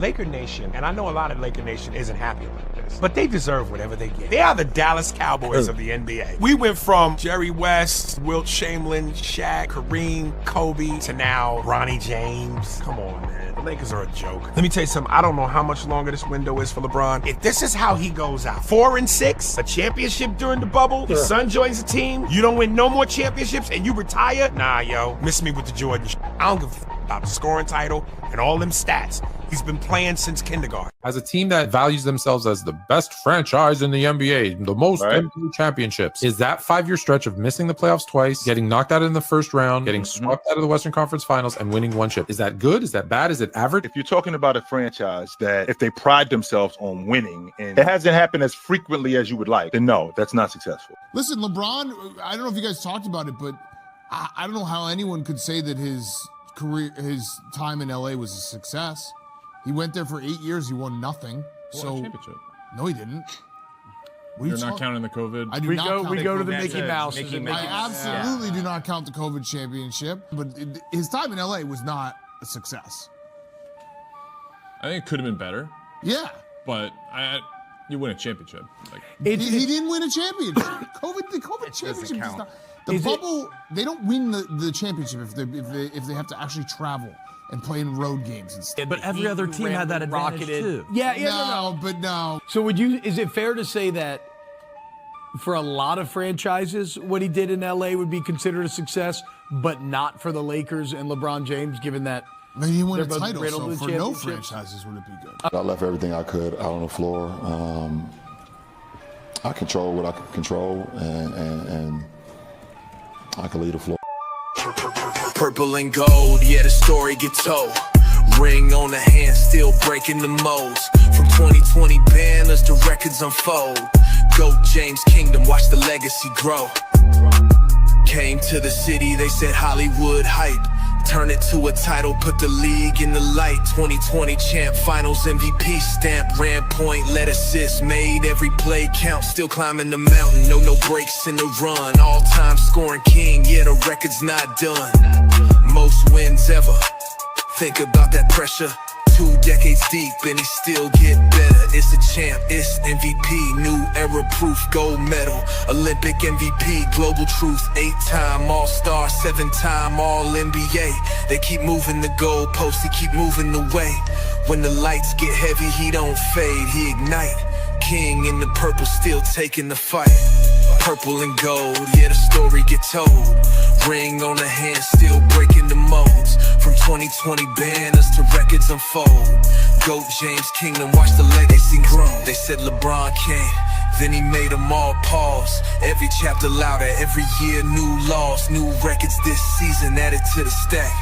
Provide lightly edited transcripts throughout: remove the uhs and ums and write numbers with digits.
Laker Nation, and I know a lot of Laker Nation isn't happy about this, but they deserve whatever they get. They are the Dallas Cowboys of the NBA. We went from Jerry West, Wilt Chamberlain, Shaq, Kareem, Kobe, to now Ronnie James. Come on, man. The Lakers are a joke. Let me tell you something. I don't know how much longer this window is for LeBron. If this is how he goes out, 4-6, a championship during the bubble, his son joins the team, you don't win no more championships, and you retire? Nah, yo. Miss me with the Jordan shit. I don't give a about the scoring title and all them stats. He's been playing since kindergarten. As a team that values themselves as the best franchise in the NBA, the most NBA championships, is that 5-year stretch of missing the playoffs twice, getting knocked out in the first round, getting swept out of the Western Conference Finals, and winning one chip. Is that good? Is that bad? Is it average? If you're talking about a franchise that if they pride themselves on winning and it hasn't happened as frequently as you would like, then no, that's not successful. Listen, LeBron, I don't know if you guys talked about it, but I don't know how anyone could say that his time in LA was a success. He went there for 8 years. He won nothing. Championship. No, he didn't. You're not counting the COVID. I do not count we go to the Mickey Mouse. I absolutely do not count the COVID championship. But his time in LA was not a success. I think it could have been better. Yeah. But you win a championship. He didn't win a championship. The COVID championship does not. The bubble, they don't win the championship if they have to actually travel and play in road games and stuff. But every other team had that advantage too. No. So is it fair to say that for a lot of franchises, what he did in LA would be considered a success, but not for the Lakers and LeBron James, given that he didn't win a title, so for no franchises would it be good. I left everything I could out on the floor. I control what I can control, and I can lead the floor. Purple and gold, yeah, the story gets told. Ring on the hand, still breaking the molds. From 2020 banners to records unfold. GOAT James Kingdom, watch the legacy grow. Came to the city, they said Hollywood hype. Turn it to a title, put the league in the light. 2020 champ, finals MVP stamp. Ran point, led assist, made every play count. Still climbing the mountain, no breaks in the run. All-time scoring king, yeah, the record's not done. Most wins ever, think about that pressure. 2 decades deep and he still get better. It's a champ, it's MVP, new era proof, gold medal, Olympic MVP, global truth, 8-time All-Star, 7-time All-NBA. They keep moving the goalposts, he keep moving the way. When the lights get heavy, he don't fade, he ignite. King in the purple, still taking the fight. Purple and gold, yeah, the story get told. Ring on the hand, still breaking the molds. From 2020 banners to records unfold. GOAT James Kingdom, watch the legacy grow. They said LeBron came, then he made them all pause. Every chapter louder, every year new laws. New records this season added to the stack.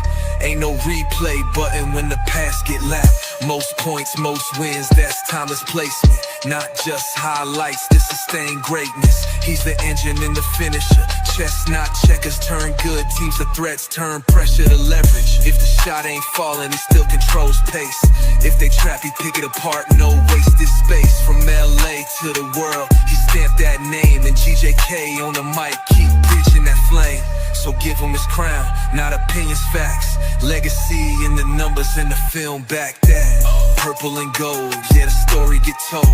Ain't no replay button when the pass get lapped. Most points, most wins, that's timeless placement. Not just highlights, this sustained greatness. He's the engine and the finisher. Chess not checkers, turn good teams to threats, turn pressure to leverage. If the shot ain't falling, he still controls pace. If they trap, he pick it apart, no wasted space. From LA to the world, he stamped that name. And GJK on the mic, keep preaching that flame. So give him his crown, not opinions, facts. Legacy in the numbers and the film back that. Purple and gold, yeah, the story get told.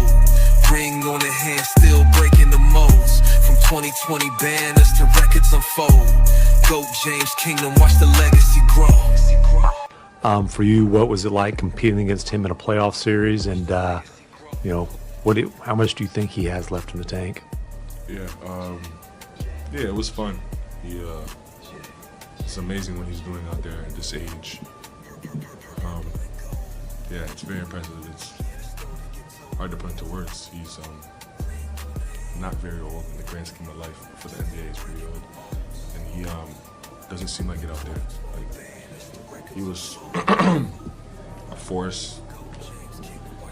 Ring on the hand, still breaking the molds. From 2020 banners to records unfold. GOAT James Kingdom, watch the legacy grow. For you, what was it like competing against him in a playoff series? And, how much do you think he has left in the tank? Yeah, it was fun. It's amazing what he's doing out there at this age. It's very impressive. It's hard to put into words. He's not very old in the grand scheme of life. For the NBA, he's pretty old, and he doesn't seem like it out there. Like, he was a force.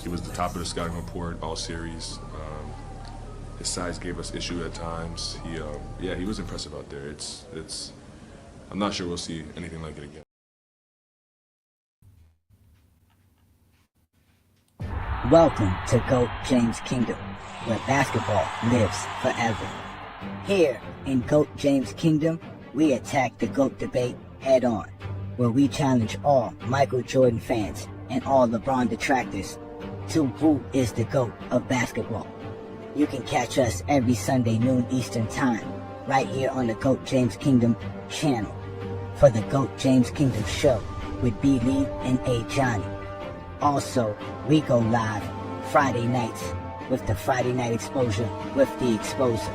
He was the top of the scouting report all series. His size gave us issue at times. He was impressive out there. I'm not sure we'll see anything like it again. Welcome to GOAT James Kingdom, where basketball lives forever. Here in GOAT James Kingdom, we attack the GOAT debate head on, where we challenge all Michael Jordan fans and all LeBron detractors to who is the GOAT of basketball. You can catch us every Sunday noon Eastern Time right here on the GOAT James Kingdom channel for the GOAT James Kingdom show with B. Lee and A. Johnny. Also, we go live Friday nights with the Friday Night Exposure with the Exposer,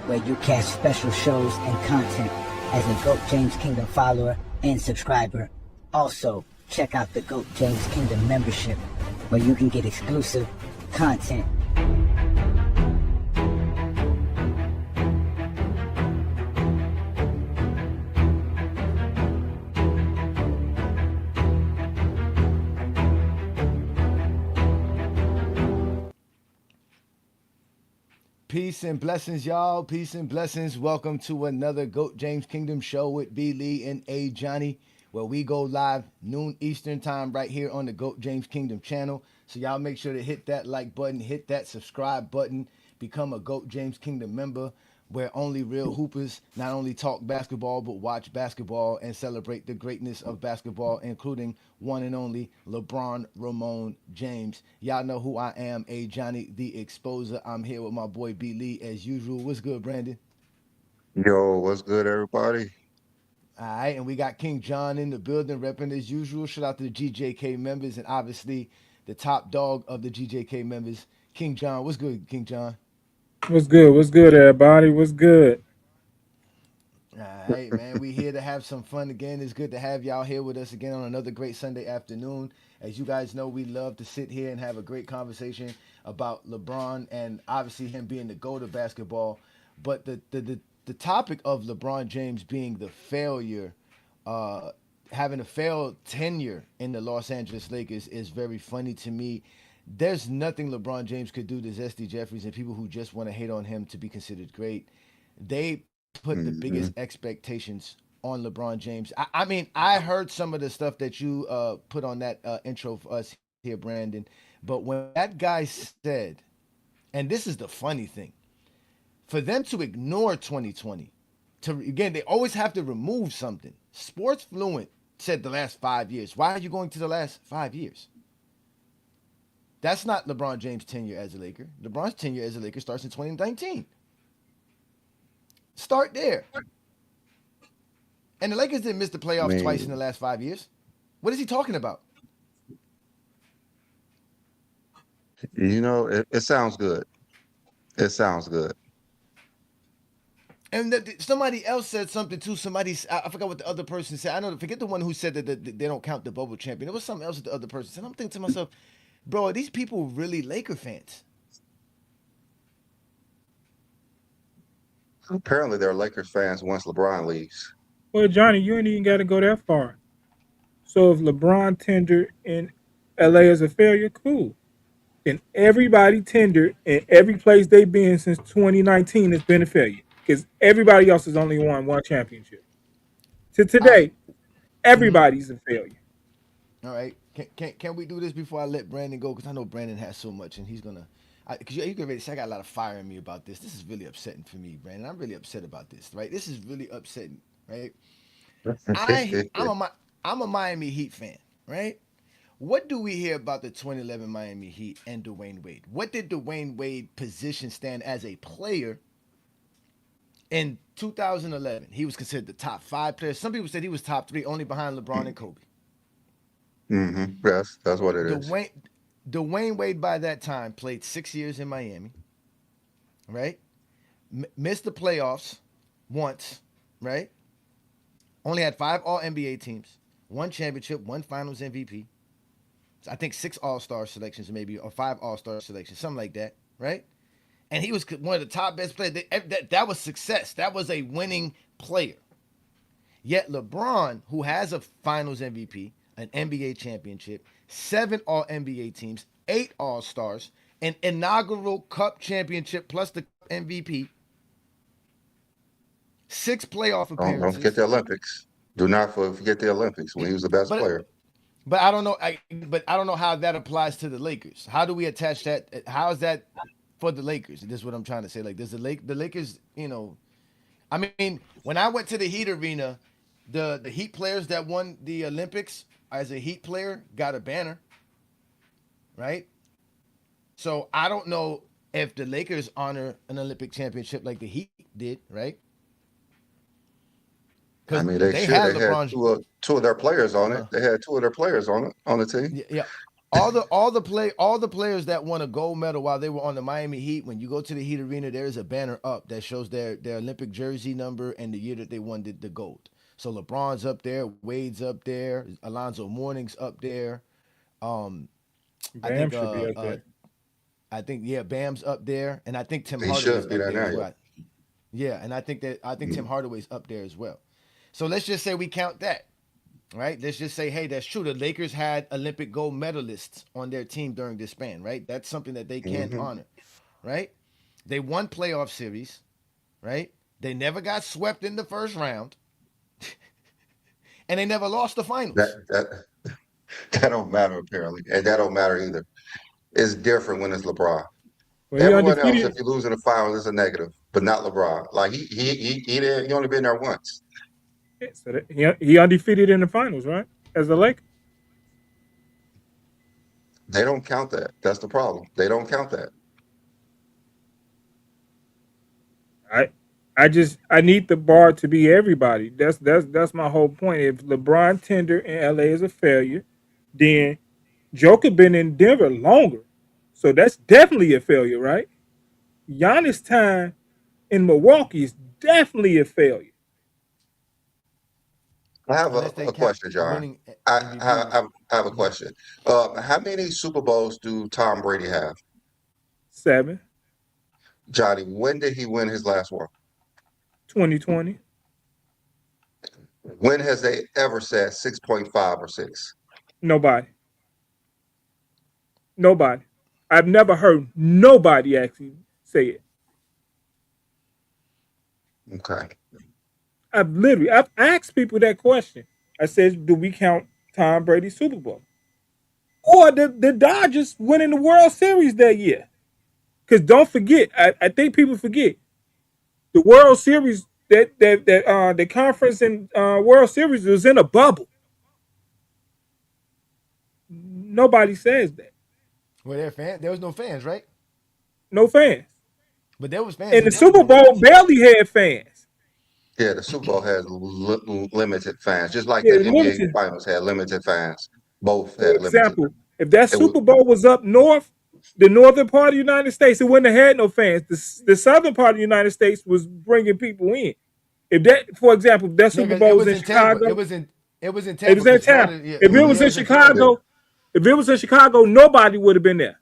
where you catch special shows and content as a GOAT James Kingdom follower and subscriber. Also, check out the GOAT James Kingdom membership, where you can get exclusive content. Peace and blessings, y'all. Peace and blessings. Welcome to another GOAT James Kingdom show with B. Lee and A. Johnny, where we go live noon Eastern Time right here on the GOAT James Kingdom channel. So y'all make sure to hit that like button, hit that subscribe button, become a GOAT James Kingdom member, where only real hoopers not only talk basketball, but watch basketball and celebrate the greatness of basketball, including one and only LeBron Ramon James. Y'all know who I am, A. Johnny, the Exposer. I'm here with my boy B. Lee as usual. What's good, Brandon? Yo, what's good, everybody? All right, and we got King John in the building, repping as usual. Shout out to the GJK members, and obviously the top dog of the GJK members, King John. What's good, King John? What's good? What's good, everybody? What's good? All right, man. We here to have some fun again. It's good to have y'all here with us again on another great Sunday afternoon. As you guys know, we love to sit here and have a great conversation about LeBron and obviously him being the GOAT of basketball. But the topic of LeBron James being the failure, having a failed tenure in the Los Angeles Lakers is very funny to me. There's nothing LeBron James could do to Zesty Jeffries and people who just want to hate on him to be considered great. They put the biggest expectations on LeBron James. I mean, I heard some of the stuff that you put on that intro for us here, Brandon. But when that guy said, and this is the funny thing, for them to ignore 2020, again, they always have to remove something. Sports Fluent said the last 5 years. Why are you going to the last 5 years? That's not LeBron James' tenure as a Laker. LeBron's tenure as a Laker starts in 2019. Start there. And the Lakers didn't miss the playoffs twice in the last 5 years. What is he talking about? You know, it sounds good. It sounds good. And somebody else said something too. I forgot what the other person said. I don't forget the one who said that they don't count the bubble champion. It was something else that the other person said. I'm thinking to myself, bro, are these people really Laker fans? Apparently, they're Lakers fans once LeBron leaves. Well, Johnny, you ain't even got to go that far. So if LeBron tendered in LA as a failure, cool. Then everybody tendered in every place they've been since 2019 has been a failure. Because everybody else has only won one championship. To today, everybody's a failure. All right. Can we do this before I let Brandon go? Because I know Brandon has so much, and he's gonna. Because you get ready. I got a lot of fire in me about this. This is really upsetting for me, Brandon. I'm really upset about this. Right. This is really upsetting. Right. I'm a Miami Heat fan. Right. What do we hear about the 2011 Miami Heat and Dwayne Wade? What did Dwayne Wade position stand as a player? In 2011, he was considered the top 5 players. Some people said he was top 3, only behind LeBron and Kobe. Yes, that's what it is. Dwayne Wade by that time played 6 years in Miami, right? Missed the playoffs once, right? Only had 5 All-NBA teams, 1 championship, 1 Finals MVP. So I think 6 All-Star selections maybe, or 5 All-Star selections, something like that, right? And he was one of the top best players. That was success. That was a winning player. Yet LeBron, who has a Finals MVP, an NBA championship, 7 All-NBA teams, 8 All-Stars, an inaugural Cup championship plus the MVP, 6 playoff appearances. Don't forget the Olympics. Do not forget the Olympics when he was the best player. But I don't know. I don't know how that applies to the Lakers. How do we attach that? How is that for the Lakers? This is what I'm trying to say. Like, does the Lakers, I mean, when I went to the Heat arena, the Heat players that won the Olympics as a Heat player got a banner. right? So I don't know if the Lakers honor an Olympic championship like the Heat did, right? I Because mean, they they should. had They had LeBron's. two of their players on it. Uh, They had two of their players on it on the team. yeah. All the players that won a gold medal while they were on the Miami Heat. When you go to the Heat Arena, there is a banner up that shows their Olympic jersey number and the year that they won the gold. So LeBron's up there, Wade's up there, Alonzo Mourning's up there. Um, I Bam think should be up there. Bam's up there, and I think Tim He Hardaway's should be up there there now. as Yeah. well. Yeah, and I think Tim Hardaway's up there as well. So let's just say we count that, right? Let's just say, hey, that's true. The Lakers had Olympic gold medalists on their team during this span, right? That's something that they can't honor, right? They won playoff series, right? They never got swept in the first round, and they never lost the finals. That don't matter apparently, and that don't matter either. It's different when it's LeBron. Well, he Everyone else, if undefeated. you lose in the finals, it's a negative, but not LeBron. Like he only been there once. So he undefeated in the finals, right? As a Laker. They don't count that. That's the problem. They don't count that. I need the bar to be everybody. That's my whole point. If LeBron tender in LA is a failure, then Joker been in Denver longer. So that's definitely a failure, right? Giannis time in Milwaukee is definitely a failure. I have Unless they a count question, John. winning I, MVP. I have a question. How many Super Bowls do Tom Brady have? 7, Johnny, when did he win his last one? 2020. When has they ever said 6.5 or 6? Nobody. I've never heard nobody actually say it. Okay. I've asked people that question. I said, do we count Tom Brady's Super Bowl? Or the Dodgers winning the World Series that year? Because don't forget, I think people forget the World Series that the conference and World Series was in a bubble. Nobody says that. Were there fans? There was no fans, right? No fans. But there was fans. And the Super Bowl barely had fans. Yeah, the Super Bowl has limited fans, just like Yeah, the NBA limited. Finals had limited fans. Both For had limited. example, if that It was- Super Bowl was up north, the northern part of the United States, it wouldn't have had no fans. The southern part of the United States was bringing people in. If that, for example, if that Super Bowl was in Chicago, It was in Tampa. it was in Tampa. Yeah, If it was in Chicago, nobody would have been there.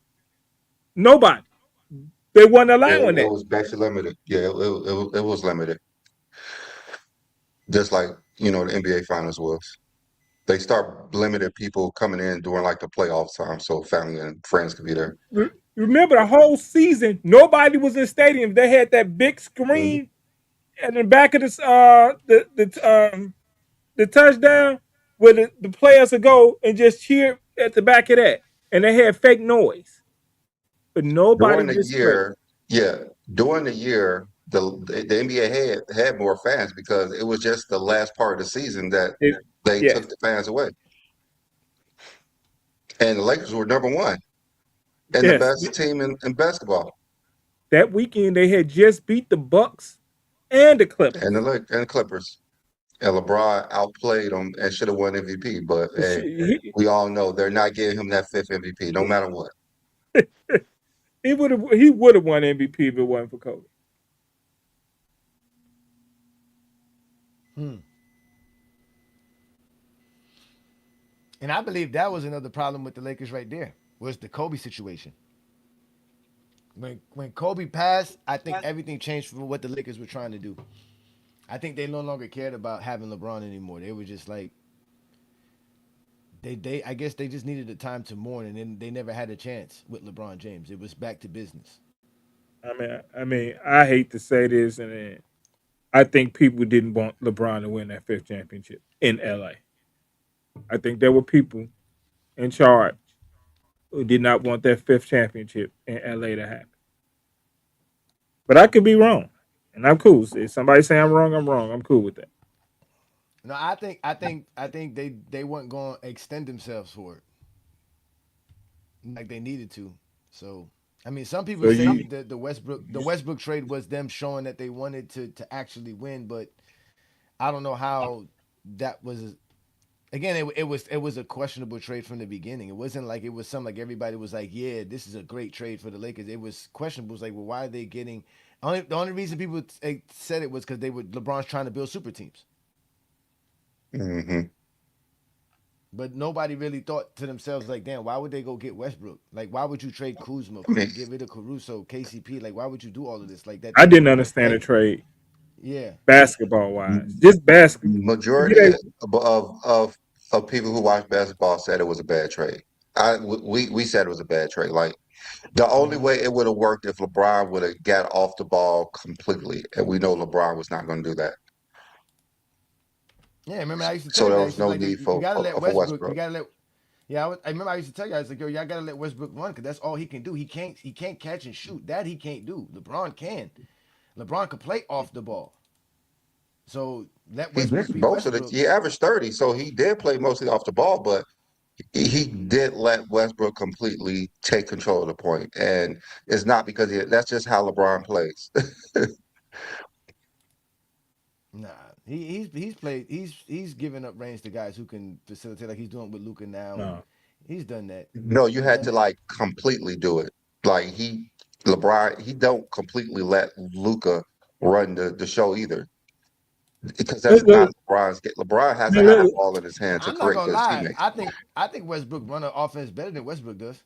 Nobody. They wasn't allowing it that. was basically limited. Yeah, it was limited. Just like, the NBA Finals was. They start limiting people coming in during like the playoff time so family and friends could be there. Remember the whole season, nobody was in stadiums. They had that big screen in the back of the touchdown where the players would go and just cheer at the back of that. And they had fake noise. But nobody During the was year, during the year, the NBA had more fans because it was just the last part of the season that they took the fans away. And the Lakers were number one and the best team in basketball. That weekend they had just beat the Bucks and the Clippers. And the Clippers. And LeBron outplayed them and should have won MVP. But we all know they're not giving him that 5th MVP, no matter what. He would have won MVP if it wasn't for Kobe. And I believe that was another problem with the Lakers right there, was the Kobe situation. When Kobe passed, I think everything changed for what the Lakers were trying to do. I think they no longer cared about having LeBron anymore. They were just like, I guess they just needed the time to mourn, and then they never had a chance with LeBron James. It was back to business. I mean, I hate to say this, and I think people didn't want LeBron to win that 5th championship in LA. I think there were people in charge who did not want that 5th championship in LA to happen. But I could be wrong, and I'm cool. If somebody say I'm wrong, I'm wrong. I'm cool with that. No, I think they weren't going to extend themselves for it. like they needed to. So I mean, some people So say you, that the Westbrook trade was them showing that they wanted to actually win, but I don't know how that was. Again, it was a questionable trade from the beginning. It wasn't like it was something like everybody was like, yeah, this is a great trade for the Lakers. It was questionable. It was like, well, why are they getting? The only reason people said it was because LeBron's trying to build super teams. Mm-hmm. But nobody really thought to themselves like, damn, why would they go get Westbrook? Like, why would you trade Kuzma, I mean, get rid of Caruso, KCP? Like, why would you do all of this? Like that? I didn't understand the Like, trade yeah, basketball wise. Just basketball. majority of people who watch basketball said it was a bad trade. We said it was a bad trade. Like the only hmm way it would have worked if LeBron would have got off the ball completely, and we know LeBron was not going to do that. yeah. Remember, I used to tell So you, there man. I was used to be no like, need you gotta let for Westbrook. You Westbrook. gotta let. Yeah, I remember I used to tell you, I was like, yo, y'all gotta let Westbrook run because that's all he can do. He can't catch and shoot. That he can't do. LeBron can. LeBron can play off the ball. So let He Westbrook did be most of it. Westbrook. He averaged 30, so he did play mostly off the ball, but he did let Westbrook completely take control of the point, and it's not because that's just how LeBron plays. Nah, he's played. He's given up range to guys who can facilitate, like he's doing with Luca now, and No. he's done that. No, you had And to then like completely do it. Like LeBron, he don't completely let Luca run the show either, because that's Let, not let, LeBron's get. LeBron has to have the let, ball in his hand to I'm not create gonna for his lie. teammates. I think Westbrook run an offense better than Westbrook does.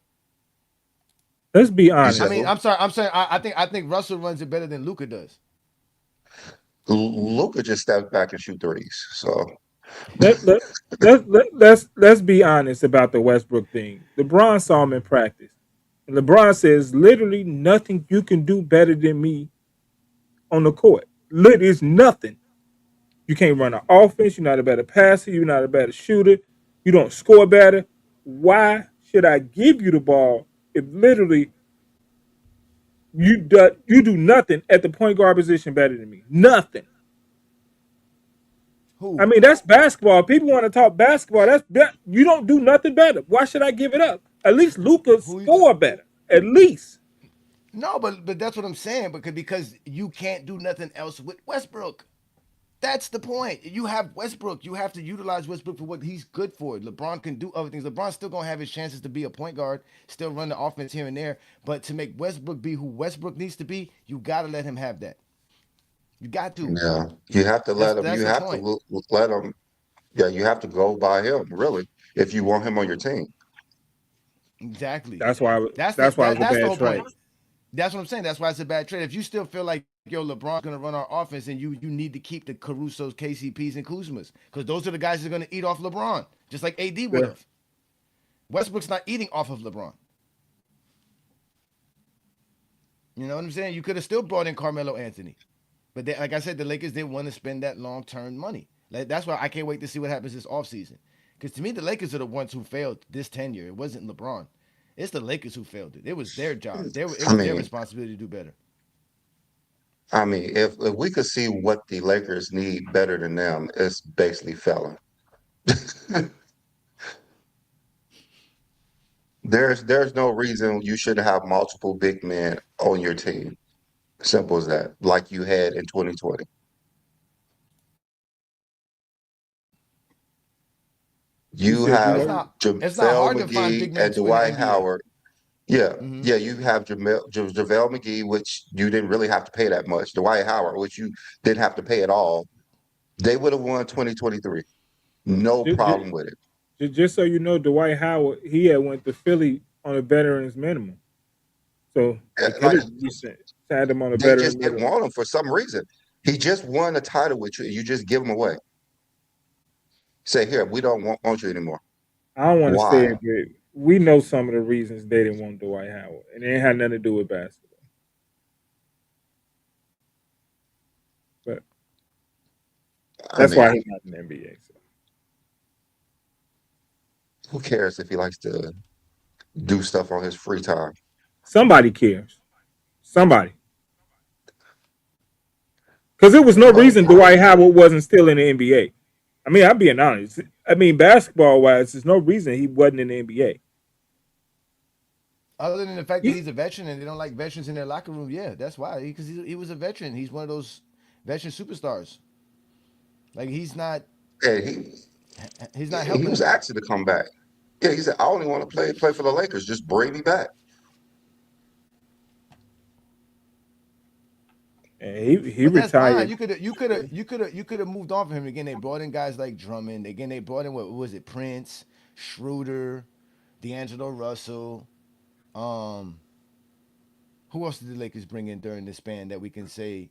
let's be You I said honest. mean, who? I'm sorry. I'm saying I think Russell runs it better than Luca does. Luca just steps back and shoot threes. So Let, let, let's be honest about the Westbrook thing. LeBron saw him in practice. And LeBron says literally nothing you can do better than me on the court. It's nothing. You can't run an offense. You're not a better passer. You're not a better shooter. You don't score better. Why should I give you the ball if literally you do nothing at the point guard position better than me? Nothing. I Who? mean, that's basketball. People want to talk basketball. You don't do nothing better. Why should I give it up? At least Luca Who you? score better. At least. No, but that's what I'm saying. Because you can't do nothing else with Westbrook. That's the point. You have Westbrook. You have to utilize Westbrook for what he's good for. LeBron can do other things. LeBron's still gonna have his chances to be a point guard, still run the offense here and there. But to make Westbrook be who Westbrook needs to be, you gotta let him have that. You got to. yeah, you have to That's let him. You that's the have to point. let him. Yeah, you have to go by him really if you want him on your team. Exactly. That's why. That's the That's why it was a that's the bad whole point. trade. That's what I'm saying. That's why it's a bad trade. If you still feel like yo LeBron's gonna run our offense, and you need to keep the Caruso's, KCPs, and Kuzmas because those are the guys that are gonna eat off LeBron, just like AD would Yeah. have. Westbrook's not eating off of LeBron. You know what I'm saying? You could have still brought in Carmelo Anthony, but like I said, the Lakers didn't want to spend that long term money. That's why I can't wait to see what happens this offseason. Because to me, the Lakers are the ones who failed this tenure. It wasn't LeBron. It's the Lakers who failed it. It was their job. It I was their mean, responsibility to do better. if we could see what the Lakers need better than them, it's basically fella. There's no reason you should have multiple big men on your team. Simple as that, like you had in 2020. You You said you It's have what? not. It's not JaVale hard to find McGee big men and too in the Dwight NBA. Howard. Yeah, Mm-hmm. yeah, you have JaVale McGee, which you didn't really have to pay that much. Dwight Howard, which you didn't have to pay at all. They would have won 2023. No problem with it. Just so you know, Dwight Howard, he had went to Philly on a veterans minimum. So they could Like have signed him on a they veteran just didn't minimum. want him for some reason. He just won a title with you. You just give him away. Say here, we don't want you anymore. I don't want to say Why? it, but we know some of the reasons they didn't want Dwight Howard, and it ain't had nothing to do with basketball. But I that's mean, why he's not in the NBA. So. who cares if he likes to do stuff on his free time? Somebody cares. Somebody. Because there was no Oh, reason Dwight Howard wasn't still in the NBA. I mean, I'm being honest. I mean, basketball wise, there's no reason he wasn't in the NBA. Other than the fact that he's a veteran and they don't like veterans in their locker room, yeah, that's why. Because he was a veteran. He's one of those veteran superstars. Like he's not Yeah, he helping was them. asked to come back. Yeah, he said, "I only want to play for the Lakers. Just bring me back." And he But that's fine. retired. You could have moved on from him. Again, they brought in guys like Drummond. Again, they brought in what was it? Prince, Schroeder, D'Angelo Russell. Who else did the Lakers bring in during this span that we can say?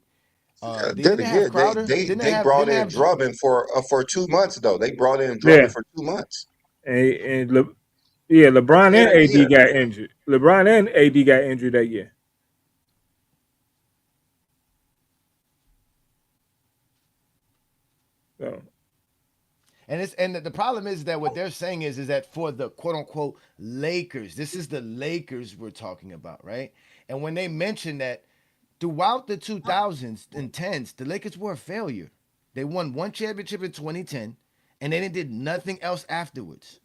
They Then didn't have again, Crowder. Didn't they have brought didn't in have Drummond for 2 months though. They brought in Yeah, Drummond for 2 months. Yeah, LeBron At the and end of the AD year. got injured. LeBron and AD got injured that year. So and the problem is that what they're saying is that for the quote unquote Lakers, this is the Lakers we're talking about, right? And when they mention that throughout the 2000s and 10s, the Lakers were a failure. They won one championship in 2010, and they did nothing else afterwards.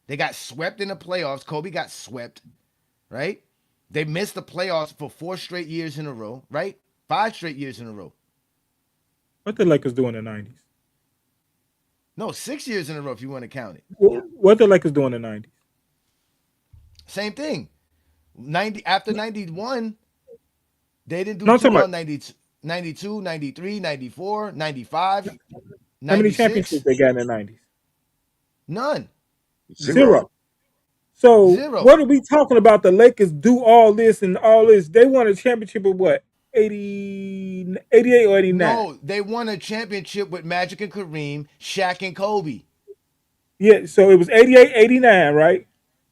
They got swept in the playoffs. Kobe got swept, right? They missed the playoffs for 4 straight years in a row, right? 5 straight years in a row. what the Lakers do in the '90s? No, 6 years in a row if you want to count it. What the Lakers do in the '90s? Same thing. 90 after 91, they didn't do No, I'm too talking well. about 92, 93, 94, 95, how many 96. championships they got in the '90s? None. Zero. So Zero. what are we talking about? The Lakers do all this and all this. They won a championship with what? 88 or 89? No, they won a championship with Magic and Kareem, Shaq and Kobe. Yeah, so it was 88, 89, right?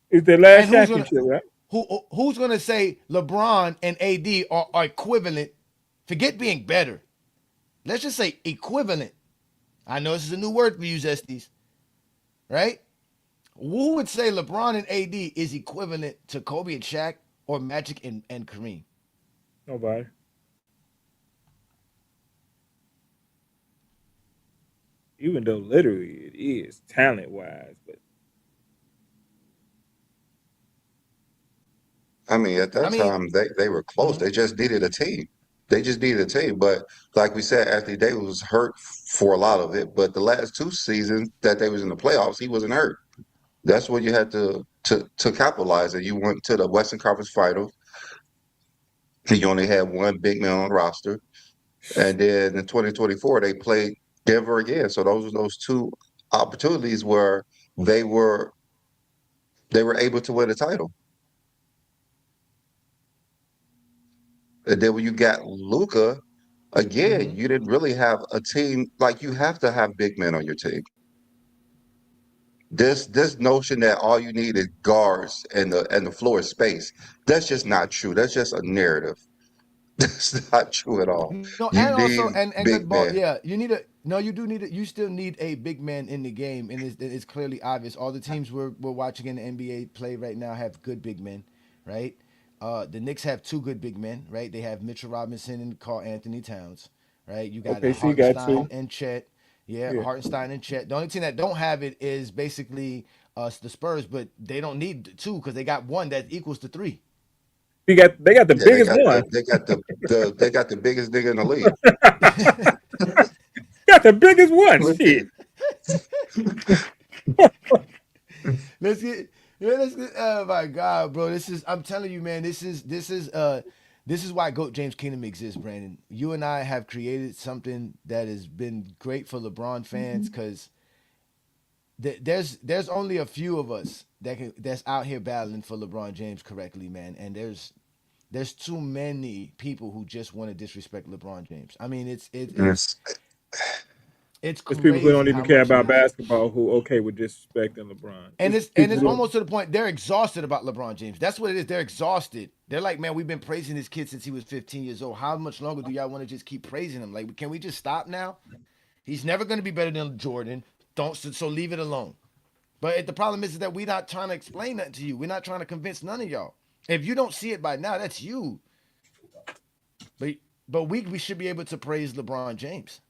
It's their And last championship, right? who's gonna say LeBron and AD are equivalent? Forget being better. Let's just say equivalent. I know this is a new word we use, Estes. Right? Who would say LeBron and AD is equivalent to Kobe and Shaq or Magic and Kareem? Nobody. Even though literally it is talent wise, but I mean, at that time they were close. They just needed a team. They just needed a team. But like we said, Anthony Davis was hurt for a lot of it. But the last 2 seasons that they was in the playoffs, he wasn't hurt. That's what you had to capitalize. And you went to the Western Conference Finals. You only had one big man on the roster. And then in 2024, they played Denver again. So those 2 opportunities where they were able to win a title. And then when you got Luka, again, you didn't really have a team. Like you have to have big men on your team. This notion that all you need is guards and the floor is space, that's just not true. That's just a narrative. That's not true at all. No, You and need also and good big ball. men. Yeah, you need a no. You do need it. You still need a big man in the game, and it's clearly obvious. All the teams we're watching in the NBA play right now have good big men, right? The Knicks have 2 good big men, right? They have Mitchell Robinson and Karl Anthony Towns, right? You got OKC got Hartenstein 2. and Chet. Yeah, Yeah. Hartenstein and Chet. The only team that don't have it is basically the Spurs, but they don't need 2 because they got 1 that equals to 3. They got the Yeah, biggest one. they got the biggest nigga in the league. Got the biggest one. Shit. Let's get. Oh my God, bro! I'm telling you, man. This is why GOAT James Kingdom exists, Brandon. You and I have created something that has been great for LeBron fans because there's only a few of us that's out here battling for LeBron James correctly, man. And there's too many people who just want to disrespect LeBron James. I mean, it's There's crazy people who don't even how care much about it is. basketball who okay with disrespecting LeBron. And It's it's people who don't- almost to the point they're exhausted about LeBron James. That's what it is. They're exhausted. They're like, man, we've been praising this kid since he was 15 years old. How much longer do y'all want to just keep praising him? Like, can we just stop now? He's never going to be better than Jordan. So leave it alone. But the problem is that we're not trying to explain that to you. We're not trying to convince none of y'all. If you don't see it by now, that's you. But we should be able to praise LeBron James.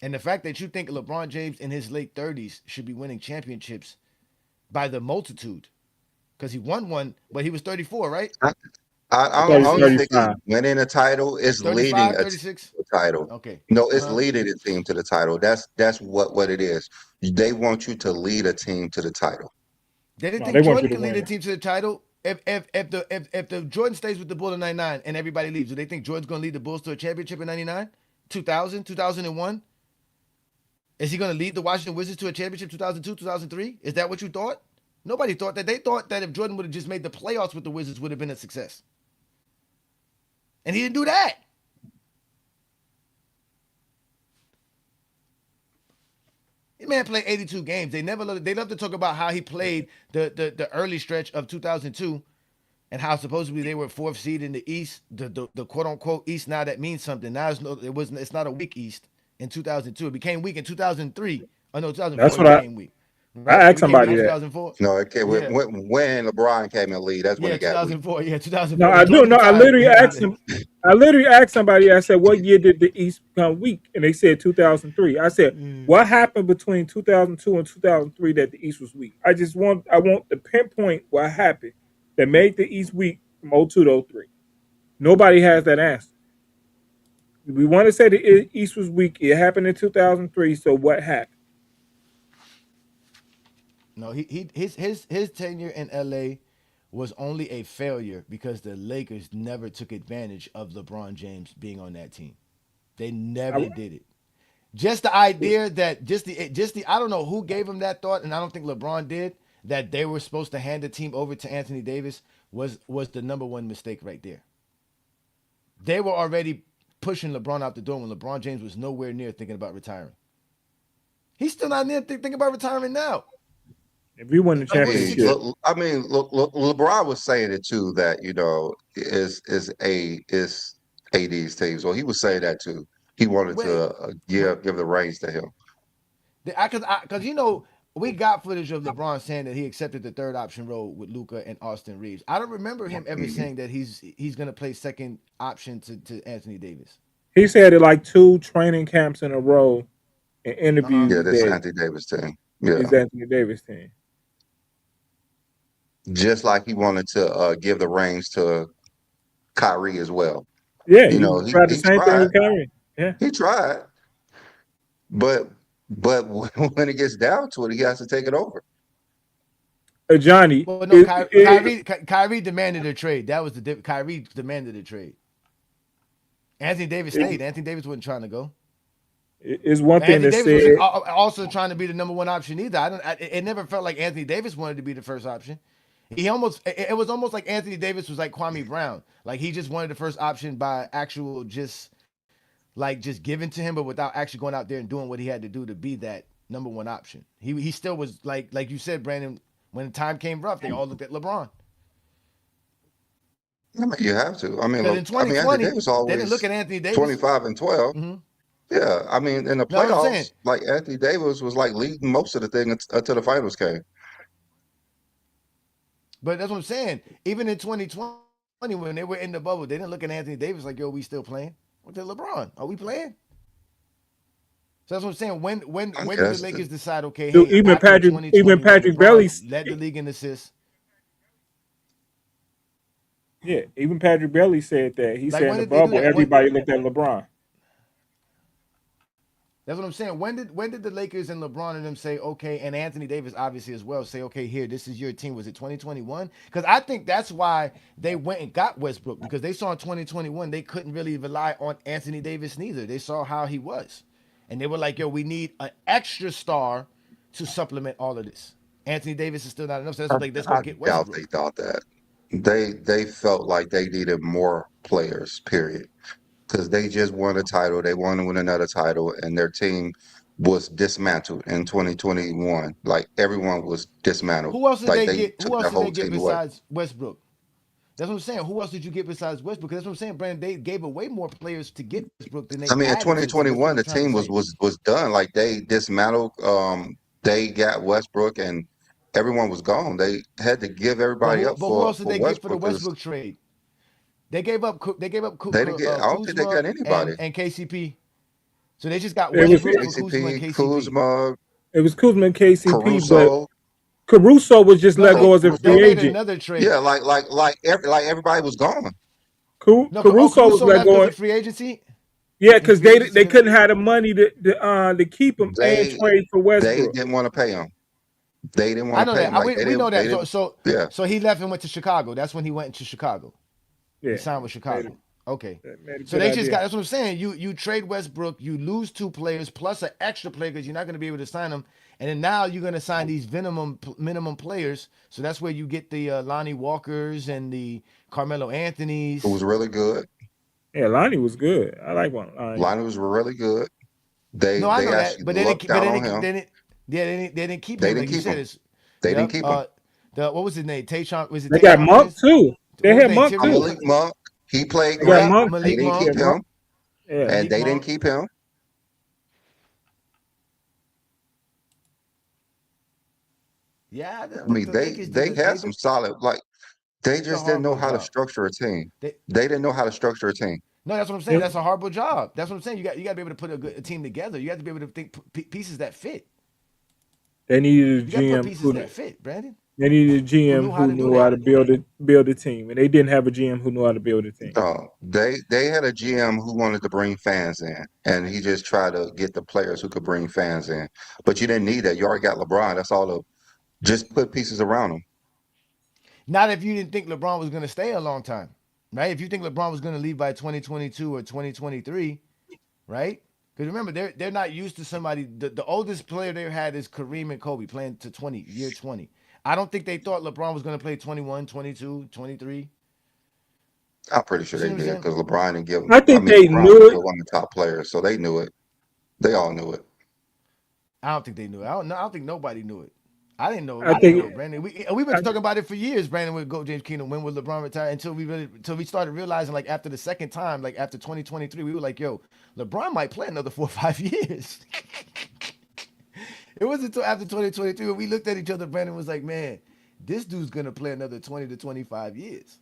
And the fact that you think LeBron James in his late 30s should be winning championships by the multitude because he won one, but he was 34, right? I thought he was don't think 35. winning a title is leading 35, a team 36. to the title. Okay. No, it's leading a team to the title. That's what it is. They want you to lead a team to the title. They didn't No, think they want Jordan you to could lead win a it. team to the title. If the Jordan stays with the Bulls in 99 and everybody leaves, do they think Jordan's going to lead the Bulls to a championship in 99, 2000, 2001? Is he going to lead the Washington Wizards to a championship 2002, 2003? Is that what you thought? Nobody thought that. They thought that if Jordan would have just made the playoffs with the Wizards, would have been a success. And he didn't do that. The man played 82 games. They love to talk about how he played the early stretch of 2002 and how supposedly they were 4th seed in the East, the quote unquote East. Now that means something. Now it's not a weak East in 2002. It became weak in 2003. Oh no, 2004 That's it what became weak. I asked somebody that. 2004. No, it came Yeah. when LeBron came in the league. That's when Yeah, it got weak. 2004. Yeah, 2004. No, I do. No, I literally asked him. I literally asked somebody. I said, "What year did the East become weak?" And they said 2003. I said, "What happened between 2002 and 2003 that the East was weak?" I want to pinpoint what happened that made the East weak from 02 to 03. Nobody has that answer. We want to say the East was weak. It happened in 2003. So what happened? No, his tenure in LA was only a failure because the Lakers never took advantage of LeBron James being on that team. They never did it. Just the idea that just the I don't know who gave him that thought, and I don't think LeBron did, that they were supposed to hand the team over to Anthony Davis was the number one mistake right there. They were already pushing LeBron out the door when LeBron James was nowhere near thinking about retiring. He's still not near thinking about retiring now. If we win the championship, LeBron was saying it too. That is AD's team. So he was saying that too. He wanted to give the reins to him. Because we got footage of LeBron saying that he accepted the third option role with Luka and Austin Reeves. I don't remember him ever saying that he's going to play second option to Anthony Davis. He said it like 2 training camps in a row and interviews. Yeah, this is Anthony Davis team. Yeah, it's Anthony Davis team. Just like he wanted to give the reins to Kyrie as well. Yeah, he tried the same thing with Kyrie. Yeah, he tried, but when it gets down to it, he has to take it over. Johnny, well, no, Kyrie demanded a trade. That was Kyrie demanded a trade. Anthony Davis stayed. Anthony Davis wasn't trying to go. It's one thing Anthony to Davis say. wasn't also trying to be the number one option either. It never felt like Anthony Davis wanted to be the first option. It was almost like Anthony Davis was like Kwame Brown. Like he just wanted the first option by actual just given to him, but without actually going out there and doing what he had to do to be that number one option. He still was like you said, Brandon, when the time came rough, they all looked at LeBron. I mean, you have to. I mean, in 2020, Anthony Davis always they didn't look at Anthony Davis. 25 and 12. Mm-hmm. Yeah, I mean, in the playoffs, like Anthony Davis was like leading most of the thing until the finals came. But that's what I'm saying. Even in 2020, when they were in the bubble, they didn't look at Anthony Davis like, yo, we still playing? What's that, LeBron? Are we playing? So that's what I'm saying. When did the Lakers decide, okay, hey, even Patrick Beverly led the league in assists? Yeah, even Patrick Beverly said that. He said in the bubble, everybody looked at LeBron. That's what I'm saying. When did the Lakers and LeBron and them say, okay, and Anthony Davis obviously as well, say, okay, here, this is your team. Was it 2021? Because I think that's why they went and got Westbrook, because they saw in 2021 they couldn't really rely on Anthony Davis neither. They saw how he was. And they were like, yo, we need an extra star to supplement all of this. Anthony Davis is still not enough, so let's go get Westbrook. They thought that. They felt like they needed more players, period. Because they just won a title, they want to win another title, and their team was dismantled in 2021. Like everyone was dismantled. Who else did they get? Who else did they get besides Westbrook? That's what I'm saying. Who else did you get besides Westbrook? That's what I'm saying, Brandon. They gave away more players to get Westbrook than they. I mean, in 2021, the team was done. Like they dismantled. They got Westbrook, and everyone was gone. They had to give everybody up for. But who else did they get for the Westbrook trade? They gave up. They gave up. I don't think they got anybody. And KCP. So they just got Westbrook, KCP, Kuzma. It was Kuzma and KCP, Caruso. Caruso was just let go as a They free made agent. another trade. Yeah, like everybody was gone. Caruso was let left go. as a free agency. Yeah, because they couldn't have the money to keep him and trade for They Westbrook. didn't want to pay him. They didn't I want know to pay that. him. Like, We know that. Yeah. So he left and went to Chicago. That's when he went to Chicago. Yeah, he signed with Chicago. Okay. So good they just idea. got. That's what I'm saying. You trade Westbrook, you lose 2 players plus an extra player because you're not going to be able to sign them. And then now you're going to sign these minimum players. So that's where you get the Lonnie Walkers and the Carmelo Anthonys. Who was really good. Yeah, Lonnie was good. I like one. Lonnie was really good. They I know actually that, but they lucked out on him. they didn't keep They him. didn't Like you keep said, him. They didn't keep him. What was his name? Tayshaun. Was it? They got Tayshaun Monk Prince? too. They What was had his Monk name? too. Malik Monk. He played They got great. Monk. They didn't keep him. Yeah. And they didn't keep him. Yeah, I mean, they had some solid, like, they just didn't know how to structure a team. They didn't know how to structure a team. No, that's what I'm saying. That's a horrible job. That's what I'm saying. You got to be able to put a team together. You have to be able to think pieces that fit. They needed a You got to put GM pieces who that fit, Brandon. they needed a GM who knew how to build a team, and they didn't have a GM who knew how to build a team. No, they had a GM who wanted to bring fans in, and he just tried to get the players who could bring fans in. But you didn't need that. You already got LeBron. That's all. Just put pieces around him. Not if you didn't think LeBron was going to stay a long time, right? If you think LeBron was going to leave by 2022 or 2023, right? Because remember, they're not used to somebody. The oldest player they had is Kareem and Kobe playing to year 20. I don't think they thought LeBron was going to play 21, 22, 23. I'm pretty sure they did because LeBron didn't give them. I think they LeBron knew was it. one of the top players, so they knew it. They all knew it. I don't think they knew it. I don't think nobody knew it. I didn't know. I think Brandon. We've been talking about it for years. Brandon would go James Kingdom. When would LeBron retire? Until we started realizing, like after the second time, like after 2023, we were like, yo, LeBron might play another 4 or 5 years. It wasn't until after 2023 when we looked at each other. Brandon was like, man, this dude's gonna play another 20 to 25 years.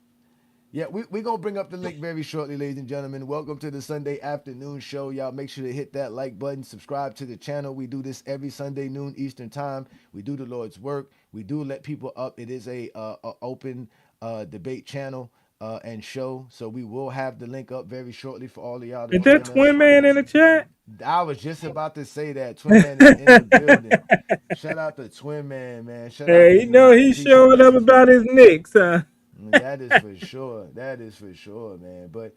Yeah, we're going to bring up the link very shortly, ladies and gentlemen. Welcome to the Sunday afternoon show. Y'all make sure to hit that like button, subscribe to the channel. We do this every Sunday noon Eastern time. We do the Lord's work. We do let people up. It is a open debate channel and show. So we will have the link up very shortly for all of y'all to Is that Twin Man in the chat? I was just about to say that. Twin Man is in the building. Shout out to Twin Man. Shout out Hey, you know he's showing up about his Knicks, huh? That is for sure. That is for sure, man. But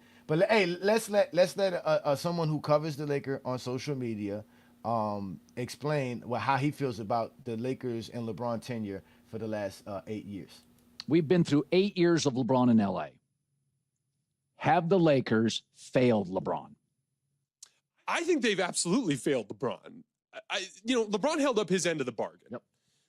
hey, let's let someone who covers the Lakers on social media explain how he feels about the Lakers and LeBron tenure for the last 8 years. We've been through 8 years of LeBron in LA. Have the Lakers failed LeBron? I think they've absolutely failed LeBron. LeBron held up his end of the bargain. Yep.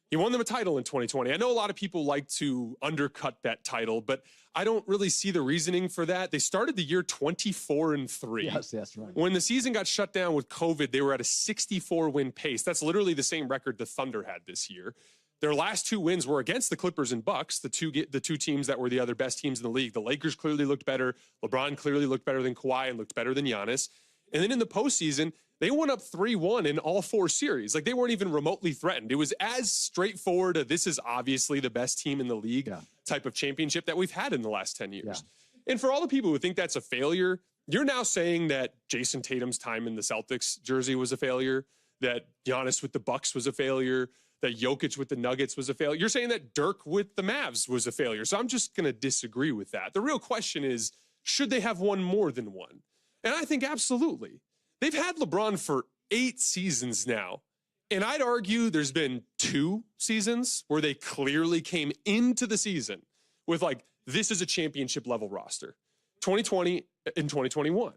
He won them a title in 2020. I know a lot of people like to undercut that title, but I don't really see the reasoning for that. They started the year 24-3. Yes, that's right. When the season got shut down with COVID, they were at a 64-win pace. That's literally the same record the Thunder had this year. Their last 2 wins were against the Clippers and Bucks, the two teams that were the other best teams in the league. The Lakers clearly looked better. LeBron clearly looked better than Kawhi and looked better than Giannis. And then in the postseason, they went up 3-1 in all 4 series. Like, they weren't even remotely threatened. It was as straightforward a this is obviously the best team in the league type of championship that we've had in the last 10 years. Yeah. And for all the people who think that's a failure, you're now saying that Jason Tatum's time in the Celtics jersey was a failure, that Giannis with the Bucks was a failure, that Jokic with the Nuggets was a failure. You're saying that Dirk with the Mavs was a failure. So I'm just going to disagree with that. The real question is, should they have won more than one? And I think absolutely. They've had LeBron for 8 seasons now. And I'd argue there's been 2 seasons where they clearly came into the season with, like, this is a championship level roster. 2020 and 2021.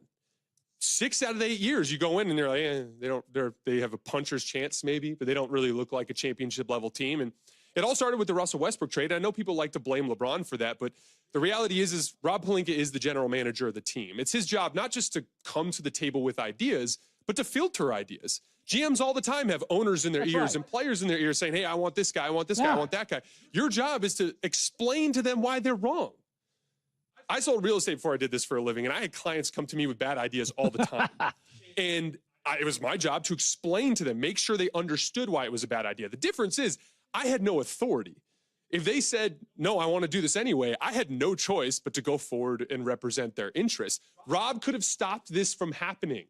6 out of the 8 years you go in and they're like, they have a puncher's chance maybe, but they don't really look like a championship level team. And it all started with the Russell Westbrook trade. I know people like to blame LeBron for that, but the reality is Rob Pelinka is the general manager of the team. It's his job not just to come to the table with ideas, but to filter ideas. GMs all the time have owners in their ears and players in their ears saying, hey, I want this guy, I want this guy, I want that guy. Your job is to explain to them why they're wrong. I sold real estate before I did this for a living, and I had clients come to me with bad ideas all the time. And it was my job to explain to them, make sure they understood why it was a bad idea. The difference is I had no authority. If they said, no, I want to do this anyway, I had no choice but to go forward and represent their interests. Rob could have stopped this from happening,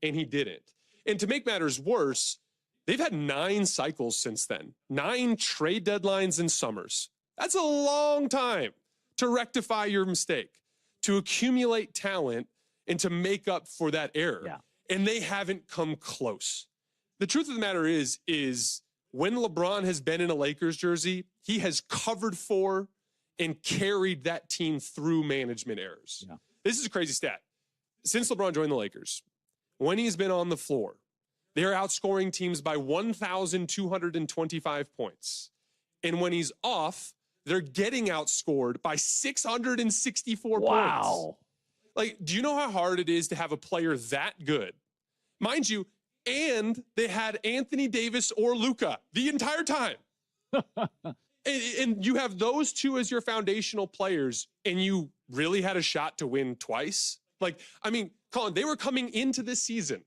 and he didn't. And to make matters worse, they've had 9 cycles since then, 9 trade deadlines and summers. That's a long time to rectify your mistake, to accumulate talent, and to make up for that error. Yeah. And they haven't come close. The truth of the matter is when LeBron has been in a Lakers jersey, he has covered for and carried that team through management errors. Yeah. This is a crazy stat. Since LeBron joined the Lakers, when he's been on the floor, they're outscoring teams by 1,225 points. And when he's off, they're getting outscored by 664 points. Like, do you know how hard it is to have a player that good? Mind you, and they had Anthony Davis or Luka the entire time. and you have those two as your foundational players, and you really had a shot to win twice? Like, I mean, Colin, they were coming into this season,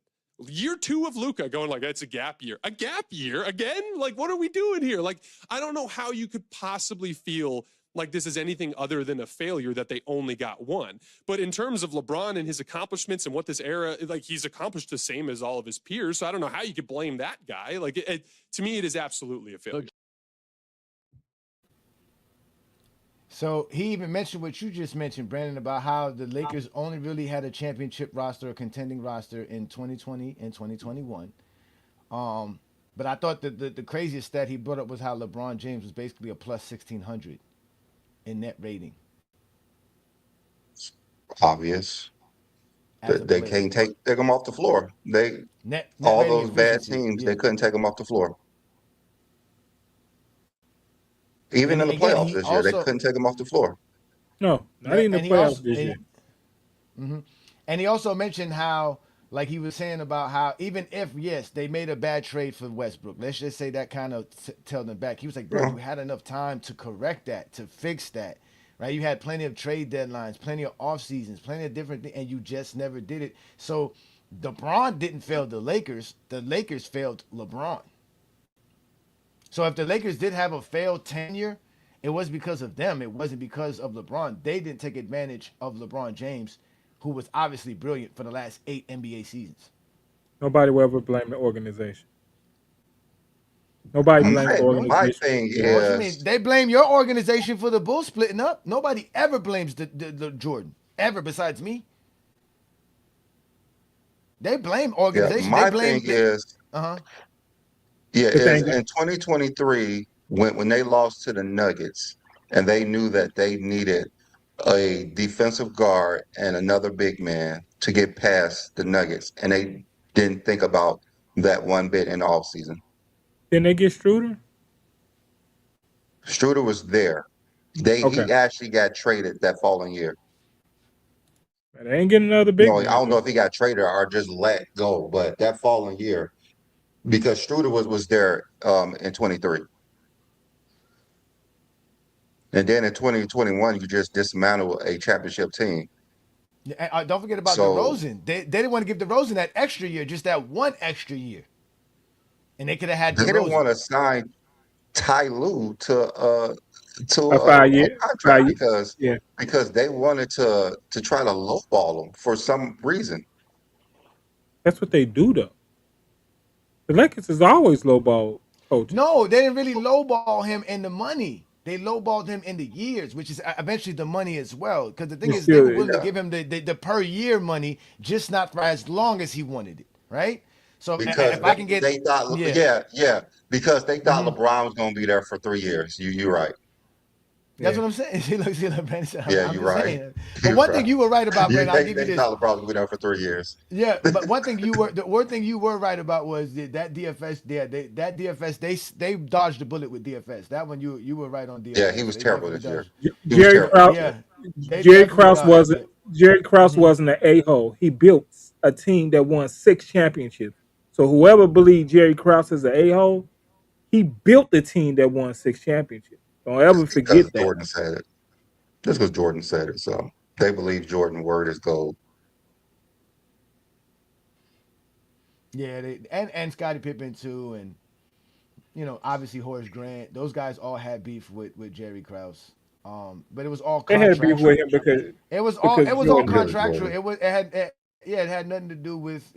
year 2 of Luka, going like, it's a gap year. A gap year again? Like, what are we doing here? Like, I don't know how you could possibly feel like this is anything other than a failure that they only got one. But in terms of LeBron and his accomplishments and what this era, like, he's accomplished the same as all of his peers. So I don't know how you could blame that guy. Like, to me, it is absolutely a failure. So he even mentioned what you just mentioned, Brandon, about how the Lakers only really had a championship roster, a contending roster in 2020 and 2021. But I thought that the craziest stat he brought up was how LeBron James was basically a plus 1,600 in net rating. Obvious. They can't take them off the floor. Net all rating those bad efficiency, teams, yeah. they couldn't take them off the floor. Even in the playoffs this year, they couldn't take them off the floor. No, not in the playoffs this year. And he also mentioned how, like he was saying about how even if, yes, they made a bad trade for Westbrook, let's just say that kind of held them back. He was like, bro, you had enough time to correct that, to fix that, right? You had plenty of trade deadlines, plenty of off seasons, plenty of different things, and you just never did it. So LeBron didn't fail the Lakers failed LeBron. So if the Lakers did have a failed tenure, it was because of them. It wasn't because of LeBron. They didn't take advantage of LeBron James, who was obviously brilliant for the last 8 NBA seasons. Nobody will ever blame the organization. Nobody blames the organization. My thing is, what you mean? They blame your organization for the Bulls splitting up. Nobody ever blames the Jordan, ever, besides me. They blame organization. My they blame thing is, in 2023, when they lost to the Nuggets, and they knew that they needed a defensive guard and another big man to get past the Nuggets, and they didn't think about that one bit in the offseason. Didn't they get Struder? Struder was there. He actually got traded that following year. They ain't getting another big man. I don't know if he got traded or just let go, but that following year, because Struder was there in 23. And then in 2021, you just dismantled a championship team. Don't forget about DeRozan. They didn't want to give DeRozan that extra year, just that one extra year. And they could have had DeRozan. They didn't want to sign Ty Lue to a 5-year contract because they wanted to try to lowball him for some reason. That's what they do, though. The Lakers is always lowball coaches. No, they didn't really lowball him in the money. They lowballed him in the years, which is eventually the money as well. Because the thing is, they were willing to give him the per year money, just not for as long as he wanted it, right? So because if I can get, they thought, because they thought LeBron was going to be there for 3 years. You're right. That's what I'm saying. See, look, Brandon said, you're right. But one thing you were right about, Brandon, I'll give you this. They thought LeBron was going to be there for 3 years. Yeah, but one thing you were right about was that DFS. They dodged the bullet with DFS. That one you were right on DFS. Yeah, he was terrible this year. Jerry Krause wasn't an a-hole. He built a team that won 6 championships. So whoever believed Jerry Krause is an a-hole, he built the team that won 6 championships. Don't ever forget that. Jordan said it. Just because Jordan said it, so they believe Jordan's word is gold. Yeah, and Scottie Pippen too, and obviously Horace Grant. Those guys all had beef with Jerry Krause. But it was all They had beef contractual. with him because It was all Jordan. contractual. It had nothing to do with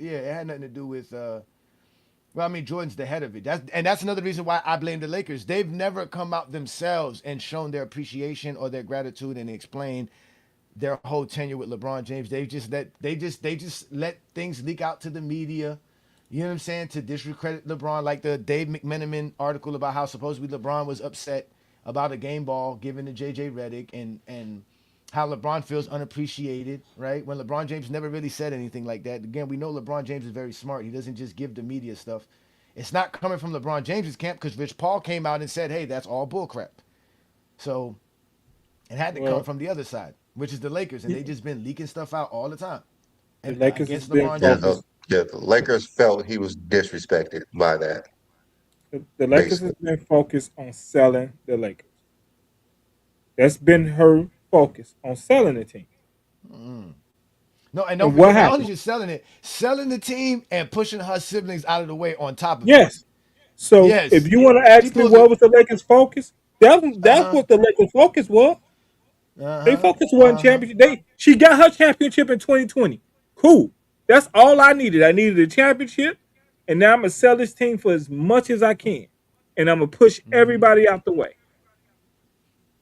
well, I mean, Jordan's the head of it. That's another reason why I blame the Lakers. They've never come out themselves and shown their appreciation or their gratitude and explained their whole tenure with LeBron James. They just let things leak out to the media. You know what I'm saying? To discredit LeBron, like the Dave McMenamin article about how supposedly LeBron was upset about a game ball given to JJ Redick and how LeBron feels unappreciated, right? When LeBron James never really said anything like that. Again, we know LeBron James is very smart. He doesn't just give the media stuff. It's not coming from LeBron James's camp because Rich Paul came out and said, hey, that's all bullcrap. So it had to come from the other side, which is the Lakers, and they just been leaking stuff out all the time. The Lakers against has been LeBron James. The Lakers felt he was disrespected by that. The Lakers has been focused on selling the Lakers. That's been her focus, on selling the team. No, and don't forget, not only just selling the team and pushing her siblings out of the way on top of it. Yes. So if you want to ask me what was the Lakers' focus, that's what the Lakers' focus was. They focus on championship. She got her championship in 2020. Cool. That's all I needed. I needed a championship, and now I'm gonna sell this team for as much as I can, and I'm gonna push everybody out the way.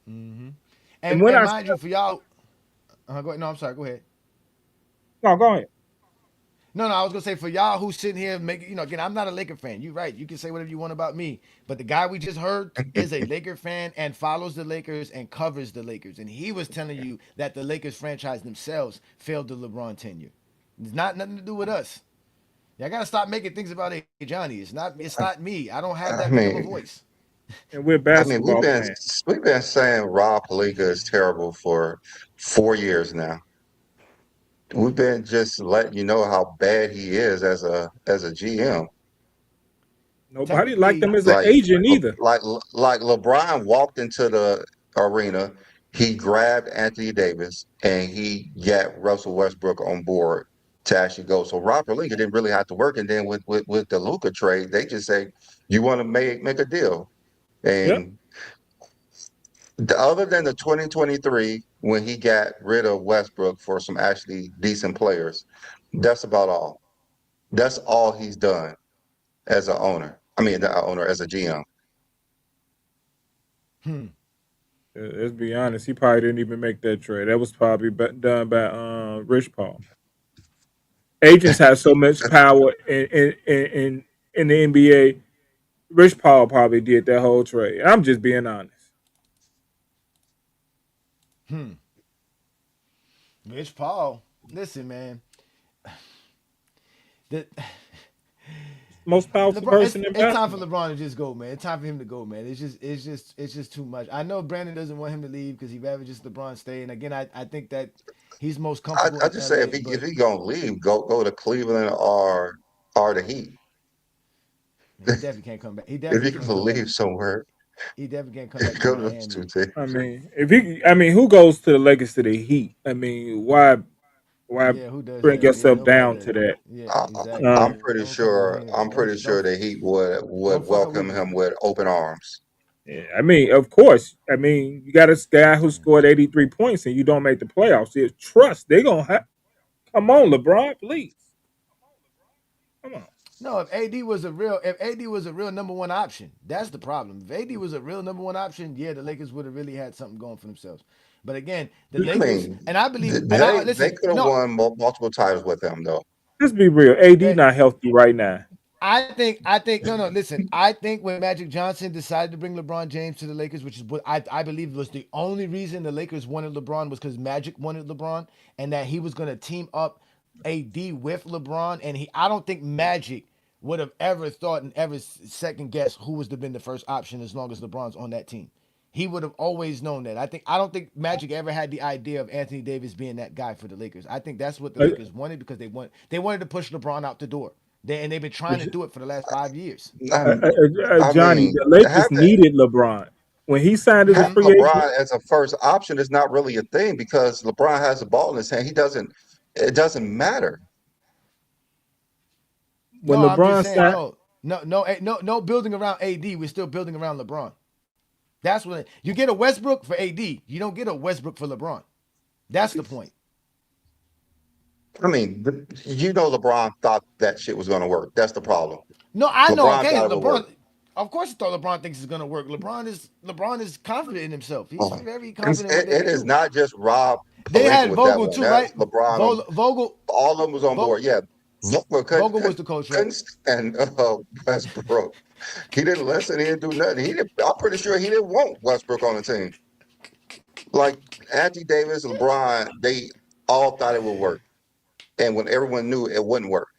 And when mind you, for y'all, go ahead. No, I'm sorry. Go ahead. No, go ahead. No, I was gonna say for y'all who's sitting here making, again, I'm not a Laker fan. You're right. You can say whatever you want about me, but the guy we just heard is a Laker fan and follows the Lakers and covers the Lakers, and he was telling you that the Lakers franchise themselves failed the LeBron tenure. It's not nothing to do with us. Y'all gotta stop making things about Johnny. It's not me. I don't have that big of a voice. And we're basketball fans. We've been saying Rob Pelinka is terrible for 4 years now. We've been just letting you know how bad he is as a GM. Nobody liked him as an agent either. Like LeBron walked into the arena, he grabbed Anthony Davis and he got Russell Westbrook on board to actually go. So Rob Pelinka didn't really have to work. And then with the Luka trade, they just say, you want to make a deal. And other than the 2023, when he got rid of Westbrook for some actually decent players, that's about all. That's all he's done as an owner. I mean, the owner as a GM. Let's be honest. He probably didn't even make that trade. That was probably done by Rich Paul. Agents have so much power in the NBA. Rich Paul probably did that whole trade. I'm just being honest. Rich Paul, listen, man. The most powerful person in basketball. It's time for LeBron to just go, man. It's time for him to go, man. It's just too much. I know Brandon doesn't want him to leave because he'd rather just LeBron stay. And again, I think that he's most comfortable. I just say if he gonna leave, go to Cleveland or the Heat. He definitely can't come back. If he can leave somewhere, he definitely can't come back. Go to those two teams. I mean, who goes to the Lakers to the Heat? I mean, why bring yourself down to that? Exactly. I'm pretty sure the Heat would welcome him with open arms. Yeah, I mean, of course. I mean, you got a guy who scored 83 points and you don't make the playoffs. It's trust. They're gonna have. Come on, LeBron, please. Come on. No, if AD was a real number one option, that's the problem. If AD was a real number one option, the Lakers would have really had something going for themselves. But again, the Lakers, and I believe they could have won multiple titles with them, though. Let's be real. AD not healthy right now. I think no, listen. I think when Magic Johnson decided to bring LeBron James to the Lakers, which is what I believe was the only reason the Lakers wanted LeBron, was because Magic wanted LeBron, and that he was going to team up AD with LeBron, and I don't think Magic would have ever thought and ever second guessed who was to been the first option as long as LeBron's on that team. He would have always known that. I don't think Magic ever had the idea of Anthony Davis being that guy for the Lakers. I think that's what the Lakers wanted because they wanted to push LeBron out the door. They've been trying to do it for the last 5 years. Johnny, the Lakers needed LeBron. When he signed as a free agent, LeBron as a first option is not really a thing because LeBron has the ball in his hand. It doesn't matter. When LeBron signed, No building around AD. We're still building around LeBron. That's what you get a Westbrook for AD. You don't get a Westbrook for LeBron. That's the point. I mean, LeBron thought that shit was going to work. That's the problem. No, I know. LeBron Okay, thought it would work. LeBron. Of course, I thought LeBron thinks it's gonna work. LeBron is confident in himself. He's very confident. It is not just Rob. They had with Vogel that too, one. right? That's LeBron. Vogel. All of them was on board. Yeah, Vogel was the coach, right? And Westbrook. He didn't listen. He didn't do nothing. I'm pretty sure he didn't want Westbrook on the team. Like Anthony Davis, LeBron, they all thought it would work, and when everyone knew it wouldn't work.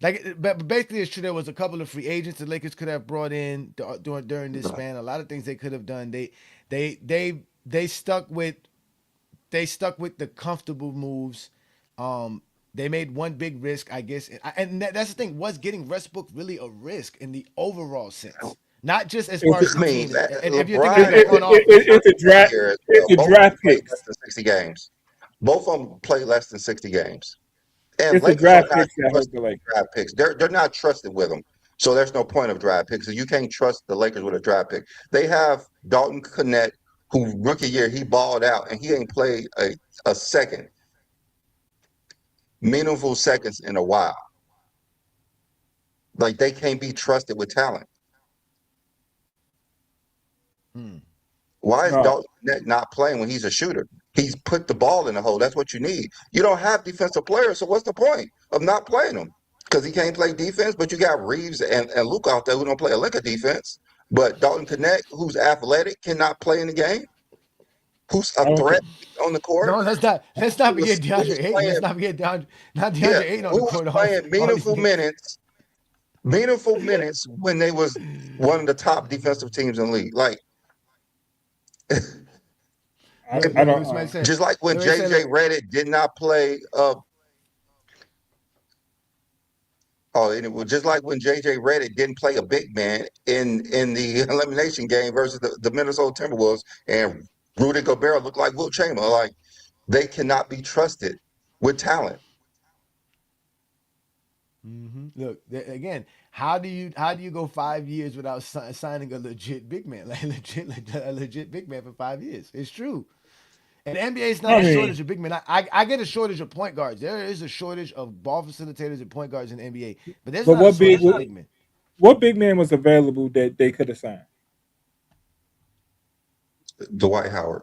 But basically, it's true. There was a couple of free agents the Lakers could have brought in during this span. A lot of things they could have done. They stuck with the comfortable moves. They made one big risk, I guess, and that's the thing. Was getting Westbrook really a risk in the overall sense? Not just as far as the team. And if you're thinking it's a draft. It's a draft pick. Less than 60 games. Both of them play less than 60 games. And it's a draft pick that hurt the Lakers. Draft picks. They're not trusted with them. So there's no point of draft picks. So you can't trust the Lakers with a draft pick. They have Dalton Connect, who rookie year he balled out and he ain't played a second. Meaningful seconds in a while. Like they can't be trusted with talent. Why is Dalton Connect not playing when he's a shooter? He's put the ball in the hole. That's what you need. You don't have defensive players, so what's the point of not playing them? Because he can't play defense, but you got Reeves and Luke out there who don't play a lick of defense. But Dalton Connect, who's athletic, cannot play in the game. Who's a threat on the court? No, let's not forget DeAndre Ayton. Let's not forget DeAndre Ayton on the court. Who's playing meaningful minutes? Meaningful minutes when they was one of the top defensive teams in the league. Like, I don't. Just like when JJ Redick did not play. Just like when JJ Redick didn't play a big man in the elimination game versus the Minnesota Timberwolves, and Rudy Gobert looked like Wilt Chamberlain. Like they cannot be trusted with talent. Look again. How do you go 5 years without signing a legit big man, like a legit big man for 5 years? It's true. And the NBA is not a shortage of big men. I get a shortage of point guards. There is a shortage of ball facilitators and point guards in the NBA. But there's not a shortage of big men. What big man was available that they could have signed? Dwight Howard.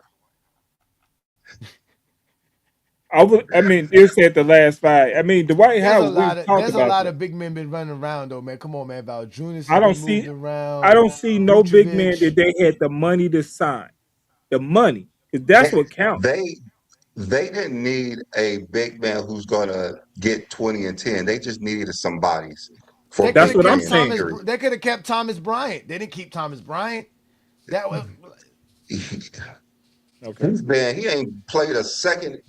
You said the last 5. I mean, Dwight Howard. There's a lot of big men been running around though, man. Come on, man. Valanciunas. I don't see no big man that they had the money to sign. The money, because that's what counts. They didn't need a big man who's going to get 20 and 10. They just needed some bodies. That's what I'm saying. They could have kept Thomas Bryant. They didn't keep Thomas Bryant. That was okay. He ain't played a second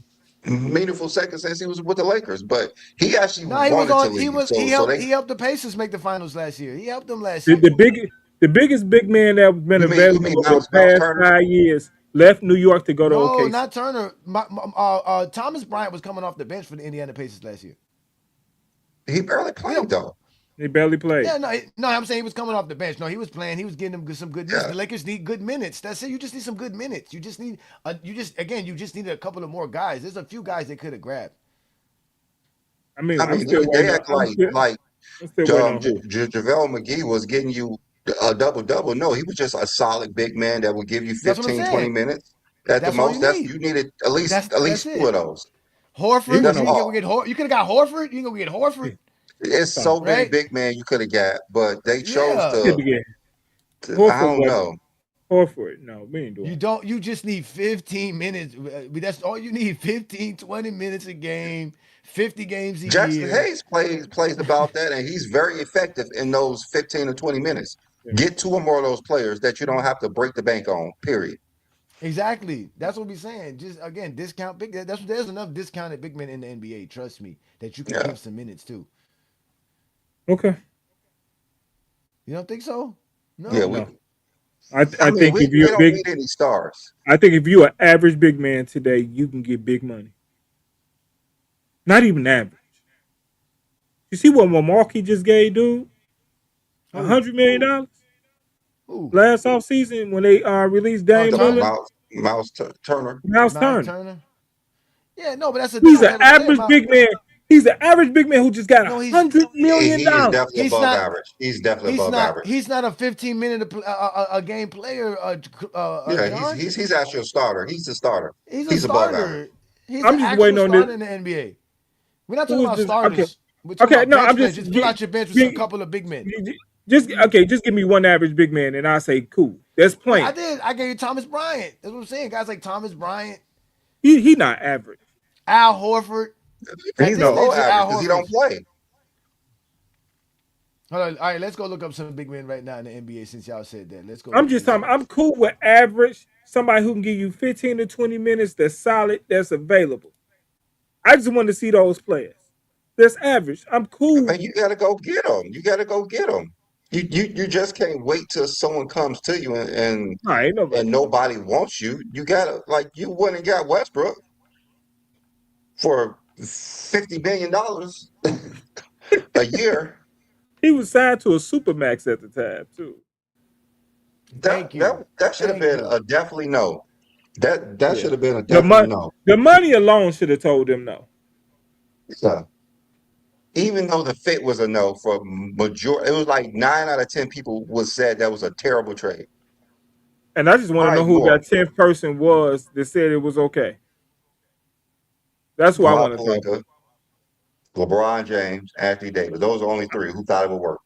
meaningful second since he was with the Lakers, but he actually wanted to leave. He helped the Pacers make the finals last year. He helped them last year. The biggest big man that's been available over the past 5 years left New York to go to OKC. No, not Turner. Thomas Bryant was coming off the bench for the Indiana Pacers last year. He barely played though. He barely played. Yeah, no, I'm saying he was coming off the bench. No, he was playing. He was getting them some good minutes. Yeah. The Lakers need good minutes. That's it. You just need some good minutes. You just need you just needed a couple of more guys. There's a few guys they could have grabbed. I mean, they act like JaVale McGee was getting you a double-double. No, he was just a solid big man that would give you 15, 20 minutes at the most. You needed at least two of those. Horford, you could have got Horford. You can go get Horford. It's so many big man you could have got, but they chose to I don't know. Horford, no, we ain't doing it. You just need 15 minutes. That's all you need, 15, 20 minutes a game, 50 games a Jackson year. Hayes plays about that, and he's very effective in those 15 to 20 minutes. Yeah. Get 2 or more of those players that you don't have to break the bank on, period. Exactly. That's what we're saying. Just, again, discount big. There's enough discounted big men in the NBA, trust me, that you can give some minutes to. Okay. You don't think so? No. Yeah, I think if you're don't need any stars. I think if you're an average big man today, you can get big money. Not even average. You see what Milwaukee just gave, dude? $100 million. Who? Last offseason when they released Dame Lillard. Miles Turner. Miles Miles Turner. Turner. Yeah, no, but that's a He's different an kind of player. average big man. He's an average big man who just got $100 million. He is definitely He's above not- average. He's definitely He's above not. average. He's not a 15-minute a game player. Yeah, John. he's actually a starter. He's a starter. He's a above starter. average. He's I'm an just actual waiting on starter this. in the NBA. We're not Who talking is about this? starters. Okay. We're talking Okay, about no, bench I'm players. just Just pull out your bench with a couple of big men. Just give me one average big man, and I say cool. That's plenty. I did. I gave you Thomas Bryant. That's what I'm saying. Guys like Thomas Bryant, He not average. Al Horford. He's below average because he don't play. Hold on. All right, let's go look up some big men right now in the NBA since y'all said that. Let's go. I'm just talking. I'm cool with average. Somebody who can give you 15 to 20 minutes that's solid, that's available. I just want to see those players. That's average. I'm cool. And you got to go get them. You got to go get them. You just can't wait till someone comes to you and nobody wants you. You gotta you went and got Westbrook for $50 million a year. He was signed to a supermax at the time too. That should have been a definitely no. That should have been a The definitely no. The money alone should have told them no. So, even though the fit was a no for majority, it was like 9 out of 10 people was said that was a terrible trade. And I just want to know who that 10th person was that said it was okay. That's what I want to know. LeBron James, Anthony Davis. Those are only 3 who thought it would work.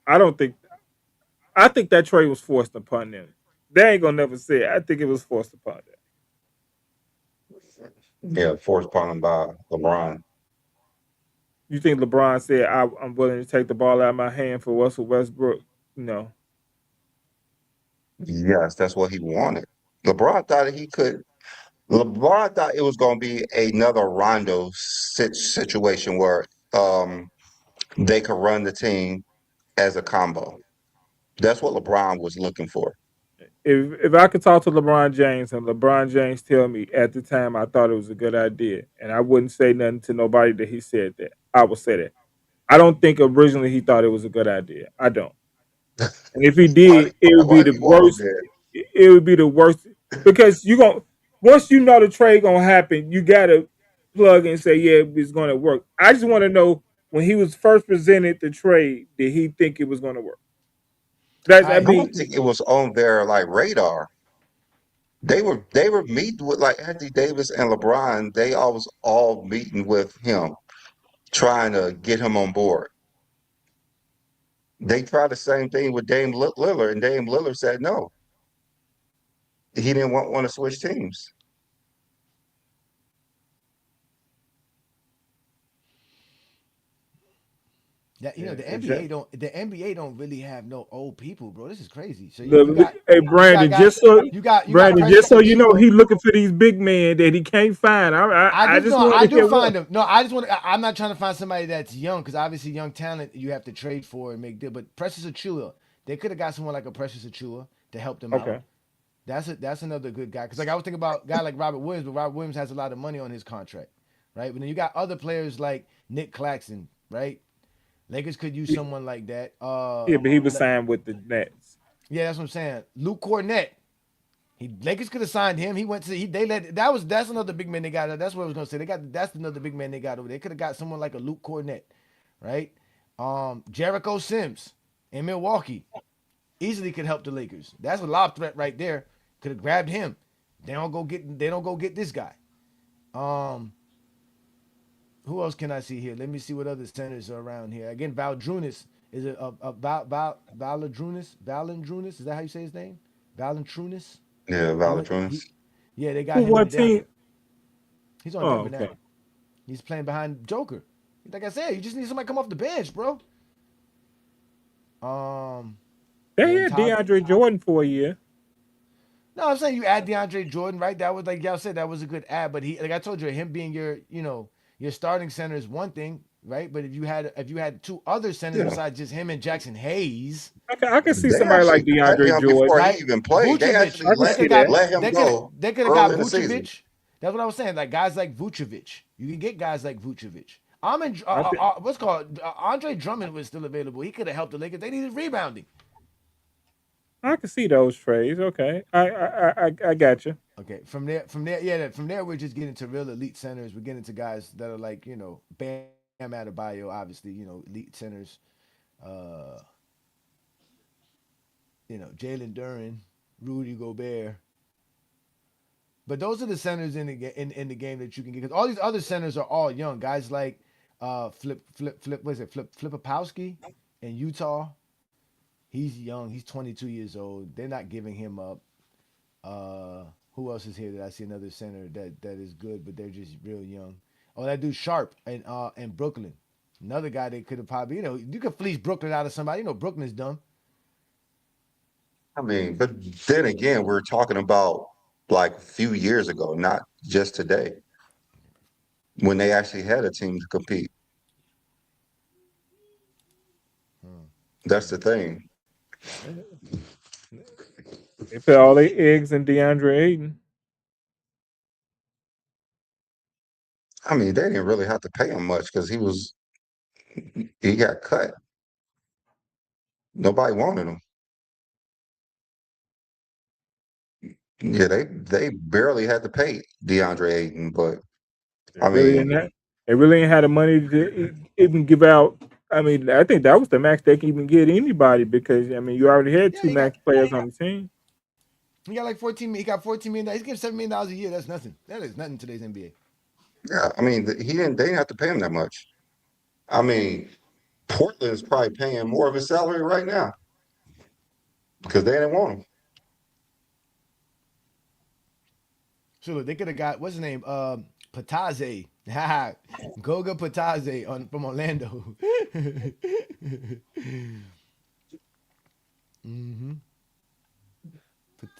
I think that trade was forced upon them. They ain't gonna never say it. I think it was forced upon them. Yeah, forced upon them by LeBron. You think LeBron said, I'm willing to take the ball out of my hand for Russell Westbrook? No. Yes, that's what he wanted. LeBron thought LeBron thought it was going to be another Rondo situation where they could run the team as a combo. That's what LeBron was looking for. If I could talk to LeBron James and LeBron James tell me at the time I thought it was a good idea, and I wouldn't say nothing to nobody that he said that, I would say that. I don't think originally he thought it was a good idea. I don't. And if he did, it would be the worst. It would be the worst because once you know the trade gonna happen, you gotta plug and say, yeah, it's gonna work. I just want to know when he was first presented the trade, did he think it was gonna work? I don't think it was on their radar. They were meeting with Anthony Davis and LeBron. They was all meeting with him, trying to get him on board. They tried the same thing with Dame Lillard, and Dame Lillard said no. He didn't want to switch teams. That the NBA don't really have no old people, bro. This is crazy. So Brandon, just so you know, he looking for these big men that he can't find. I do find them. No, I just want. I'm not trying to find somebody that's young because obviously young talent you have to trade for and make deal. But Precious Achiuwa, they could have got someone like a Precious Achiuwa to help them out. That's another good guy because I was thinking about a guy like Robert Williams, but Robert Williams has a lot of money on his contract, right? But then you got other players like Nick Claxton, right? Lakers could use someone like that. But he was signed with the Nets. Yeah, that's what I'm saying. Luke Cornett. Lakers could have signed him. He went to that's another big man they got. That's what I was gonna say. That's another big man they got over there. They could have got someone like a Luke Cornett, right? Jericho Sims in Milwaukee easily could help the Lakers. That's a lob threat right there. Could have grabbed him. They don't go get this guy. Who else can I see here? Let me see what other centers are around here. Again, Valanciunas. Is it Valanciunas? Is that how you say his name? Valanciunas? Yeah, Valanciunas. Yeah, they got him. What team? He's on Denver now. He's playing behind Joker. Like I said, you just need somebody to come off the bench, bro. They had DeAndre Jordan for a year. No, I'm saying you add DeAndre Jordan, right? That was like y'all said, that was a good ad. But like I told you, him being your starting center is one thing, right? But if you had 2 other centers besides just him and Jackson Hayes, I can see somebody like DeAndre Jordan. Before he even played, they actually let him go. They could have got Vucevic. That's what I was saying. Like guys like Vucevic, you can get guys like Vucevic. What's called Andre Drummond was still available. He could have helped the Lakers. They needed rebounding. I can see those trades. Okay, I got you. Okay, from there, we're just getting to real elite centers. We're getting to guys that are like, Bam Adebayo, obviously, elite centers. Jalen Duren, Rudy Gobert. But those are the centers in the game that you can get, because all these other centers are all young guys like Flipopowski in Utah. He's young. He's 22 years old. They're not giving him up. Who else is here that I see another center that is good, but they're just real young? Oh, that dude Sharp in Brooklyn. Another guy that could have probably, you could fleece Brooklyn out of somebody. Brooklyn's dumb. I mean, but then again, we're talking about like a few years ago, not just today, when they actually had a team to compete. That's the thing. They put all their eggs in DeAndre Ayton. I mean, they didn't really have to pay him much because he got cut. Nobody wanted him. Yeah, they barely had to pay DeAndre Ayton, but I mean, They really ain't had the money to even give out. I mean, I think that was the max they can even get anybody, because I mean, you already had two max players on the team. He got like 14. He got $14 million. He's getting $7 million a year. That's nothing. That is nothing in today's NBA. yeah, I mean, they didn't have to pay him that much. I mean, Portland's probably paying more of his salary right now because they didn't want him. So look, they could have got, what's his name? Pataze. Goga Pataze from Orlando.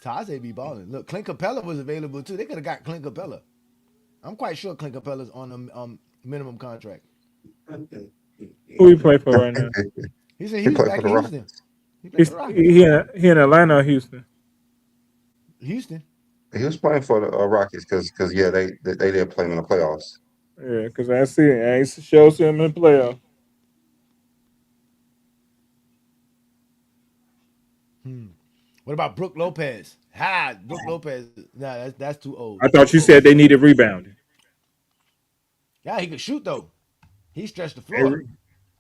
Pataze be balling. Look, Clint Capella was available too. They could have got Clint Capella. I'm quite sure Clint Capella's on a minimum contract. Who he play for right now? He's back in Houston. He in Atlanta or Houston? Houston. He was playing for the Rockets because they did play him in the playoffs. Yeah, because I see it. I shows him in the playoffs. What about Brook Lopez? Brook Lopez. Nah, that's too old. I thought you said they needed rebounding. Yeah, he could shoot though. He stretched the floor.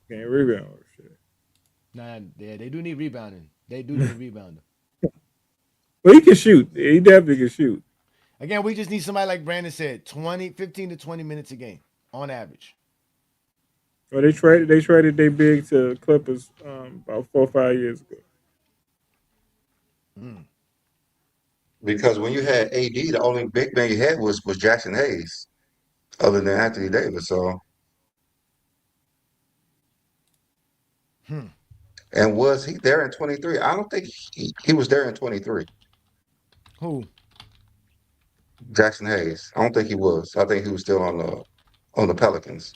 Can't rebound. Shit. Nah, yeah, they do need rebounding. They do need rebounding. Well, he can shoot. He definitely can shoot. Again, we just need somebody like Brandon said, 15 to 20 minutes a game on average. Well, they traded their big to Clippers about 4 or 5 years ago. Because when you had AD, the only big man you had was Jackson Hayes, other than Anthony Davis. So, and was he there in 23? I don't think he was there in 23. Who? Jackson Hayes. I don't think he was. I think he was still on the Pelicans.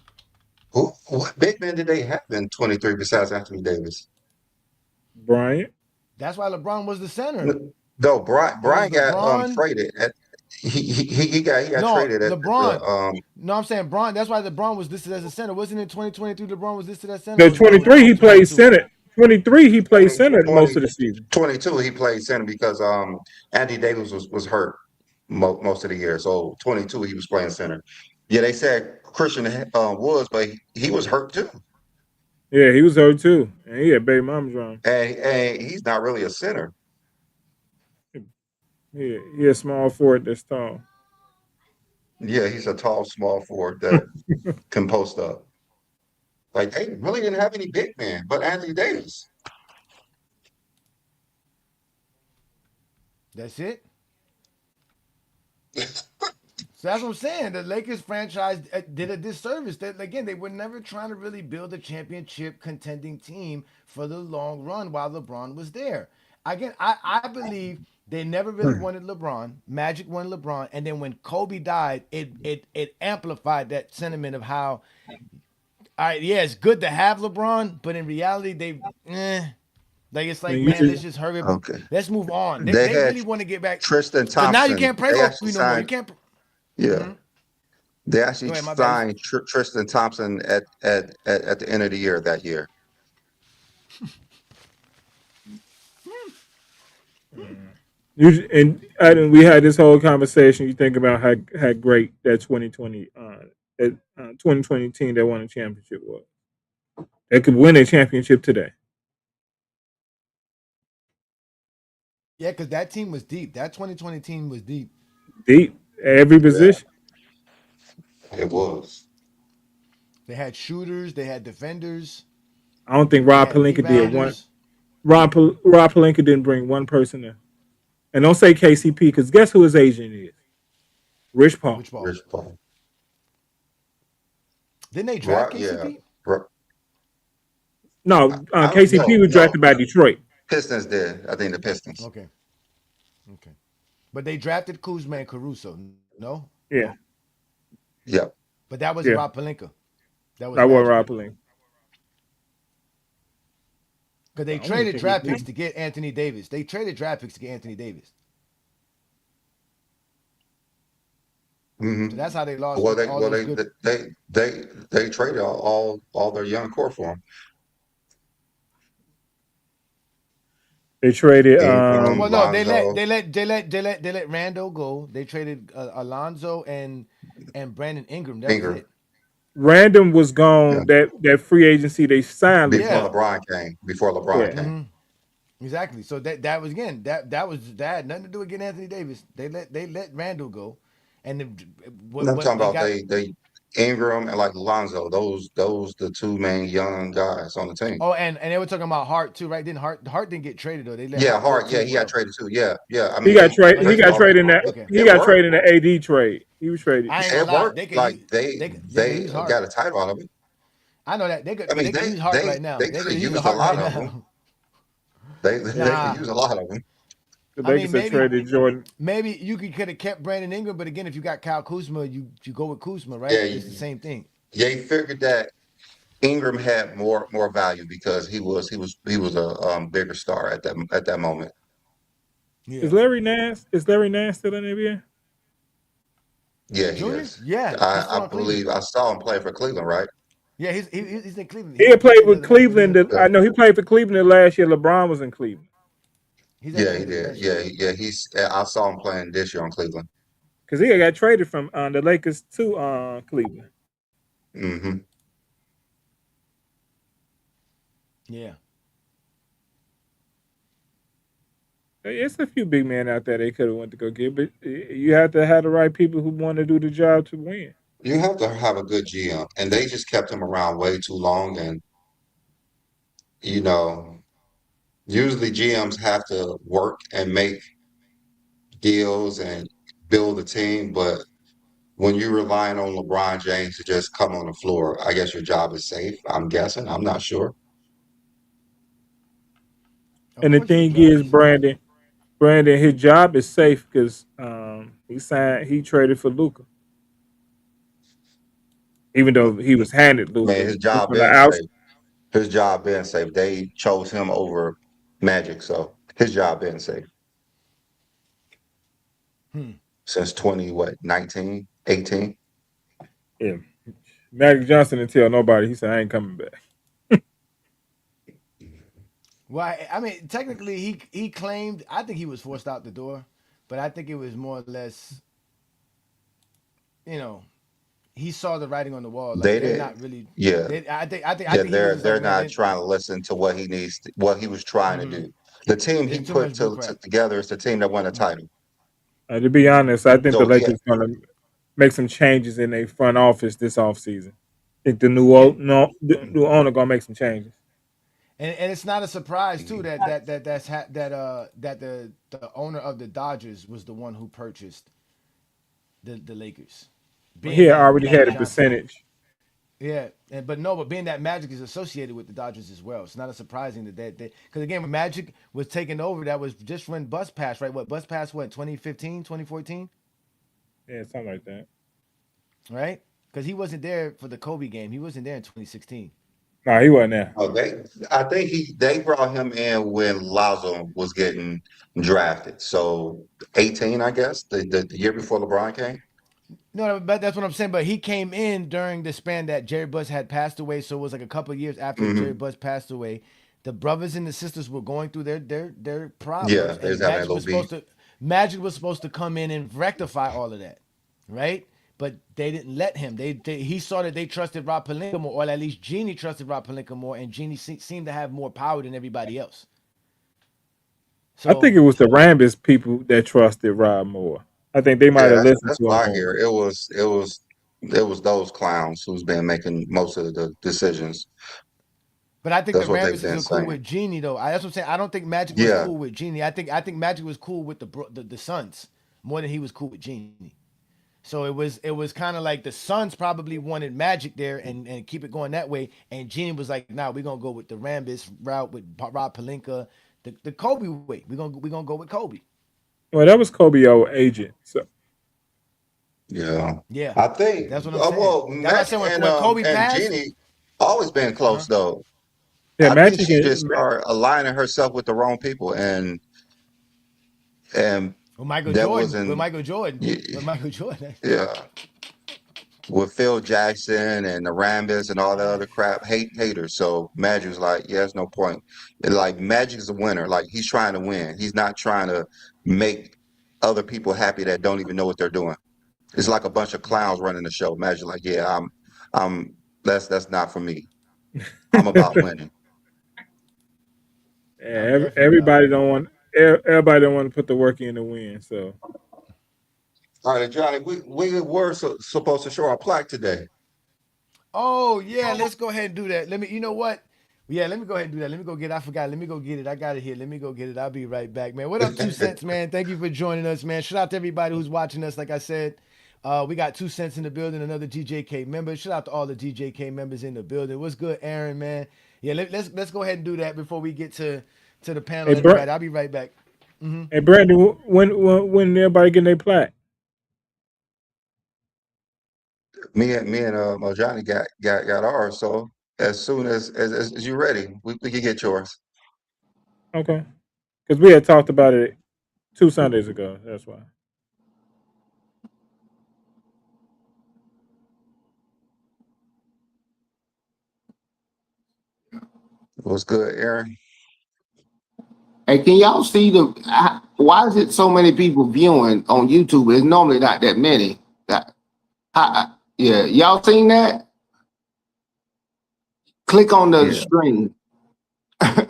What big man did they have in 23 besides Anthony Davis? Bryant. That's why LeBron was the center. No, Brian got traded. He got traded at LeBron. No, I'm saying Bron. That's why LeBron was listed as a center. Wasn't it 2023 LeBron was listed as center? The 23 he played center. 23 he played center most of the season. 22 he played center because Anthony Davis was hurt most of the year. So 22 he was playing center. Yeah, they said Christian Woods, but he was hurt too. Yeah, he was hurt too, and he had baby mamas on. And he's not really a center. Yeah, he a small forward that's tall. Yeah, he's a tall, small forward that can post up. Like, they really didn't have any big men but Anthony Davis. That's it. So that's what I'm saying. The Lakers franchise did a disservice. That again, they were never trying to really build a championship contending team for the long run while LeBron was there. Again, I believe they never really wanted LeBron. Magic wanted LeBron, and then when Kobe died, it amplified that sentiment of how, all right, yeah, it's good to have LeBron, but in reality, like it's like, man, let's just hurry up. Okay. Let's move on. They really want to get back. Tristan Thompson. So now you can't play. You can't. Yeah. They actually Go ahead, my bad. signed Tristan Thompson at the end of the year that year. And we had this whole conversation. You think about how great that 2020 team that won the championship was. They could win a championship today. Yeah, because that team was deep. That 2020 team was deep. Deep every position. It was. They had shooters. They had defenders. I don't think Rob Pelinka did one. Rob Pelinka didn't bring one person in. And don't say KCP because guess who his agent is? Rich Paul. Rich Paul. Didn't they draft KCP? Yeah. No, KCP was drafted by Detroit. Pistons did. I think the Pistons. Okay. But they drafted Kuzma and Caruso. No. Yeah. Yep. But that was Rob Pelinka. That was Rob Pelinka. Because they traded draft picks to get Anthony Davis. They traded draft picks to get Anthony Davis. Mm-hmm. So that's how they lost. Well, they traded all their young core for him. They traded. Well, no, they let Randall go. They traded Alonzo and Brandon Ingram. That was it. Random was gone. Yeah. That free agency they signed before LeBron came. Came. Exactly. So that was again that had nothing to do with getting Anthony Davis. They let Randall go, and I'm talking about they Ingram and like Alonzo. Those the two main young guys on the team. Oh, and they were talking about Hart too, right? Hart didn't get traded though. They let Hart. Yeah, he got traded too. Yeah. I mean, he got traded. He got traded in that. He got traded in the AD trade. He was traded. It worked. They got a title out of it. I know that they could use Hart right now. They could use a lot of them. They could use a lot of them. The Lakers traded Jordan. Maybe you could have kept Brandon Ingram, but again, if you got Kyle Kuzma, you go with Kuzma, right? Yeah, it's the same thing. Yeah, he figured that Ingram had more value because he was a bigger star at that moment. Yeah. Is Larry Nance still in the NBA? Yeah, he is. Yeah, I believe I saw him play for Cleveland, right? Yeah, he's in Cleveland. He had played with Cleveland. I know he played for Cleveland last year. LeBron was in Cleveland. Yeah, he did. Yeah. I saw him playing this year on Cleveland. Because he got traded from the Lakers to Cleveland. Mm-hmm. Yeah. It's a few big men out there they could have went to go get, but you have to have the right people who want to do the job to win. You have to have a good GM, and they just kept him around way too long. And usually GMs have to work and make deals and build a team, but when you're relying on LeBron James to just come on the floor, I guess your job is safe. I'm guessing. I'm not sure. And the thing is, Brandon, his job is safe because he traded for Luka. Even though he was handed Luka. Man, his job being safe. His job being safe. They chose him over Magic, so his job being safe. Since 19, 18? Yeah. Magic Johnson didn't tell nobody. He said, I ain't coming back. Well, I mean, technically, he claimed, I think he was forced out the door, but I think it was more or less, he saw the writing on the wall. Like, they're not really. Yeah. I think they're not trying to listen to what he needs, what he was trying to do. The team he put together is the team that won the title. To be honest, I think the Lakers going to make some changes in their front office this offseason. I think the new owner going to make some changes. And it's not a surprise too that the owner of the Dodgers was the one who purchased the Lakers. He already had a percentage. Yeah, but being that Magic is associated with the Dodgers as well, it's not a surprising that because again, when Magic was taking over, that was just when Bus passed, right? Bus passed 2015, 2014? Yeah, something like that. Right? Because he wasn't there for the Kobe game. He wasn't there in 2016. No, he wasn't there. Oh, I think they brought him in when Lazo was getting drafted. So 18, I guess, the year before LeBron came. No, but that's what I'm saying. But he came in during the span that Jerry Buss had passed away, so it was like a couple of years after Jerry Buss passed away. The brothers and the sisters were going through their Yeah, problems, they was and having a little beef. Magic was supposed to come in and rectify all of that, right? But they didn't let him. He saw that they trusted Rob Pelinka more, or at least Genie trusted Rob Pelinka more, and Genie seemed to have more power than everybody else. So I think it was the Rambus people that trusted Rob more. I think they might Yeah, have listened that's to him what I more. hear. It was those clowns who's been making most of the decisions. But I think the That's what they've Rambuses been are cool saying. with Genie, though. That's what I'm saying. I don't think Magic was Yeah, cool with Genie. I think Magic was cool with the Suns more than he was cool with Genie. So it was kind of like the Suns probably wanted Magic there and keep it going that way, and Genie was like, "Nah, we're gonna go with the Rambus route with Rob Pelinka, the Kobe way. We're gonna go with Kobe." Well, that was Kobe old agent. So yeah. Yeah, I think that's what I'm saying. well, That's why I Magic said when Kobe and passed. Jeannie always been close though. yeah, I think Magic she and just started aligning herself with the wrong people, and With Michael that Jordan, wasn't yeah. With Phil Jackson and the Rambis and all the other crap, haters. So Magic was like, yeah, there's no point. And like Magic is a winner. Like he's trying to win. He's not trying to make other people happy that don't even know what they're doing. It's like a bunch of clowns running the show. Magic like, yeah, I'm that's not for me. I'm about winning. everybody don't want everybody don't want to put the work in to win. So All right, Johnny, we were supposed to show our plaque today. Oh yeah, let's go ahead and do that. You know what? Yeah, let me go ahead and do that. Let me go get it. I forgot. Let me go get it. I got it here. Let me go get it. I'll be right back, man. What up, 2 Cents, man? Thank you for joining us, man. Shout out to everybody who's watching us. Like I said, we got 2 Cents in the building, another DJK member. Shout out to all the DJK members in the building. What's good, Aaron, man? Yeah, let's go ahead and do that before we get to the panel. hey, Everybody, I'll be right back. hey Brandon, when everybody getting their plaque? Me and Johnny got ours. So as soon as you're ready, we can get yours. Okay, because we had talked about it 2 Sundays ago. That's why. What's good, Aaron? Hey, can y'all see why is it so many people viewing on YouTube? It's normally not that many. Yeah, y'all seen that? Click on the screen. I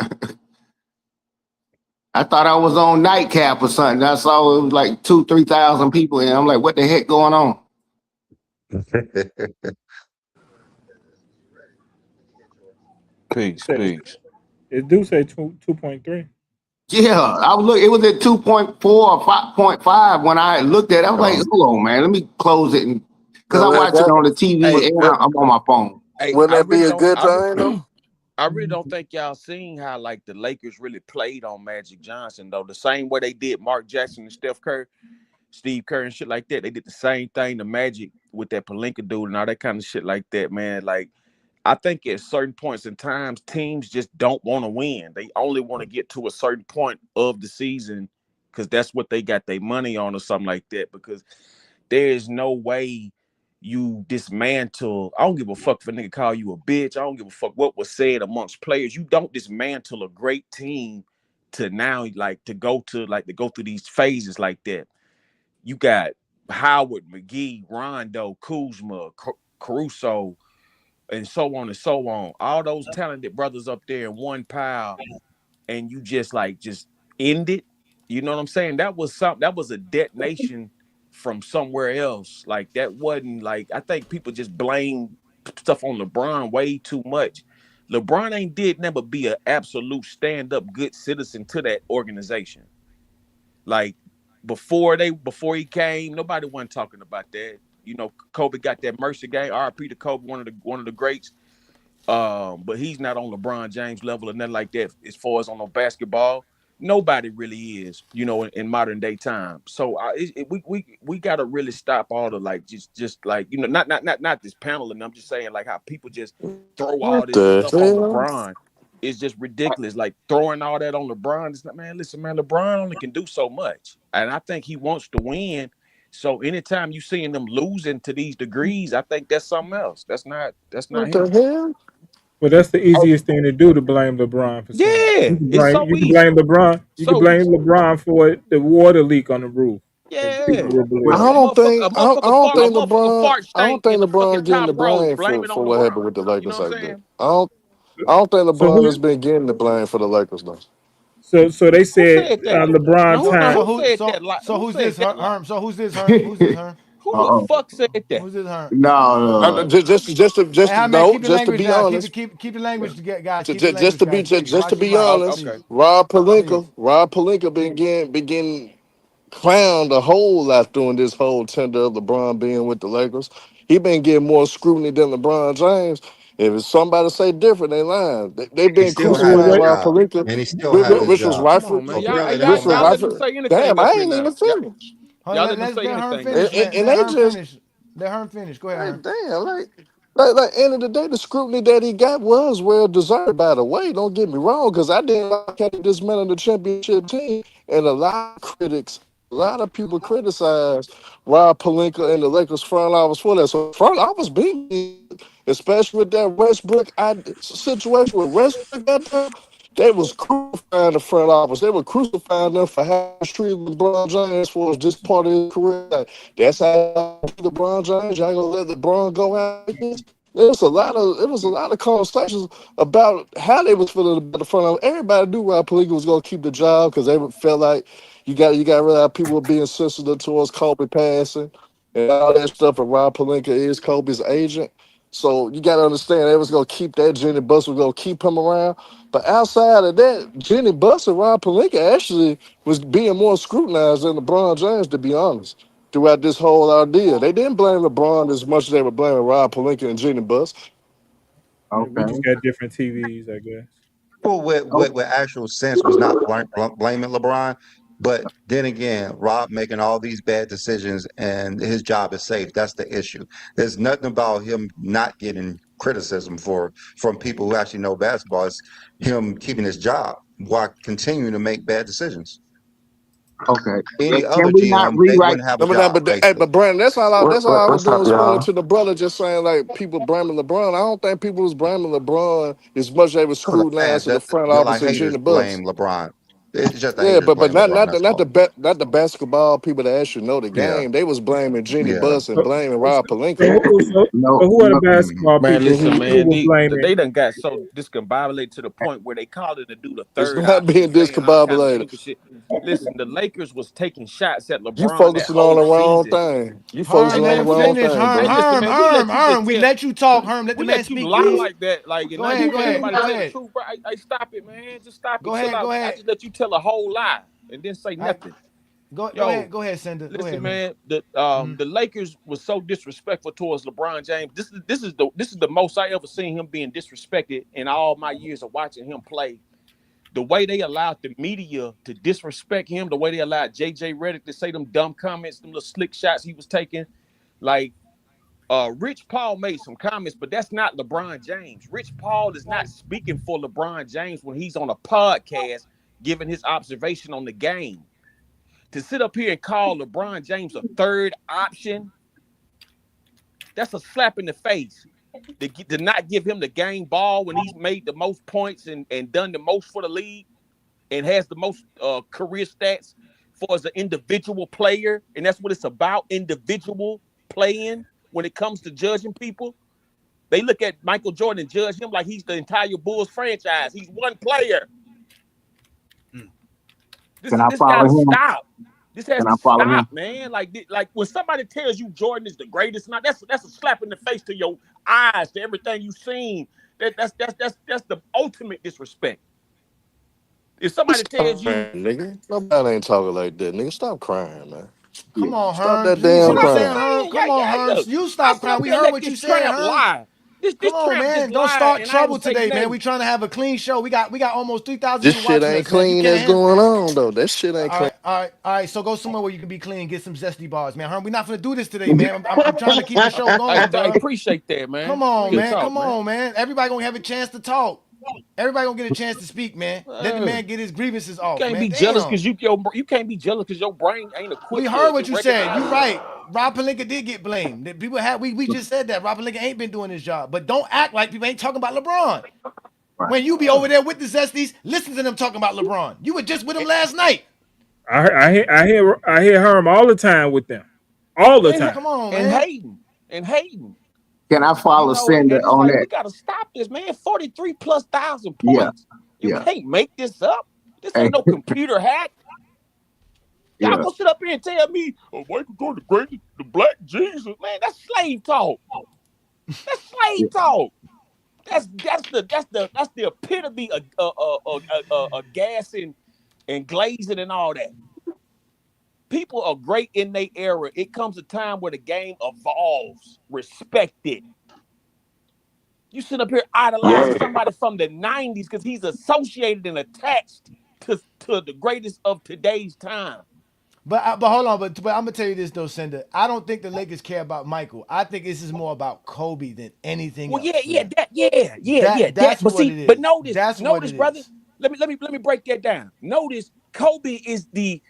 thought I was on Nightcap or something. I saw it was like 2,000-3,000 people, and I'm like, what the heck going on? Peace. It do say 2.3. Yeah, I was it was at 2.4 or 5.5 when I looked at it. I was like, hold on, man, let me close it because I watch it on the TV and I'm on my phone. Hey, Wouldn't that be a good thing though? I really don't think y'all seen how like the Lakers really played on Magic Johnson though. The same way they did Mark Jackson and Steve Kerr and shit like that. They did the same thing to Magic with that Pelinka dude and all that kind of shit like that, man. Like I think at certain points in times, teams just don't want to win. They only want to get to a certain point of the season because that's what they got their money on or something like that. Because there is no way you dismantle. I don't give a fuck if a nigga call you a bitch. I don't give a fuck what was said amongst players. You don't dismantle a great team to now to go through these phases like that. You got Howard, McGee, Rondo, Kuzma, Caruso, and so on and so on. All those talented brothers up there in one pile, and you just end it. You know what I'm saying? That was a detonation from somewhere else. Like that wasn't I think people just blame stuff on LeBron way too much. LeBron ain't did never be an absolute stand-up good citizen to that organization. Like before he came, nobody wasn't talking about that. You know, Kobe got that Mercer game. RP to Kobe, one of the greats. But he's not on LeBron James level or nothing like that. As far as on the basketball, nobody really is. You know, in modern day time. So we got to really stop all the just not this panel. And I'm just saying how people just throw all What this the stuff on hell? LeBron. It's just ridiculous. Like throwing all that on LeBron. It's not, man. Listen, man. LeBron only can do so much, and I think he wants to win. So anytime you seeing them losing to these degrees, I think that's something else. That's not What him. the hell? Well, that's the easiest thing to do to blame LeBron for something. Yeah, it's so You can easy. blame LeBron. You can So blame easy. LeBron for the water leak on the roof. And Yeah. people will believe I it. don't think A motherfucker fart, a motherfucker LeBron. fart I don't stink think in the fucking LeBron getting top the row. blame Blame it on for what happened LeBron. with the You know Lakers what like I'm that. saying? I don't think So LeBron has been getting the blame for the Lakers though. So they Who said said that? LeBron Now, time. who said that lie? So Who who's said this, that lie? Herm? So who's this, Herm? Who's this, Herm? Who the fuck said that? Who's this, Herm? No, just Hey, how man, keep the just to language be down. honest, Keep the language, guys. Keep the just language, to be guys. Please just to watch your be mouth, honest, please. Rob Please. Palinka begin clowned a whole lot during this whole tender of LeBron being with the Lakers. He been getting more scrutiny than LeBron James. If somebody say different, they lying. They He been still has crucifying his Rob job, Palinka, and he still has his which was job. Come on, rightful. man. So Y'all, clearly, y'all, that Which don't was y'all matter. let them rightful. say anything Damn, up I here ain't now. even finished. Y'all let them Let say Herm anything finish, now. man. And Let they Herm just finish. Let Herm finish. Go ahead, Herm. damn, like end of the day, the scrutiny that he got was well deserved. By the way, don't get me wrong, because I didn't like how he dismantled the championship team, and a lot of people criticize Rob Palinka and the Lakers front office for that. So front office being, especially with that Westbrook situation with Westbrook got there, they was crucifying the front office. They were crucifying them for how they treated LeBron James for just part of his career. Like, that's how LeBron James. Y'all gonna let LeBron go out like this? It was a lot of conversations about how they was feeling about the front office. Everybody knew Rob Palinka was gonna keep the job because they felt like you got to realize people were being sensitive towards Kobe passing and all that stuff. And Rob Palinka is Kobe's agent. So you got to understand they was going to keep that. Jenny Buss was going to keep him around. But outside of that, Jenny Buss and Rob Palinka actually was being more scrutinized than LeBron James, to be honest, throughout this whole ordeal. They didn't blame LeBron as much as they were blaming Rob Palinka and Jenny Buss. We just got different TVs, I guess. People with actual sense was not blaming LeBron, but then again, Rob making all these bad decisions and his job is safe. That's the issue. There's nothing about him not getting criticism from people who actually know basketball. It's him keeping his job while continuing to make bad decisions. Okay. Any Can other we not GM, they rewrite? wouldn't have a No, job, but basically. Brandon, that's all I was What's doing, up, responding y'all? to the brother, just saying like people blaming LeBron. I don't think people was blaming LeBron as much as they was So the fans, scrutinizing the front they're like office and haters Jenny Buss. blame LeBron. It's just the Yeah, haters but blame not LeBron. not the That's not all. the not the basketball people that actually know the Yeah, game. They was blaming Jenny yeah. Buss and blaming Rob So, Palinka. so No, who are the no. basketball Man, people listen, who man, were they blaming? done got so discombobulated to the point where they called it to do the It's third not option, being saying all kind of discombobulated. stupid shit. Listen, the Lakers was taking shots at You LeBron that focusing on whole the wrong season. thing. You Herm, focusing Hey on let the man, him we let wrong finish. thing, Herm, hey brother. listen, Herm, man, we Herm, let you just Herm. We tell let you talk, Herm. Let the we man let you speak, lie please. like that, like and Go now you ahead, go can't let ahead, nobody go tell the ahead. truth, bro. Hey, stop it, man. Just stop it. Go Chill ahead, go out. I ahead. just let you tell a whole lie and then say All right, nothing. go Yo, ahead, Sender. Go listen, ahead, man. man. Mhm. The Lakers was so disrespectful towards LeBron James. This is the most I ever seen him being disrespected in all my years of watching him play. The way they allowed the media to disrespect him, the way they allowed JJ Redick to say them dumb comments, them little slick shots he was taking. Like Rich Paul made some comments, but that's not LeBron James. Rich Paul is not speaking for LeBron James when he's on a podcast giving his observation on the game. To sit up here and call LeBron James a third option, that's a slap in the face. To not give him the game ball when he's made the most points and done the most for the league and has the most career stats for as an individual player. And that's what it's about, individual playing when it comes to judging people. They look at Michael Jordan and judge him like he's the entire Bulls franchise. He's one player. Can I This got follow to him? stop. This has Can to I follow him? stop, man. Like when somebody tells you Jordan is the greatest, now that's a slap in the face to your eyes, to everything you've seen. That's the ultimate disrespect. If somebody Stop tells you, crying, nigga. Nobody ain't talking like that, nigga. Stop crying, man. Come on, Stop Herm. that Please, damn you what know what I'm I'm saying, crying. Herm? saying, Come on, Herm. look, You I stop sit crying. up We here and heard let what you this said, tramp Herm. lie. Come This on, tramp just man. Don't lied, start and I trouble ain't say today, man. nothing. We trying to have a clean show. We got almost 3,000 This people shit watching ain't us, man. You clean can't that's handle. going on, though. That shit ain't clean. All right. So go somewhere where you can be clean. Get some zesty bars, man. Herm, we're not gonna do this today, man. I'm trying to keep the show I going, bro. appreciate that, man. Come on, Real man. talk, Come man. on, man. Everybody gonna have a chance to talk. Everybody gonna get a chance to speak, man. Let the man get his grievances off. You can't man. be jealous because you can't be jealous because your brain ain't equipped. We heard what you said. You right. Rob Pelinka did get blamed. People have we just said that Rob Pelinka ain't been doing his job. But don't act like people ain't talking about LeBron. When you be over there with the Zesties, listen to them talking about LeBron. You were just with him last night. I hear Herm all the time with them, all the time. Come on, and man. hating. Can I follow Cinder and it's on like, that? we gotta stop this, man. 43,000+ points. You can't make this up. This ain't no computer hack. Y'all gonna sit up here and tell me, oh, Michael Jordan, the greatest, the black Jesus, man. That's slave talk. That's slave talk. That's the epitome of gassing and glazing and all that. People are great in their era. It comes a time where the game evolves. Respect it. You sit up here idolizing somebody from the 90s because he's associated and attached to the greatest of today's time. But hold on, but I'm gonna tell you this though, Cinder. I don't think the Lakers care about Michael. I think this is more about Kobe than anything else. That's what it is. But notice, brother. Is. Let me break that down. Notice Kobe is the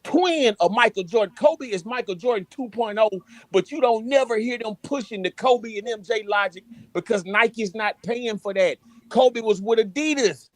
twin of Michael Jordan. Kobe is Michael Jordan 2.0, but you don't never hear them pushing the Kobe and MJ logic because Nike's not paying for that. Kobe was with Adidas.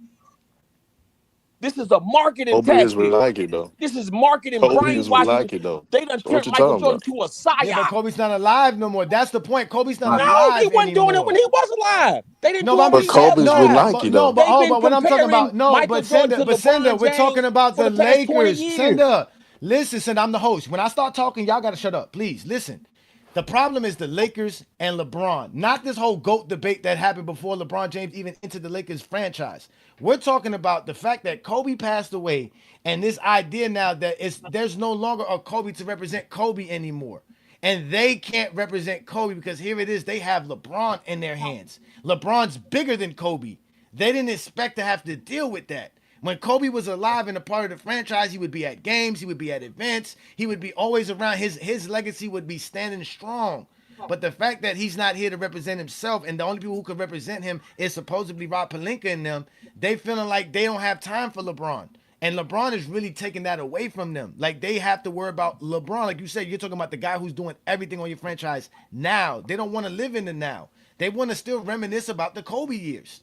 This is a marketing Kobe tactic. is with Nike though. This is marketing Kobe is with brainwashing. Nike though. They done turned Michael Jordan to a psyop. Yeah, but Kobe's not alive no more. That's the point. Kobe's not alive No, he wasn't anymore. doing it when he was alive. They didn't do it but when he Kobe's was with alive. Nike though. But when I'm talking about Michael Jordan to Cinder, LeBron we're talking James about for the the past 20 Lakers. years. Cinder, listen, Cinder, I'm the host. When I start talking, y'all gotta shut up. Please listen. The problem is the Lakers and LeBron, not this whole GOAT debate that happened before LeBron James even entered the Lakers franchise. We're talking about the fact that Kobe passed away and this idea now that there's no longer a Kobe to represent Kobe anymore. And they can't represent Kobe because here it is, they have LeBron in their hands. LeBron's bigger than Kobe. They didn't expect to have to deal with that. When Kobe was alive and a part of the franchise, he would be at games, he would be at events, he would be always around. His legacy would be standing strong. But the fact that he's not here to represent himself and the only people who could represent him is supposedly Rob Pelinka and them, they feeling like they don't have time for LeBron. And LeBron is really taking that away from them. Like they have to worry about LeBron. Like you said, you're talking about the guy who's doing everything on your franchise now. They don't want to live in the now. They want to still reminisce about the Kobe years.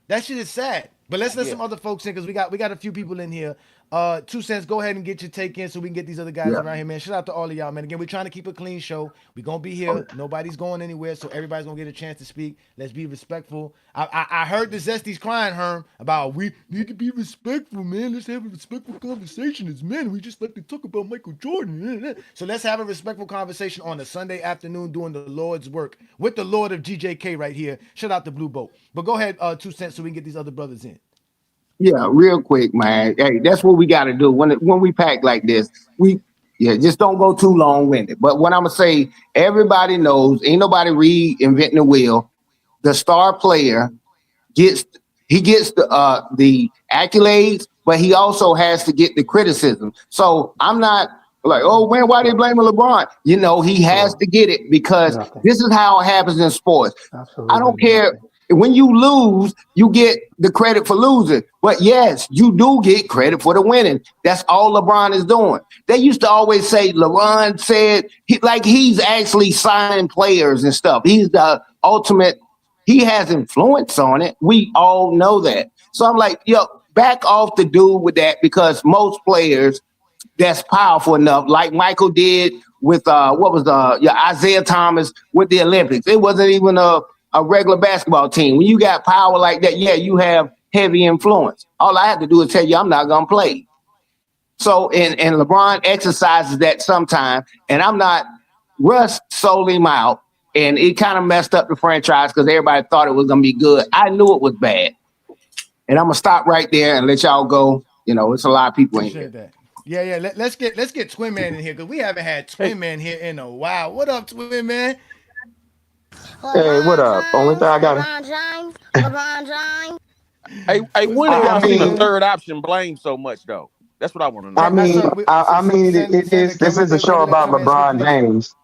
That shit is sad. But let's let some other folks in because we got a few people in here. 2 Cents, go ahead and get your take in so we can get these other guys around here, man. Shout out to all of y'all, man. Again, we're trying to keep a clean show. We're going to be here. Nobody's going anywhere, so everybody's going to get a chance to speak. Let's be respectful. I heard the Zesties crying, Herm, about we need to be respectful, man. Let's have a respectful conversation as men. We just like to talk about Michael Jordan. So let's have a respectful conversation on a Sunday afternoon doing the Lord's work with the Lord of GJK right here. Shout out to Blue Boat. But go ahead, 2 Cents, so we can get these other brothers in. Yeah, real quick, man. Hey, that's what we got to do when we pack like this. Just don't go too long-winded. But what I'm gonna say, everybody knows, ain't nobody reinventing the wheel. The star player gets the accolades, but he also has to get the criticism. So I'm not like, oh man, why they blaming LeBron? You know, he has to get it because this is how it happens in sports. Absolutely. I don't care. When you lose, you get the credit for losing. But yes, you do get credit for the winning. That's all LeBron is doing. They used to always say LeBron said he's actually signing players and stuff. He's the ultimate. He has influence on it. We all know that. So I'm like, back off the dude with that because most players that's powerful enough, like Michael did with Isaiah Thomas with the Olympics. It wasn't even a regular basketball team. When you got power like that, you have heavy influence. All I have to do is tell you I'm not going to play. So, and LeBron exercises that sometime, and I'm not. Russ sold him out, and it kind of messed up the franchise because everybody thought it was going to be good. I knew it was bad. And I'm going to stop right there and let y'all go. You know, it's a lot of people in here. That. Yeah. Let's get Twin Man in here because we haven't had Twin Man here in a while. What up, Twin Man? Hey, what up? Only thing I got. LeBron James. Hey, when have y'all seen the third option blamed so much though? That's what I want to know. I mean, this is a show about LeBron James.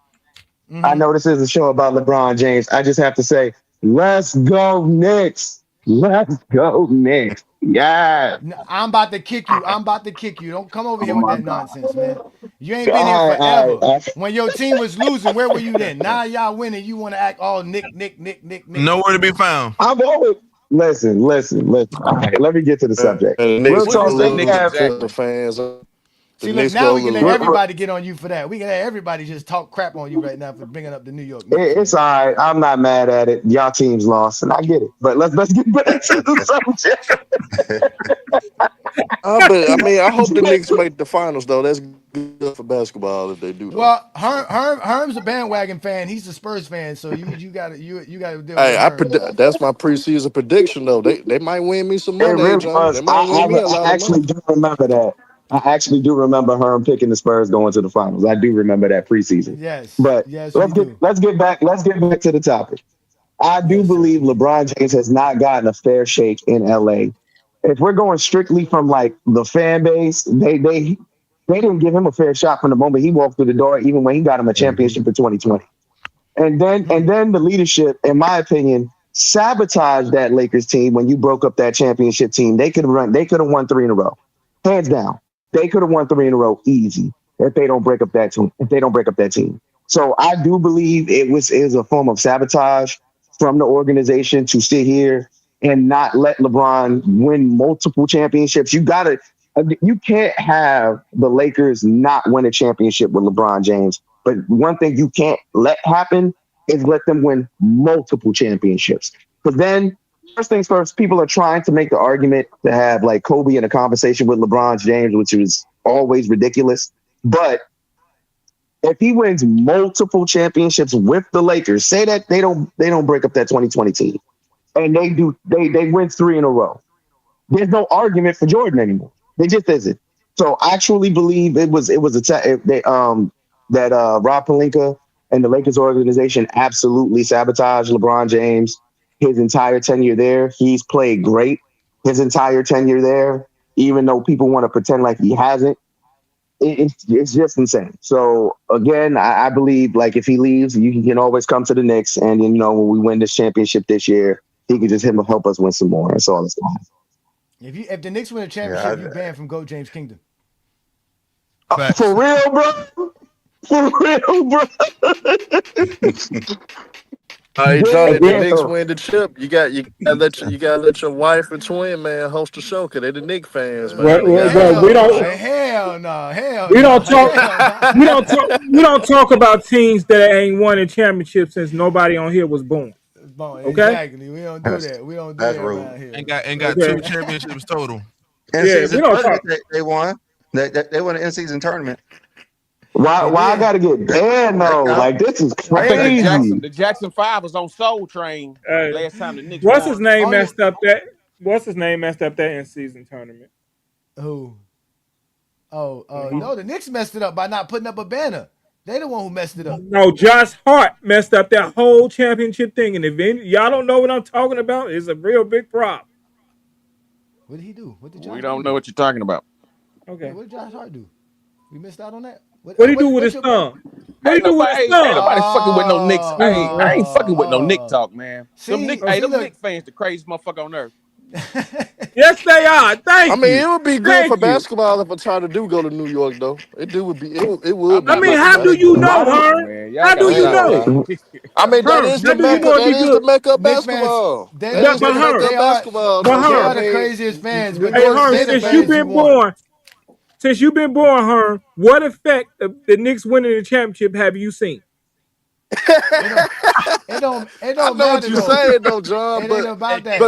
I know this is a show about LeBron James. I just have to say, Let's go, Knicks. Let's go, Knicks. Yeah. I'm about to kick you. I'm about to kick you. Don't come over here with my that God. nonsense, man. You ain't been here forever. When your team was losing, where were you then? Now y'all winning. You want to act all Nick. Nowhere to be found. I've always listen. All right, let me get to the subject. The Real Knicks What talk. is gonna the We Knicks lose have to the exactly? fans. The See, look, Knicks now gonna we can let lose. everybody get on you for that. We can let everybody just talk crap on you right now for bringing up the New York Knicks. It's all right. I'm not mad at it. Y'all team's lost, and I get it. But let's get back to the subject. I hope the Knicks make the finals though. That's good for basketball if they do though. Well, Herm's a bandwagon fan. He's a Spurs fan, so you gotta deal Hey, with Herm. that's my preseason prediction though. They might win me some It money, really John. They was. might win me a lot I of actually money. do remember that. I actually do remember Herm picking the Spurs going to the finals. I do remember that preseason. But Yes, we do. let's get back to the topic. I do believe LeBron James has not gotten a fair shake in LA. If we're going strictly from like the fan base, they didn't give him a fair shot from the moment he walked through the door, even when he got him a championship in 2020. And then the leadership, in my opinion, sabotaged that Lakers team when you broke up that championship team. They could have won 3 in a row. Hands down. They could have won 3 in a row easy if they don't break up that team. So I do believe it was a form of sabotage from the organization to sit here and not let LeBron win multiple championships. You can't have the Lakers not win a championship with LeBron James. But one thing you can't let happen is let them win multiple championships. Because then, first things first, people are trying to make the argument to have like Kobe in a conversation with LeBron James, which is always ridiculous. But if he wins multiple championships with the Lakers, say that they don't break up that 2020 team, and they win 3 in a row. There's no argument for Jordan anymore. There just isn't. So I truly believe it was that Rob Pelinka and the Lakers organization absolutely sabotaged LeBron James his entire tenure there. He's played great his entire tenure there, even though people want to pretend like he hasn't. It's just insane. So again, I believe like if he leaves, you can always come to the Knicks, and when we win this championship this year, he can just help us win some more. That's all that's going to happen. If the Knicks win a championship, you banned from GOAT James Kingdom. For real, bro. For real, bro. Hey, Johnny, the Knicks win the chip. You gotta let your wife and twin man host the show because they the Knicks fans, man. Well, we don't. Hell no. We don't talk. We don't talk about teams that ain't won a championship since nobody on here was born. Okay. Exactly. We don't do that. We don't do that around here. And got 2 championships total. In-season we don't tournament, they won. They won an in-season tournament. Why I gotta get banned though? Like this is crazy. The Jackson 5 was on Soul Train last time the Knicks What's won. his name messed up that? What's his name messed up that in-season tournament? Who? No, the Knicks messed it up by not putting up a banner. They the one who messed it up. No, Josh Hart messed up that whole championship thing. And if y'all don't know what I'm talking about, it's a real big problem. What did he do? What did Josh We don't know what you're talking about. Okay. What did Josh Hart do? We missed out on that. What did he do with his thumb? What did he do with his Ain't thumb? nobody fucking with no Knicks. I ain't fucking with no Knick talk, man. Them Knick fans, the craziest motherfucker on earth. Yes, they are. Thank you. It would be good for basketball if a Tyler do go to New York, though. It would be. I mean, how do you know, Herm? How do you know? I mean, that is the mecca. That is the mecca of basketball. They are the craziest fans. But hey, Herm, since you've been born, Herm, what effect of the Knicks winning the championship have you seen? It don't I know what you're saying, though, John. It ain't about that.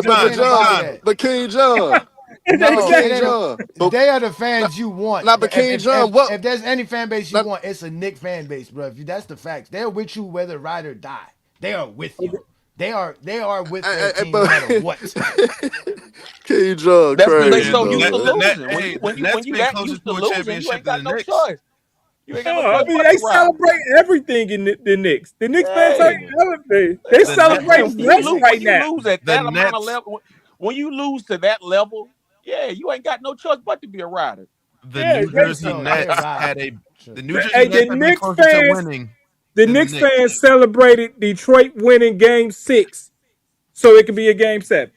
But King John. No, King John. They are the fans you want. Not but King John. If there's any fan base you want, it's a Knicks fan base, bro. That's the facts. They're with you whether ride or die. They are with you. They are with their team no matter what. King John, that's because crazy. they so used to losing. When you that used to losing, you ain't got no choice. You ain't got no choice. They celebrate everything in the Knicks. The Knicks fans they celebrate Knicks right now. You lose at that amount of level. When you lose to that level, you ain't got no choice but to be a rider. The New Jersey Nets had the New Jersey Nets the Knicks fans, winning. The Knicks fans celebrated Detroit winning Game 6 so it could be a game 7.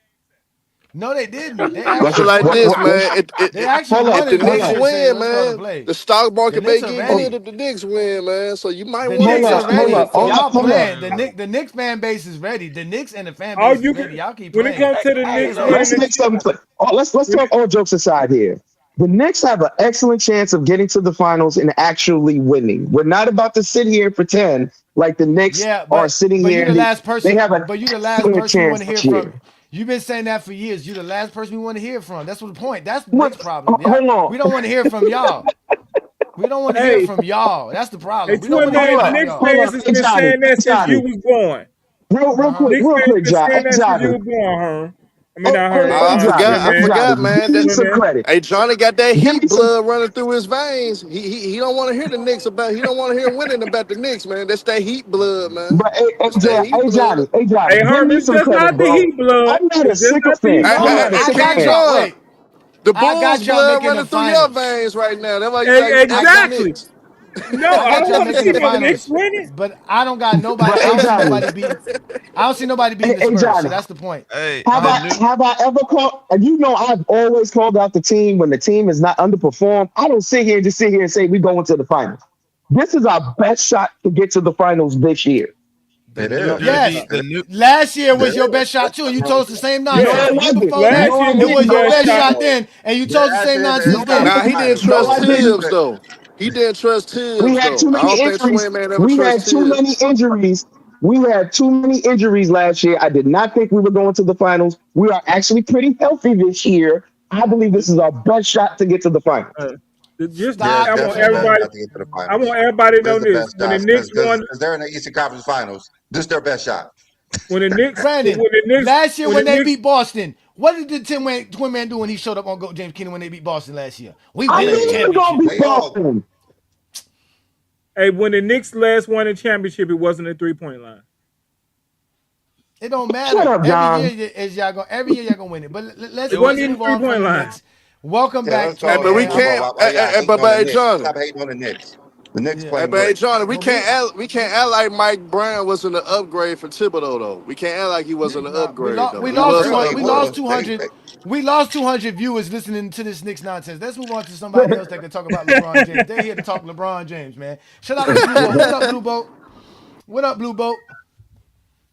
No, they didn't. They I feel actually like won this, it. man. They actually If won the it. They Knicks should say, win, let's call the man, play. the stock The market may Knicks are get ready. good if the Knicks win, man. So you might The want Knicks are to ready. Y'all hold playing. up. The Knicks fan base is ready. The Knicks and the fan All base you is ready. can, Y'all keep when it playing. comes to the Knicks winning Let's make something. Let's talk all jokes aside here. The Knicks have an excellent chance of getting to the finals and actually winning. We're not about to sit here and pretend like the Knicks are sitting but here. you the last person. They have an But you the last excellent person we want chance to hear this from. year. You've been saying that for years. You the last person we want to hear from. That's what the point. That's the What? Knicks problem. Hold on. We don't want to hear from y'all. We don't want to hear from y'all. That's the problem. Hey, We don't Twin want to hear Man, from Knicks y'all. fans has been Johnny. saying that since you was born. Real quick, Knicks fans been John. saying that since Johnny. you was born, Herm. I mean, not Herm. I Twin forgot, man. Give me some credit. Hey, Johnny got that Give Heat me some. blood running through his veins. He don't want to hear the Knicks about. He don't want to hear winning about the Knicks, man. That's that Heat blood, man. But That's that Heat blood. Johnny, Hey, give Herm, me it's some just credit, not the bro. Heat blood. I'm not a It's just not the sycophant. Heat I'm blood. not a I got sycophant. y'all. Wait. The I got Bulls y'all blood making the running through your finals. veins right now. That's why you like the Exactly. Knicks. No, I I got don't y'all want to making see the no Knicks finals. winning. But I don't got nobody. But I don't see Johnny. nobody beating. I don't see nobody beating the Hey, Spurs. Johnny. So that's the point. Have I ever called? And you know, I've always called out the team when the team is not underperformed. I don't sit here and say we go into the finals. This is our best shot to get to the finals this year. It is. Yes. Last year was your best shot too, and you told us the same nonsense. No, it The year wasn't. before that, No, I it was didn't. your best No, shot then, and you told us the same nonsense then. Nah, he didn't No, trust I didn't. Tibbs though. He didn't trust We Tibbs had though. too I many don't think injuries. Swing Man ever We trust had too many Tibbs. injuries. We had too many injuries last year. I did not think we were going to the finals. We are actually pretty healthy this year. I believe this is our best shot to get to the finals. Just, Yeah, Stop it's I it, want definitely the best everybody. shot to get to the I finals. want everybody to This know is the this. best When the shot Knicks because won, they're in the Eastern Conference Finals. This is their best shot. when the Knicks, Brandon. when Last year when the they Knicks, beat Boston, what did the Twin Man do when he showed up on Go James Keenan when they beat Boston last year? We I winning the knew we were going to championship. beat Boston. hey, when the Knicks last won a championship, it wasn't a 3-point line. It don't matter. Shut up, John. Every year y'all gonna win it. But let's It wasn't even move on 3-point from the line. Knicks. Welcome Yeah, back, let's Hey, Twin talk. but we Man. Talk about can't. why y'all hating But on the hey, Knicks. Johnny. Stop hating on the Knicks. The Knicks Yeah. Hey, playing but hey, great. Johnny, we But we can't act like Mike Brown wasn't an upgrade for Thibodeau though. We can't act like he wasn't an we upgrade lost though. we He lost was an Really, 200 he we lost upgrade. was. 200 we lost 200 viewers listening to this Knicks nonsense. Let's move on to somebody else that can talk about LeBron James. They're here to talk LeBron James, man. Shout out to Blue Boat. What up, Blue Boat? What up, Blue Boat?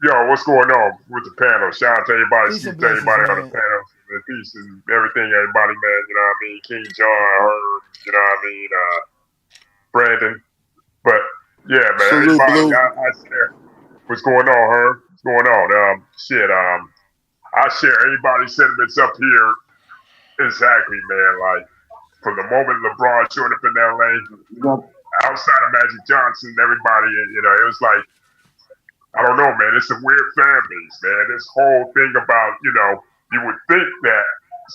Yo, what's going on with the panel? Shout out to everybody, Peace and salute to blessings, everybody on the man. panel, and peace and everything, everybody, man. You know what I mean? King John, Herb, you know what I mean? Brandon. But yeah, man, Salute, everybody, Blue. I share what's going on, Herb. What's going on? I share everybody's sentiments up here. Exactly, man. Like from the moment LeBron showed up in LA, outside of Magic Johnson, everybody, you know, it was like, I don't know, man. It's a weird fan base, man. This whole thing about, you know, you would think that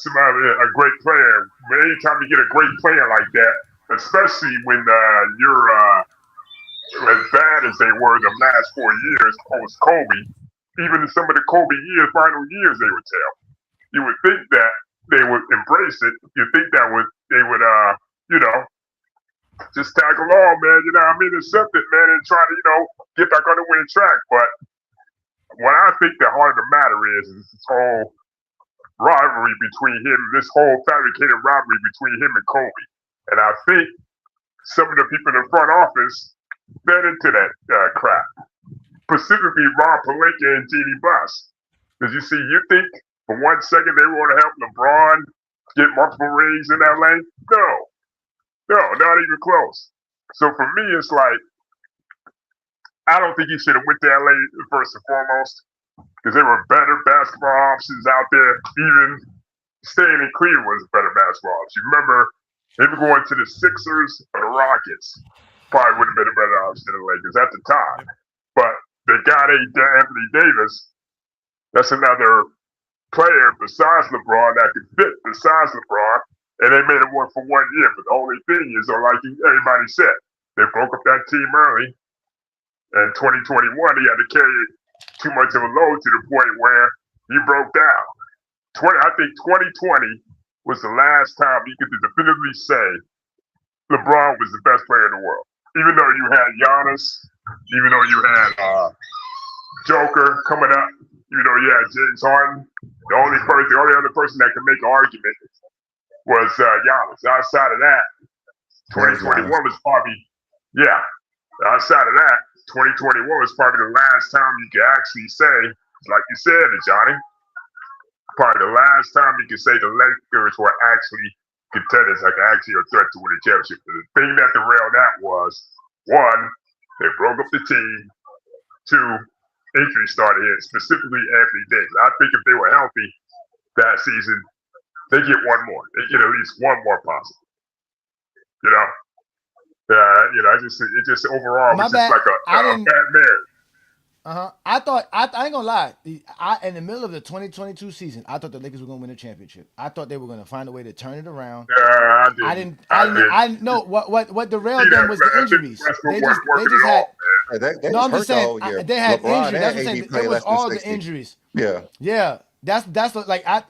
somebody, a great player, anytime you get a great player like that, especially when you're as bad as they were the last 4 years post Kobe, even in some of the Kobe years, final years, they would tell. You would think that they would embrace it. You think that they would, you know, just tag along, man. You know what I mean? Accept it, man, and try to, you know, get back on the winning track. But what I think the heart of the matter is this whole rivalry between him, this whole fabricated rivalry between him and Kobe. And I think some of the people in the front office fed into that crap. Specifically, Ron Palinka and Jeannie Buss. Because you think for 1 second they want to help LeBron get multiple rings in LA? No, not even close. So for me, it's like, I don't think he should have went to LA first and foremost, because there were better basketball options out there. Even staying in Cleveland was a better basketball option. You remember him going to the Sixers or the Rockets? Probably would have been a better option than the Lakers at the time. But they got Anthony Davis. That's another player besides LeBron that could fit besides LeBron. And they made it work for 1 year. But the only thing is, like everybody said, they broke up that team early. And 2021, he had to carry too much of a load to the point where he broke down. I think 2020 was the last time you could definitively say LeBron was the best player in the world. Even though you had Giannis, even though you had Joker coming up, You know, yeah, James Harden. The only other person that could make an argument was Giannis. Outside of that, 2021 was probably, yeah. Outside of that, 2021 was probably the last time you could actually say, like you said, Johnny, probably the last time you could say the Lakers were actually contenders, like actually a threat to win a championship. The thing that derailed that was, one, they broke up the team. Two, injuries started here, specifically Anthony Davis. I think if they were healthy that season, they get one more. They get at least one more possible. You know? It just overall was just like a bad marriage. I thought I ain't gonna lie. In the middle of the 2022 season, I thought the Lakers were gonna win a championship. I thought they were gonna find a way to turn it around. Yeah, I didn't know what derailed them was the injuries. They just had. They I'm just saying year. they had LeBron injuries. That's what I'm saying. It was all the injuries. Yeah. That's like I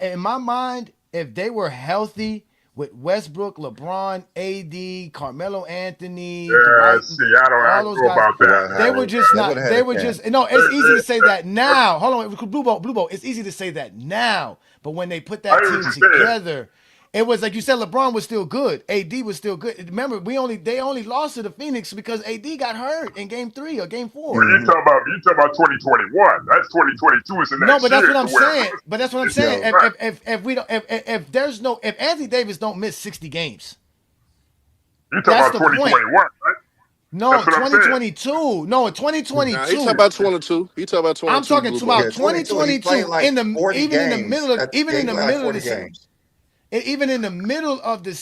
in my mind, if they were healthy with Westbrook, LeBron, AD, Carmelo Anthony, Dwight, I don't know about that. They were just not. They were just no. It's easy to say that now. Hold on, Blue Bowl. It's easy to say that now, but when they put that team together, it was like you said. LeBron was still good. AD was still good. Remember, they only lost to the Phoenix because AD got hurt in Game 3 or Game 4. Well, you talking about 2021. That's 2022 is the next year. No, but that's what I'm saying. But that's what I'm saying. If Anthony Davis don't miss 60 games, you talking about 2021, right? No, 2022. No, 2022. Nah, he talking about 22. He talking about 22. I'm talking about 2022. Like in the middle of the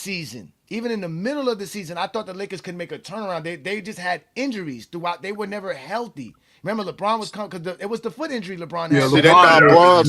season, I thought the Lakers could make a turnaround. They just had injuries throughout. They were never healthy. Remember, LeBron was coming because it was the foot injury LeBron had. See, they thought Bron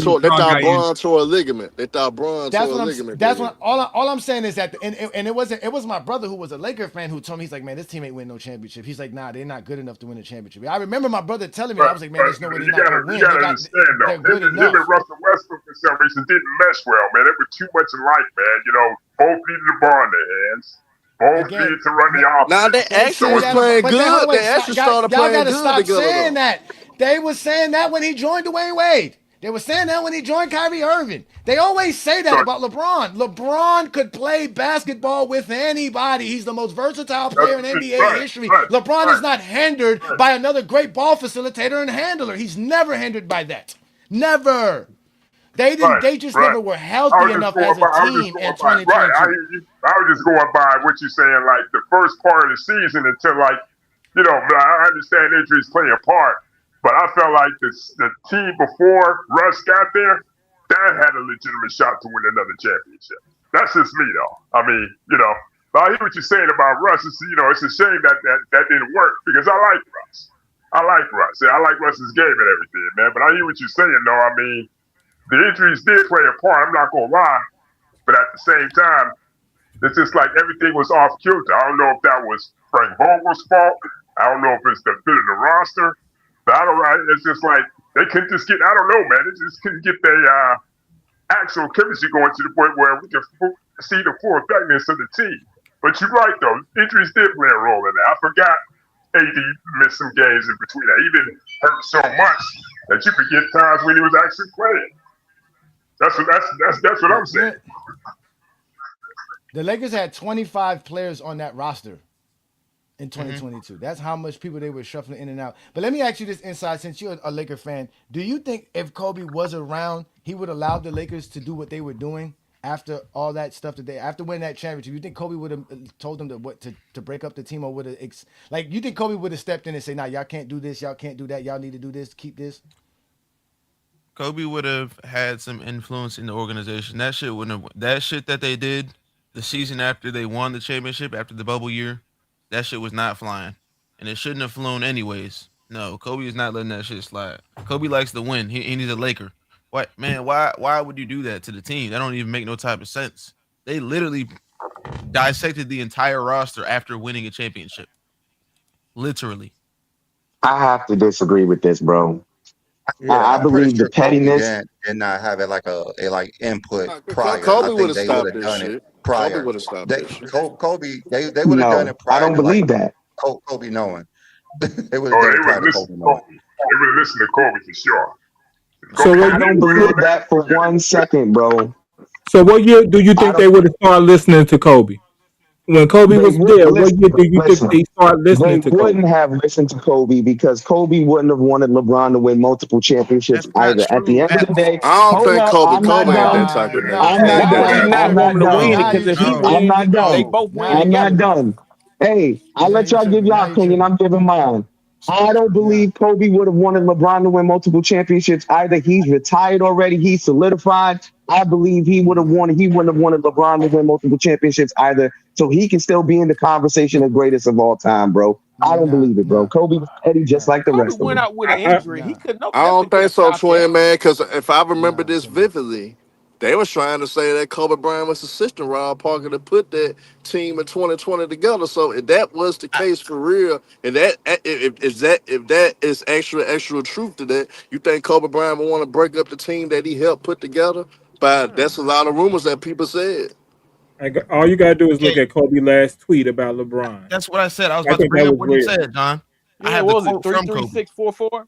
tore a ligament. They thought Bron tore a ligament. That's what all I'm saying is that, and it was my brother who was a Laker fan who told me, he's like, man, this team ain't winning no championship. He's like, nah, they're not good enough to win a championship. I remember my brother telling me, I was like, man, there's no way they're not gonna win. They're good enough. Him and Russell Westbrook for some reason didn't mesh well, man. They were too much alike, man. You know, both needed the ball in their hands. Both needed to run the offense. Now they actually was playing good. They actually started playing good together. Y'all gotta stop saying that. They were saying that when he joined Dwayne Wade. They were saying that when he joined Kyrie Irving. They always say that about LeBron. LeBron could play basketball with anybody. He's the most versatile player in NBA history. LeBron is not hindered by another great ball facilitator and handler. He's never hindered by that. Never. They didn't. They just never were healthy enough as a team in 2022. Right, I was just going by what you're saying, like the first part of the season until I understand injuries play a part. But I felt like the team before Russ got there, that had a legitimate shot to win another championship. That's just me, though. I mean, but I hear what you're saying about Russ. It's a shame that didn't work because I like Russ. I like Russ's game and everything, man. But I hear what you're saying, though. I mean, the injuries did play a part. I'm not gonna lie, but at the same time, it's just like everything was off kilter. I don't know if that was Frank Vogel's fault. I don't know if it's the fit of the roster. But it's just like they couldn't just get, I don't know, man. They just couldn't get their actual chemistry going to the point where we can see the full effectiveness of the team. But you're right, though. Injuries did play a role in that. I forgot AD missed some games in between that. He didn't hurt so much that you forget times when he was actually playing. That's what I'm saying. The Lakers had 25 players on that roster in 2022. That's how much people they were shuffling in and out. But let me ask you this inside, since you're a Laker fan, do you think if Kobe was around, he would allow the Lakers to do what they were doing after all that stuff after winning that championship? You think Kobe would have told them to break up the team, or would have you think Kobe would have stepped in and say, nah, y'all can't do this, y'all can't do that, y'all need to do this, keep this? Kobe would have had some influence in the organization. That shit that they did the season after they won the championship, after the bubble year, that shit was not flying. And it shouldn't have flown anyways. No, Kobe is not letting that shit slide. Kobe likes to win. He's a Laker. What, man, why would you do that to the team? That don't even make no type of sense. They literally dissected the entire roster after winning a championship. Literally. I have to disagree with this, bro. Yeah, I believe the pettiness and not having like a input prior. Kobe would have stopped this shit. Kobe would have stopped this shit. Kobe, they would have done it prior. I don't believe that. Kobe knowing. They would have listened to Kobe for sure. So what I don't believe that for 1 second, bro. So what year do you think they would have started listening to Kobe? When Kobe They was would there, what year do you think listen. they started They listening to Kobe? wouldn't have listened to Kobe because Kobe wouldn't have wanted LeBron to win multiple championships That's not either. At the true end of at the day, all. I don't hold think up, Kobe I'm not Kobe ain't that done. type of nigga. I'm not Why would he done. not I'm want him not to done. win it? Because if he No. I'm win, not they done. both win I'm not together. done. Hey, I'll Now let you y'all give tripping. Now y'all you opinion. tripping. I'm giving mine. I don't believe Kobe would have wanted LeBron to win multiple championships either. He's retired already. He's solidified. I believe he would have wanted. He wouldn't have wanted LeBron to win multiple championships either. So he can still be in the conversation of greatest of all time, bro. I don't Nah, believe it, bro. nah, Kobe was petty just nah, like the Kobe rest of went them. out with an I, injury. He nah, could I never don't could think have so, stopped that. twin man. Because if I remember nah. this vividly, they was trying to say that Kobe Bryant was assistant Rob Parker to put that team in 2020 together. So if that was the case for real, and if that is actual truth to that, you think Kobe Bryant would want to break up the team that he helped put together? But that's a lot of rumors that people said. all you gotta do is look Okay, at Kobe's last tweet about LeBron. that's what I said. I was I about to think bring that up was what he real. said, John. I Yeah, have the what was it? quote Three from three Kobe. six four four.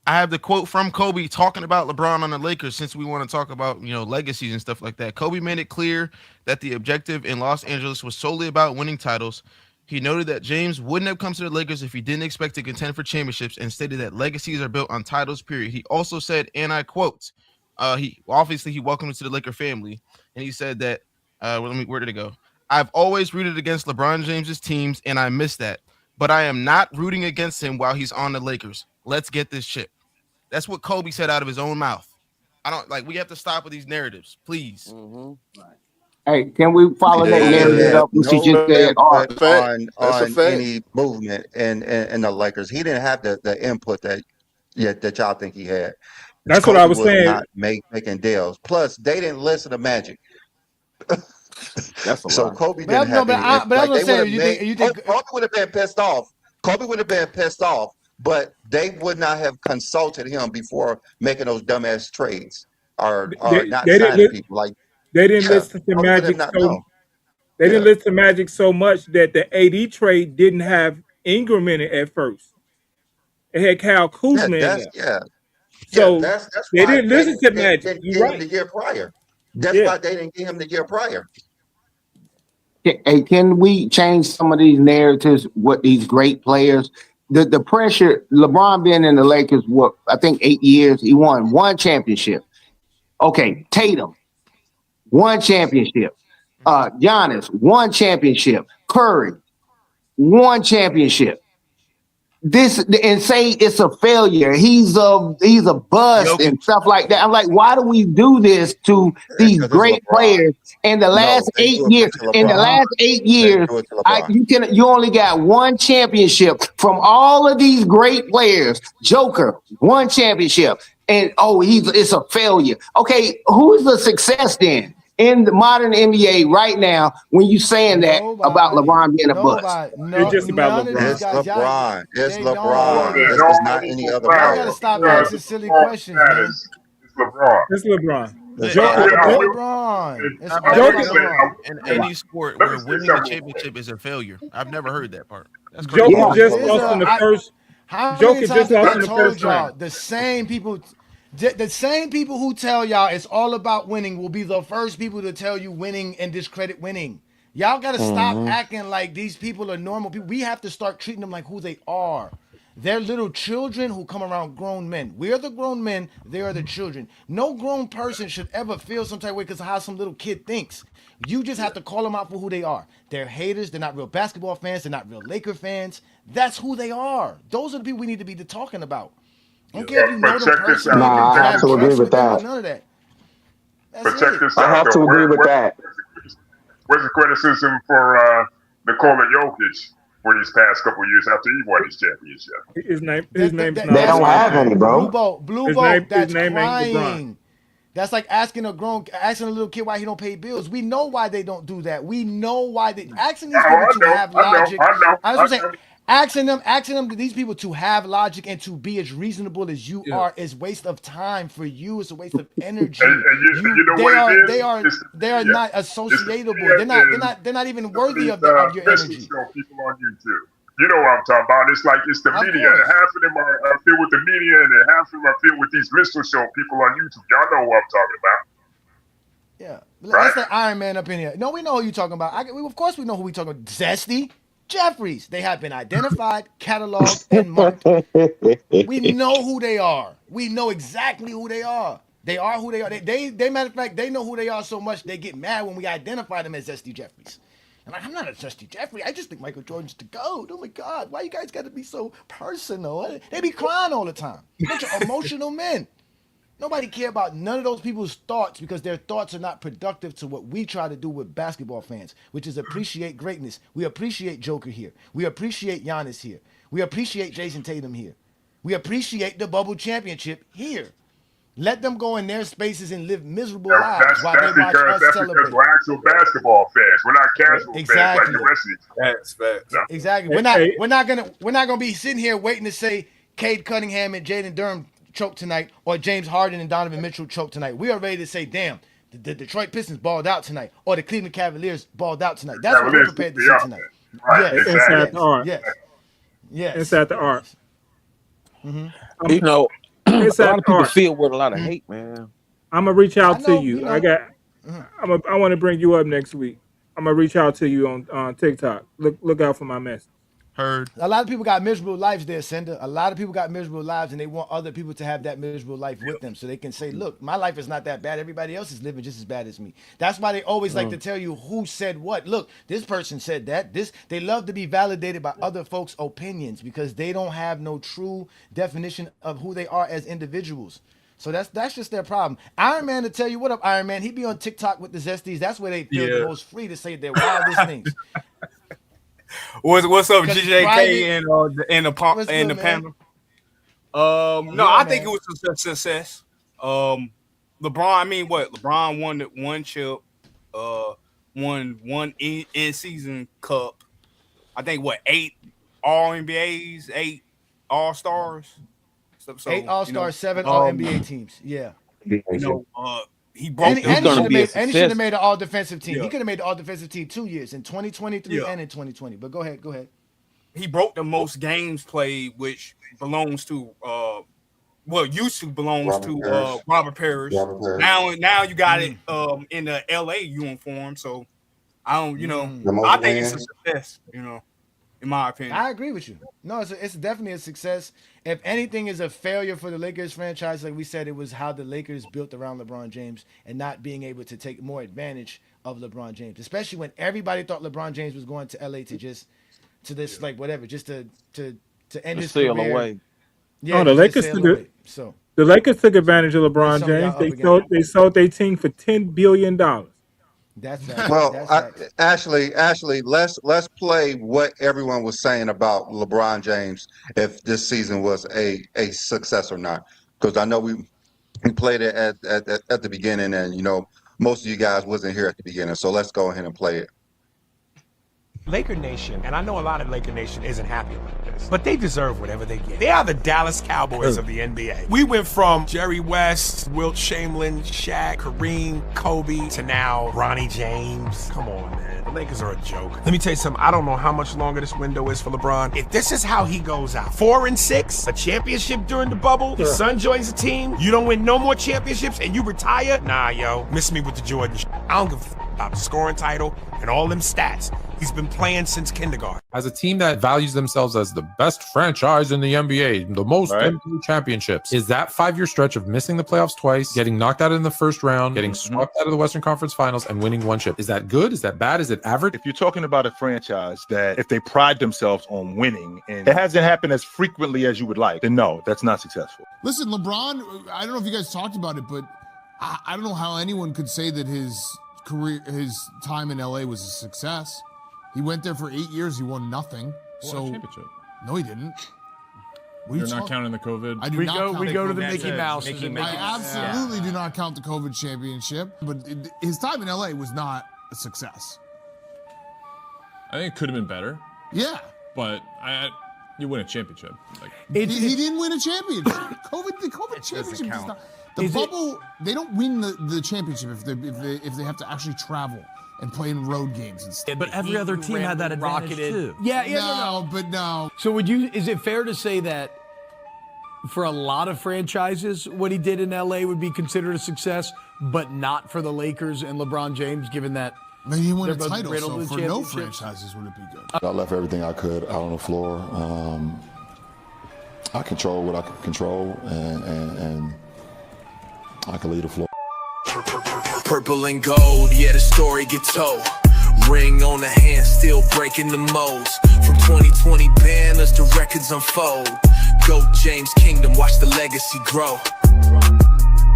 I have the quote from Kobe talking about LeBron on the Lakers since we want to talk about, legacies and stuff like that. Kobe made it clear that the objective in Los Angeles was solely about winning titles. He noted that James wouldn't have come to the Lakers if he didn't expect to contend for championships and stated that legacies are built on titles, period. He also said, and I quote, he welcomed him to the Laker family, and he said that, where did it go? I've always rooted against LeBron James's teams, and I miss that. But I am not rooting against him while he's on the Lakers. Let's get this chip. That's what Kobe said out of his own mouth. I don't like. We have to stop with these narratives, please. Mm-hmm. Hey, can we follow that Kobe narrative Yeah, had up? What she that's just no a said? Or input fact. That's a on fact. any movement in the Lakers. He didn't have the input that y'all think he had. That's what I Kobe was was saying. not making deals. Plus, they didn't listen to Magic, That's a so lie. Kobe But I, didn't no, have but any. I, but that's Like what I'm they would saying. have You made. think you think Kobe would have been pissed off. Kobe would have been pissed off, but they would not have consulted him before making those dumbass trades or They, not they didn't signing li- people. Like, they didn't yeah, listen to Kobe would have Magic not so known. they didn't Yeah, listen to Magic so much that the AD trade didn't have Ingram in it at first. It had Kyle yeah, Kuzma in that's there. yeah. Yeah, So that's they why didn't they listen to Magic. didn't You're get him right. the year prior. That's Yeah. why they didn't get him the year prior. hey, can we change some of these narratives? What these great players, the pressure. LeBron being in the Lakers, what I think 8 years, he won one championship. Okay, Tatum, one championship. Giannis, one championship. Curry, one championship. This and say it's a failure. He's a bust Jokic. and stuff like that. I'm like, why do we do this to these Because it's great LeBron. players in the No, last they eight do it years? to In the LeBron. last eight They years, do it to LeBron. you only got one championship from all of these great players. Joker, one championship, and it's a failure. Okay, who's the success then in the modern NBA right now when you saying that about nobody, LeBron being a bust? nobody, It's no, just about none of these LeBron. It's guys, y'all, LeBron. It's they don't Well, LeBron. do there's This that. is no not any meaningful other Y'all battle got to player. stop because asking silly LeBron questions, man. matters. It's LeBron. It's LeBron. The- It's Joe, all I about Joe, will. LeBron. It's I've I all never will about heard say. I LeBron. will in say. any sport Let me where say winning a something real quick. championship is a failure. I've never heard that part. That's crazy. Joker Yeah, just It's lost a. in the I, first. how many Joker times just have lost I in the told first y'all round. the same people who tell y'all it's all about winning will be the first people to tell you winning and discredit winning. Y'all got to stop acting like these people are normal people. We have to start treating them like who they are. They're little children who come around grown men. We're the grown men, they are the children. No grown person should ever feel some type of way because of how some little kid thinks. You just have to call them out for who they are. They're haters, they're not real basketball fans, they're not real Laker fans. That's who they are. Those are the people we need to be talking about. I don't care if you know But them check this personally, out. if But you Nah, I check have have this to out. agree drinks with with them or that. none of that. That's But check it. this I out have though. to agree with that. Where's the criticism for Nikola Jokic for these past couple of years after he won his championship? His name's not They don't LeBron. have any, bro. Blue His boat, name his that's name ain't LeBron. crying. That's like asking a little kid why he don't pay bills. We know why they don't do that. We know why they asking Oh, these people I to know, have I know, logic. I know, I was I gonna say, know. asking them these people to have logic and to be as reasonable as you Yeah. are is waste of time for you. It's a waste of energy. And you know what it is? It's the They are media. not It's the associatable. media and They're not even some of worthy these of your message energy. show people on YouTube. You know what I'm talking about. It's like it's the Of media. course. Half of them are filled with the media, and then half of them are filled with these minstrel show people on YouTube. Y'all know what I'm talking about. Yeah. Right. Let's let Iron Man up in here. No, we know who you're talking about. Of course we know who we're talking about. Zesty Jeffries. They have been identified, cataloged, and marked. We know who they are. We know exactly who they are. They are who they are. They matter of fact, they know who they are so much they get mad when we identify them as Zesty Jeffries. I'm not a Zesty Jeffrey. I just think Michael Jordan's the GOAT. Oh my God, why you guys got to be so personal? They be crying all the time. Bunch of emotional men. Nobody care about none of those people's thoughts because their thoughts are not productive to what we try to do with basketball fans, which is appreciate greatness. We appreciate Joker here. We appreciate Giannis here. We appreciate Jason Tatum here. We appreciate the bubble championship here. Let them go in their spaces and live miserable lives while they watch us celebrate. Because we're actual basketball fans. We're not casual fans like the rest of these. Facts. Exactly. We're not gonna be sitting here waiting to say Cade Cunningham and Jaden Durham choke tonight or James Harden and Donovan Mitchell choke tonight. We are ready to say, damn, the Detroit Pistons balled out tonight or the Cleveland Cavaliers balled out tonight. That's what we're prepared to see tonight. Right. Yes. Inside the art. Yes. Inside the art. Mm-hmm. You know, a Inside lot of people art. feel with a lot of hate, man. I'm gonna reach out to you. you know. I want to bring you up next week. I'm gonna reach out to you on TikTok. Look out for my message. Heard. A lot of people got miserable lives there, Sender. A lot of people got miserable lives, and they want other people to have that miserable life with them, so they can say, "Look, my life is not that bad. Everybody else is living just as bad as me." That's why they always like to tell you who said what. Look, this person said that. They love to be validated by other folks' opinions because they don't have no true definition of who they are as individuals. So that's just their problem. Iron Man, to tell you what up, Iron Man, he be on TikTok with the Zesties. That's where they feel the most free to say their wildest things. What's up, 'Cause GJK and the panel? No, I think it was a success. LeBron, I mean, what? LeBron won one chip, won one in season cup. I think 8 All NBAs, 8 All Stars. So, 8 All Stars, 7 All NBA teams. Yeah. He broke. And he should have made an All Defensive team. He could have made the All Defensive team 2 years in 2023 and in 2020. But go ahead. He broke the most games played, which belongs to used to belongs to Robert Parrish. Now you got it in the LA uniform. So I don't, I think it's a success. In my opinion. I agree with you. No, it's definitely a success. If anything is a failure for the Lakers franchise, like we said, it was how the Lakers built around LeBron James and not being able to take more advantage of LeBron James, especially when everybody thought LeBron James was going to LA to just like whatever, just to end his career. Away. Yeah, the Lakers the Lakers took advantage of LeBron James. They sold their team for $10 billion. That's Ashley, let's play what everyone was saying about LeBron James if this season was a success or not, because I know we played it at the beginning, and most of you guys wasn't here at the beginning, so let's go ahead and play it. Laker Nation, and I know a lot of Laker Nation isn't happy about this, but they deserve whatever they get. They are the Dallas Cowboys of the NBA. We went from Jerry West, Wilt Chamberlain, Shaq, Kareem, Kobe, to now Ronnie James. Come on, man. The Lakers are a joke. Let me tell you something. I don't know how much longer this window is for LeBron. If this is how he goes out, 4-6, a championship during the bubble, your son joins the team, you don't win no more championships, and you retire, nah, yo, miss me with the Jordan shit. I don't give a about the scoring title and all them stats. He's been playing since kindergarten. As a team that values themselves as the best franchise in the NBA, the most NBA championships, is that 5-year stretch of missing the playoffs twice, getting knocked out in the first round, getting swept out of the Western Conference Finals, and winning one chip, is that good? Is that bad? Is it average? If you're talking about a franchise that if they pride themselves on winning and it hasn't happened as frequently as you would like, then no, that's not successful. Listen, LeBron, I don't know if you guys talked about it, but I don't know how anyone could say that his time in LA was a success. He went there for 8 years. He won nothing. Championship. No, he didn't. You're not counting the COVID. I do not count. We go to the Mickey Mouse. I absolutely do not count the COVID championship. But his time in LA was not a success. I think it could have been better. Yeah. But you win a championship. He didn't win a championship. The COVID championship does not. The bubble, they don't win the championship if they have to actually travel and playing road games instead. But every other team had that advantage too. Yeah, no, but no. So is it fair to say that for a lot of franchises, what he did in LA would be considered a success, but not for the Lakers and LeBron James, given that But he won a they're both title, riddled so with for no championships? franchises would it be good? I left everything I could out on the floor. I control what I can control, and I can lead the floor. Purple and gold, yeah, the story gets told. Ring on the hand, still breaking the molds. From 2020 banners to records unfold. Go James Kingdom, watch the legacy grow.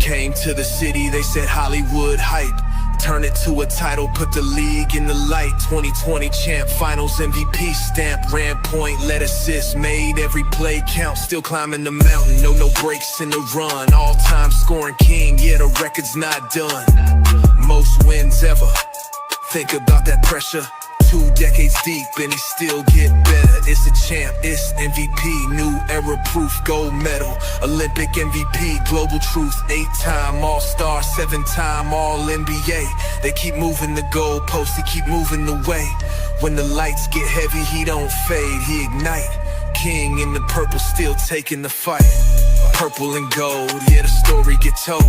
Came to the city, they said Hollywood hype. Turn it to a title, put the league in the light. 2020 champ, finals MVP stamp. Ran point, led assist, made every play count. Still climbing the mountain, no breaks in the run. All-time scoring king, yeah, the record's not done. Most wins ever, think about that pressure. 2 decades deep and he still get better. It's a champ, it's MVP, new era proof, gold medal, Olympic MVP, global truth, 8-time All-Star, 7-time All-NBA. They keep moving the goalposts, he keep moving the way. When the lights get heavy, he don't fade, he ignite. King in the purple, still taking the fight. Purple and gold, yeah, the story get told.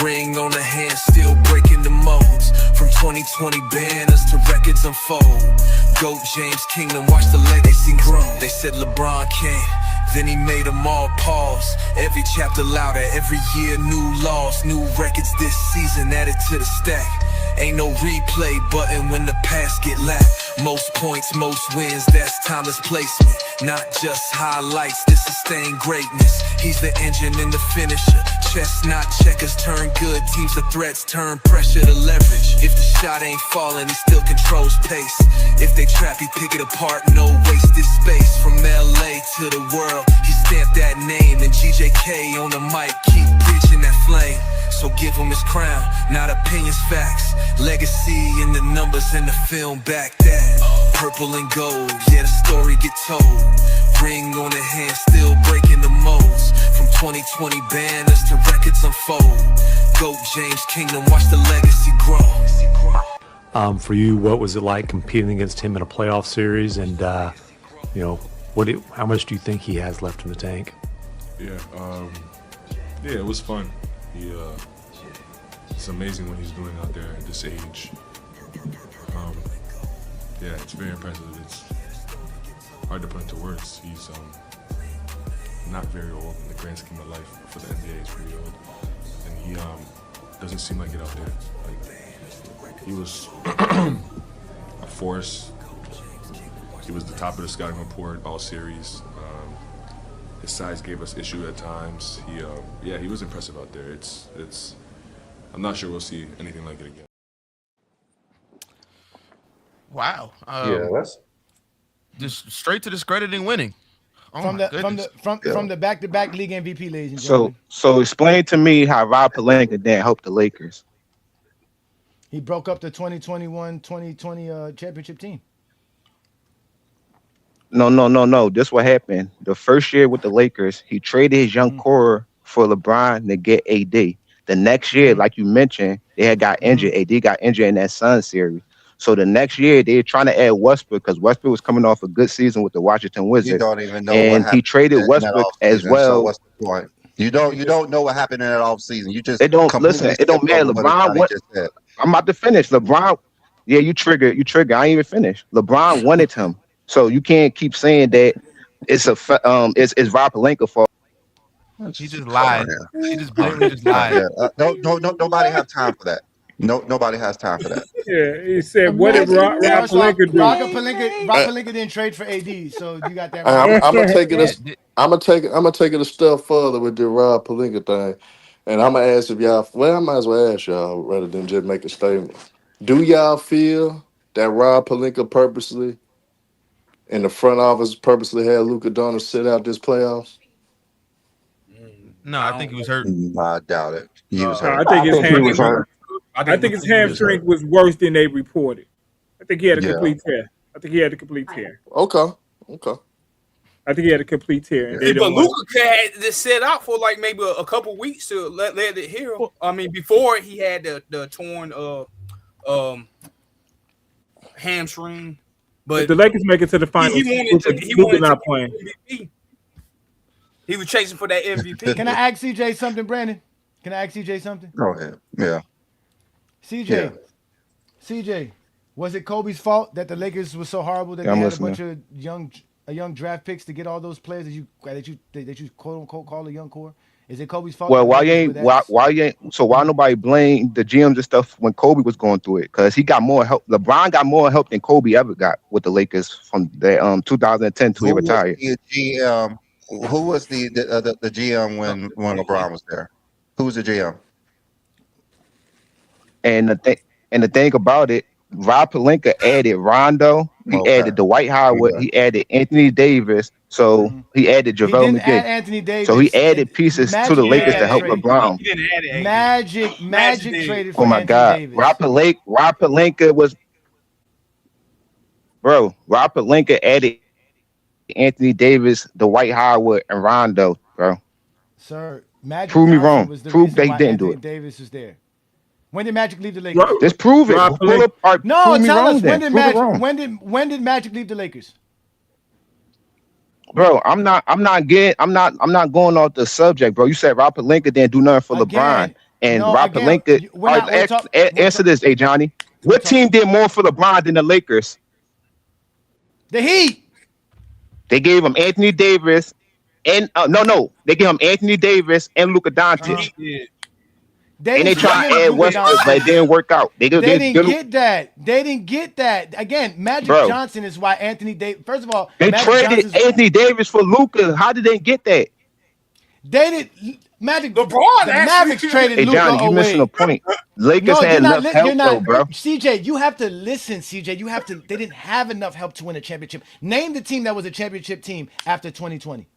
Ring on the hand, still breaking the molds. From 2020 banners to records unfold. GOAT James Kingdom, watch the legacy grow. They said LeBron can't, then he made them all pause. Every chapter louder, every year new laws. New records this season added to the stack. Ain't no replay button when the pass get lapped. Most points, most wins, that's timeless placement. Not just highlights, this sustained greatness. He's the engine and the finisher. Chestnut checkers turn good, teams of threats turn pressure to leverage. If the shot ain't falling, he still controls pace. If they trap, he pick it apart, no wasted space. From LA to the world, he stamped that name. And GJK on the mic, keep preaching that flame. So give him his crown, not opinions, facts. Legacy in the numbers and the film back that. Purple and gold, yeah, the story get told. Ring on the hand, still breaking the molds. From 2020 banners to records unfold. GOAT James Kingdom, watch the legacy grow. For you, what was it like competing against him in a playoff series? And, how much do you think he has left in the tank? Yeah, it was fun. It's amazing what he's doing out there at this age. It's very impressive. It's hard to put into words. He's not very old in the grand scheme of life. For the NBA, he's pretty old, and he doesn't seem like it out there. Like, he was a force. He was the top of the scouting report all series. His size gave us issue at times. He was impressive out there. It's. I'm not sure we'll see anything like it again. Wow. That's just straight to discrediting winning. Oh from the back-to-back league MVP, ladies and gentlemen. So explain to me how Rob Pelinka didn't help the Lakers. He broke up the 2021-2020 championship team. No. This what happened. The first year with the Lakers, he traded his young core for LeBron to get AD. The next year, like you mentioned, they had got injured. AD got injured in that Suns series. So the next year, they're trying to add Westbrook because Westbrook was coming off a good season with the Washington Wizards. You don't even know and what he traded Westbrook as well. So what's the point? You don't know what happened in that offseason. You just It don't matter. LeBron, I'm about to finish. LeBron, yeah, you trigger. I ain't even finished. LeBron wanted him, so you can't keep saying that it's Rob Pelinka fault. He just lied. He just blatantly just lied. Nobody have time for that. Nobody has time for that. Yeah, he said, "What did Rob Pelinka do?" Rob Pelinka didn't trade for AD, so you got that right. right. I'm gonna take it a step further with the Rob Pelinka thing, and I'm gonna ask if y'all. Well, I might as well ask y'all rather than just make a statement. Do y'all feel that Rob Pelinka purposely, in the front office, purposely had Luka Doncic sit out this playoffs? No, I think he was hurt. I doubt it. He was hurt. I think his hamstring was worse than they reported. I think he had a complete tear. Okay. I think he had a complete tear. Yeah. But Luka had this set out for like maybe a couple weeks to let it heal. I mean, before he had the torn hamstring. But But the Lakers make it to the finals. he Luka wanted not to playing. MVP. He was chasing for that MVP. Can I ask CJ something, Brandon? Can I ask CJ something? Go ahead. Yeah. CJ, was it Kobe's fault that the Lakers were so horrible that Yeah, they I'm had listening. a bunch of young draft picks to get all those players that you quote unquote call a young core? Is it Kobe's fault? Well, the why you Lakers ain't were that- why you ain't so why nobody blame the GMs and stuff when Kobe was going through it? Because he got more help. LeBron got more help than Kobe ever got with the Lakers from the 2010 till he Who was retired. the GM? Who was the GM when LeBron was there? Who was the GM? And the thing about it, Rob Pelinka added Rondo, he added Dwight Howard, he added Anthony Davis, so he added He JaVale didn't add McGee. Anthony Davis. So he added pieces to the Lakers to help LeBron. He didn't add it. Magic traded for Oh my Anthony God, Davis. Rob Pelinka was, bro. Rob Pelinka added Anthony Davis, Dwight Howard, and Rondo, bro. Sir, Magic Prove me Johnson wrong. was the Prove reason they why didn't do Anthony it. Davis was there. When did Magic leave the Lakers? Just prove it. Rob Pull up, or No, prove me tell wrong us then. when did Prove it Magic wrong. when did Magic leave the Lakers? Bro, I'm not going off the subject, bro. You said Rob Pelinka didn't do nothing for LeBron, and Rob Pelinka. Answer this, hey Johnny. What team did more for LeBron than the Lakers? The Heat. They gave him Anthony Davis, and they gave him Anthony Davis and Luka Doncic. And they tried to add Westbrook, but it didn't work out. They didn't get that. They didn't get that. Again, Magic Johnson is why Anthony Davis. First of all, they Magic traded Johnson's, Anthony Davis for Luka. How did they get that? They did. Magic. LeBron. The Mavericks traded Hey Luka Johnny, you away. missing a point. Lakers had enough help, though, bro. CJ, you have to listen. CJ, you have to. They didn't have enough help to win a championship. Name the team that was a championship team after 2020.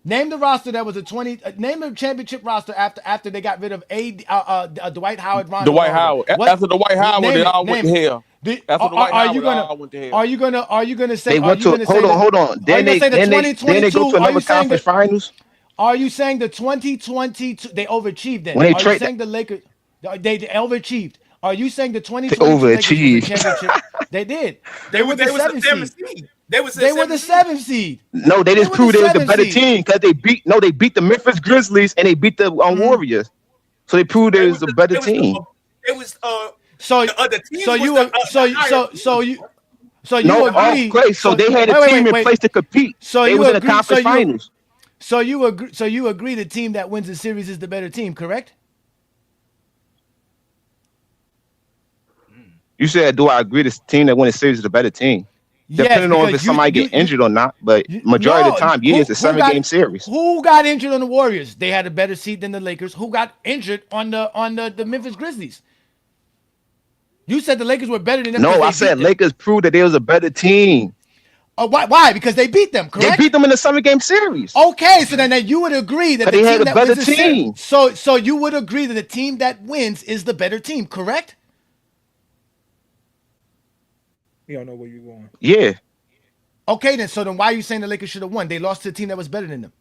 Name the roster that was a 20. Name the championship roster after they got rid of Dwight Howard, Rondo. Dwight Howard. After Dwight Howard, they all went to hell. After Dwight Howard, they all went to hell. Are you gonna say? They went to hold on. Then they go to another conference finals. Are you saying the 2022 they overachieved? Then When they are you saying the Lakers they overachieved? Are you saying the 2022 Lakers was a championship? They did. They were the seventh seed. They were the seventh seed. No, they just proved they were the better team because they beat the Memphis Grizzlies and they beat the Warriors. So they proved they was a better team. It was so the other team. So you agree? Okay, so they had a team in place to compete. So they was in the conference finals. So you agree the team that wins the series is the better team, correct? You said, do I agree the team that wins the series is the better team? Depending on if somebody get injured or not, but majority of the time, it's a 7-game series. Who got injured on the Warriors? They had a better seed than the Lakers. Who got injured on the Memphis Grizzlies? You said the Lakers were better than them. No, I said Lakers proved that they was a better team. Why? Because they beat them, correct? They beat them in the 7-game series. Okay, so then you would agree that they had a better team. So you would agree that the team that wins is the better team, correct? You don't know where you're going. Yeah. Okay, then. So then why are you saying the Lakers should have won? They lost to a team that was better than them.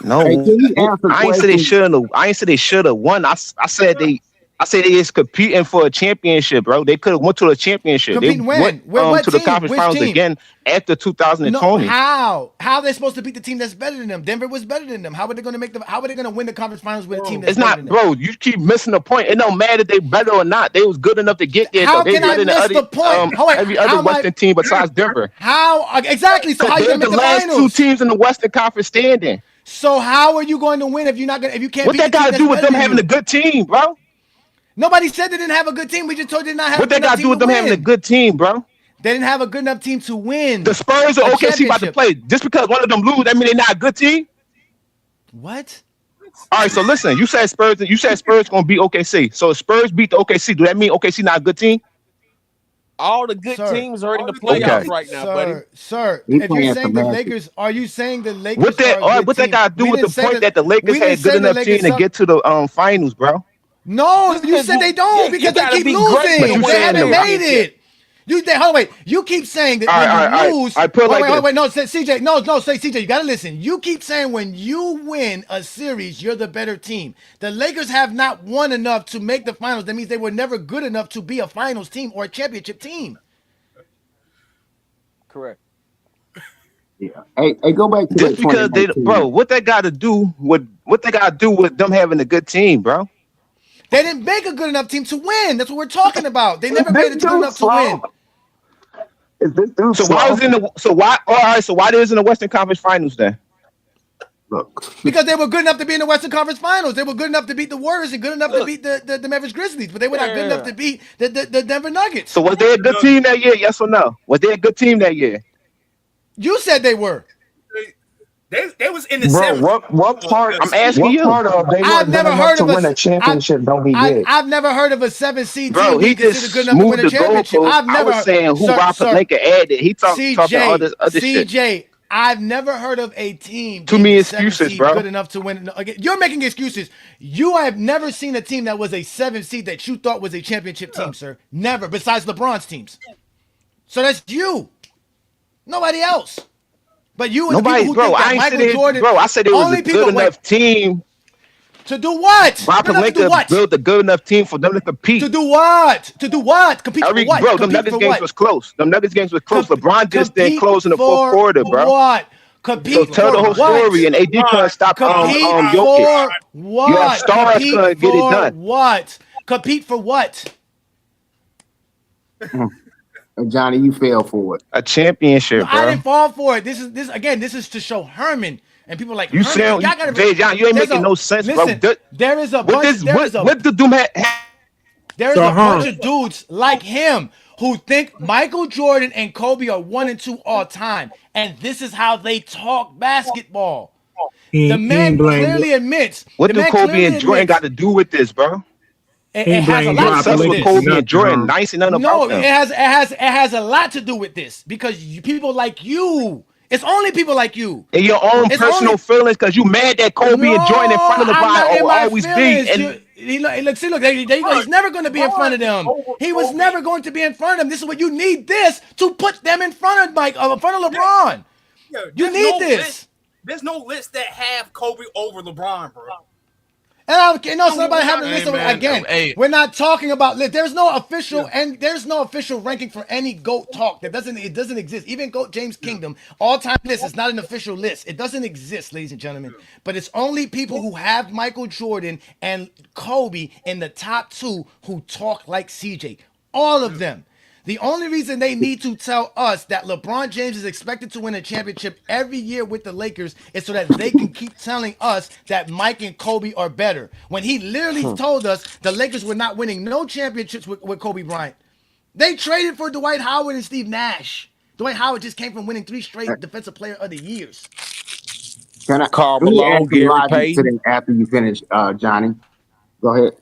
No, I ain't say they shouldn't have. I ain't say they should have won. I said they is competing for a championship, bro. They could have went to a championship. Competing they went to the conference finals again after 2020. No, how are they supposed to beat the team that's better than them? Denver was better than them. How are they going to win the conference finals with a team that's it's better not, than them? bro. You keep missing the point. It don't matter if they better or not. They was good enough to get there. How can I miss the point? Every other Western team besides Denver. How exactly? So how you they're make the the last finals? 2 teams in the Western Conference standing. So how are you going to win if you can't? What that got to do with them having a good team, bro? Nobody said they didn't have a good team. We just told you they did not have. What that got to do with them having a good team, bro? They didn't have a good enough team to win. The Spurs are OKC about to play. Just because one of them lose, that mean they're not a good team. What? All right, so listen. You said Spurs gonna beat OKC. So if Spurs beat the OKC, do that mean OKC not a good team? All the good teams are in the playoffs right now, buddy. Sir, if you're saying the Lakers, are you saying the Lakers? What that got to do with the point that the Lakers had a good enough team to get to the finals, bro? No, you said they don't because they keep losing. They haven't made it. Hold on, wait. You keep saying that when you lose. Wait. No, CJ. No, say CJ. You gotta listen. You keep saying when you win a series, you're the better team. The Lakers have not won enough to make the finals. That means they were never good enough to be a finals team or a championship team. Correct. Yeah. Hey, go back to just because they, bro. What they got to do with them having a good team, bro? They didn't make a good enough team to win. That's what we're talking about. They never made it good enough to win. So why was in the so why all right? So why they was in the Western Conference Finals then? Look, because they were good enough to be in the Western Conference Finals. They were good enough to beat the Warriors and good enough to beat the Memphis Grizzlies, but they were not good enough to beat the Denver Nuggets. So was they a good team that year? Yes or no? Was they a good team that year? You said they were. They was in the bro. What part? I'm asking you. Part of they I've were never heard to of win a championship. Don't be good. I've never heard of a 7 seed bro, team being he just considered good enough to win a championship. I've never. I was saying who Rob Pelinka added. He talking all this other shit. CJ, I've never heard of a team. Too many excuses, bro. Good enough to win. Again, you're making excuses. You have never seen a team that was a 7 seed that you thought was a championship team, sir. Never. Besides LeBron's teams. So that's you. Nobody else. But you and nobody, the people who bro. think that I ain't Michael said Jordan. Bro, I said it was a good enough team. To do what? Rob Pelinka built a good enough team for them to compete. To do what? To do what? Compete for what? Bro, them Nuggets games was close. LeBron just didn't close in the fourth quarter, bro. What? Compete so tell the whole story, and AD couldn't stop Jokic. For what? You have stars couldn't get it done. What? Compete for what? Johnny, you fell for it. A championship, bro. I didn't fall for it. This is to show Herman. And people like you sound, Jay John, you ain't making no sense, listen, bro. There is a bunch. What the doom had? There's a bunch of dudes like him who think Michael Jordan and Kobe are 1 and 2 all time, and this is how they talk basketball. The man clearly admits. What do Kobe and Jordan got to do with this, bro? It has a lot to do with this. Kobe and Jordan, nice and nothing about them. It has a lot to do with this because people like you. It's only people like you. And your own personal feelings because you mad that Kobe and Jordan in front of LeBron will always be. And look, there you go. He's never going to be in front of them. He was never going to be in front of them. This is what you need this to put them in front of LeBron. You need this. There's no list that have Kobe over LeBron, bro. And I don't know somebody having a list again. We're not talking about list. There's no official and there's no official ranking for any GOAT talk. It doesn't exist. Even GOAT James Kingdom all-time list is not an official list. It doesn't exist, ladies and gentlemen. But it's only people who have Michael Jordan and Kobe in the top 2 who talk like CJ. All of them. The only reason they need to tell us that LeBron James is expected to win a championship every year with the Lakers is so that they can keep telling us that Mike and Kobe are better. When he literally told us the Lakers were not winning no championships with Kobe Bryant. They traded for Dwight Howard and Steve Nash. Dwight Howard just came from winning 3 straight Defensive Player of the Years. Can I call Malone, Gary Payton after you finish, Johnny? Go ahead.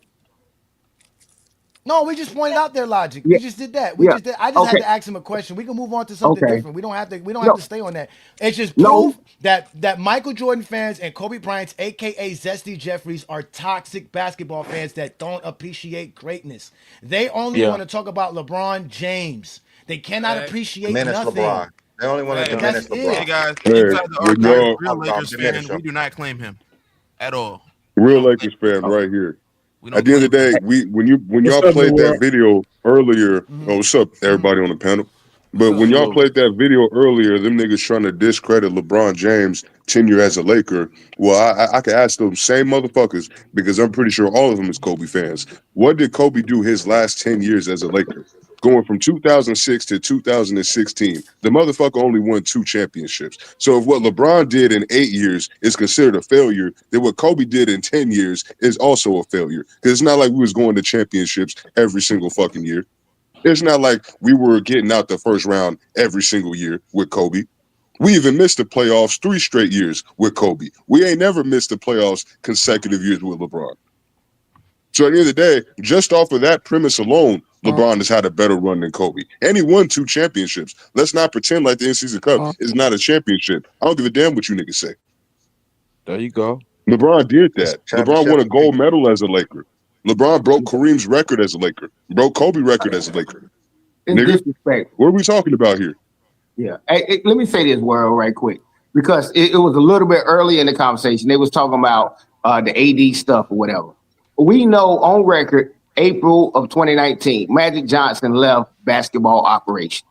No, we just pointed out their logic. We just did that. I just had to ask him a question. We can move on to something different. We don't have to stay on that. It's just proof that Michael Jordan fans and Kobe Bryant's, aka Zesty Jeffries, are toxic basketball fans that don't appreciate greatness. They only want to talk about LeBron James. They cannot appreciate nothing. LeBron. They only want to diminish LeBron. Hey guys, inside the archive, real Lakers fan, we do not claim him at all. Real Lakers fan right here. At the end of the day, when y'all played that video earlier, what's up, everybody on the panel? But when y'all played that video earlier, them niggas trying to discredit LeBron James' tenure as a Laker. Well, I can ask those same motherfuckers because I'm pretty sure all of them is Kobe fans. What did Kobe do his last 10 years as a Laker? Going from 2006 to 2016, the motherfucker only won 2 championships. So if what LeBron did in 8 years is considered a failure, then what Kobe did in 10 years is also a failure. Because it's not like we was going to championships every single fucking year. It's not like we were getting out the first round every single year with Kobe. We even missed the playoffs 3 straight years with Kobe. We ain't never missed the playoffs consecutive years with LeBron. So at the end of the day, just off of that premise alone, LeBron has had a better run than Kobe. And he won 2 championships. Let's not pretend like the in-season cup is not a championship. I don't give a damn what you niggas say. There you go. LeBron did that. LeBron won a gold medal as a Laker. LeBron broke Kareem's record as a Laker. Broke Kobe's record as a Laker. It's disrespectful. What are we talking about here? Yeah. Hey, let me say this, world, right quick, because it was a little bit early in the conversation. They was talking about the AD stuff or whatever. We know on record, April of 2019, Magic Johnson left basketball operations.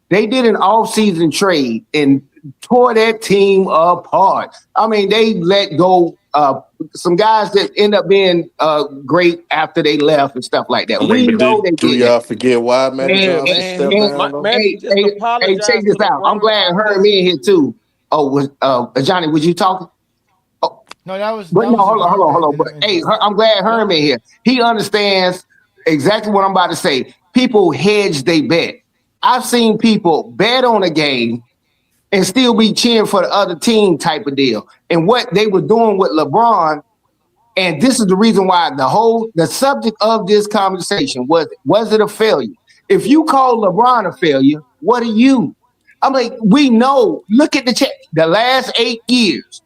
They did an off-season trade and tore that team apart. I mean, they let go some guys that end up being great after they left and stuff like that. We know they do did y'all that. forget why Magic Johnson stepped down? Though? Hey, check this out. I'm glad Herm in here too. Oh, was Johnny? Was you talking? Oh, no, that was. But that no, was hold on. But hey, I'm glad Herm in here. He understands exactly what I'm about to say. People hedge they bet. I've seen people bet on a game and still be cheering for the other team type of deal. And what they were doing with LeBron, and this is the reason why the subject of this conversation was it a failure? If you call LeBron a failure, what are you? I'm like, we know. Look at the last 8 years.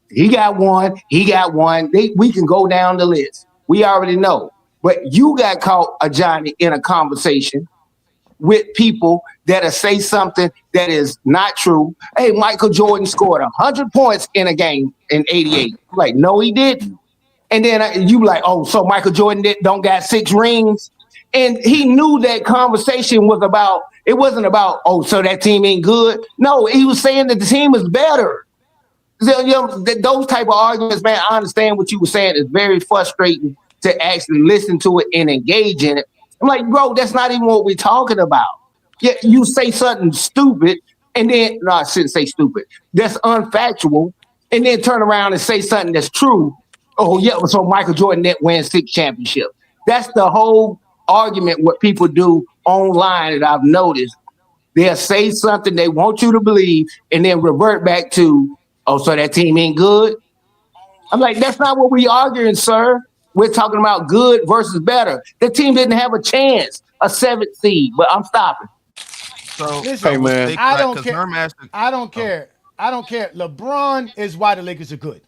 He got one. We can go down the list. We already know. But you got caught, Johnny, in a conversation with people that'll say something that is not true. Hey, Michael Jordan scored 100 points in a game in '88. I'm like, no, he didn't. And then you like, oh, so Michael Jordan don't got 6 rings? And he knew that conversation was about, it wasn't about, oh, so that team ain't good. No, he was saying that the team is better. Those type of arguments, man, I understand what you were saying. It's very frustrating to actually listen to it and engage in it. I'm like, bro, that's not even what we're talking about. Yeah, you say something stupid, and then no, I shouldn't say stupid. That's unfactual, and then turn around and say something that's true. Oh yeah, so Michael Jordan didn't win 6 championships. That's the whole argument. What people do online that I've noticed, they'll say something they want you to believe, and then revert back to, oh, so that team ain't good. I'm like, that's not what we arguing, sir. We're talking about good versus better. The team didn't have a chance, a 7th seed, but I'm stopping. So, listen, hey, man, I don't care. I don't care. I don't care. LeBron is why the Lakers are good.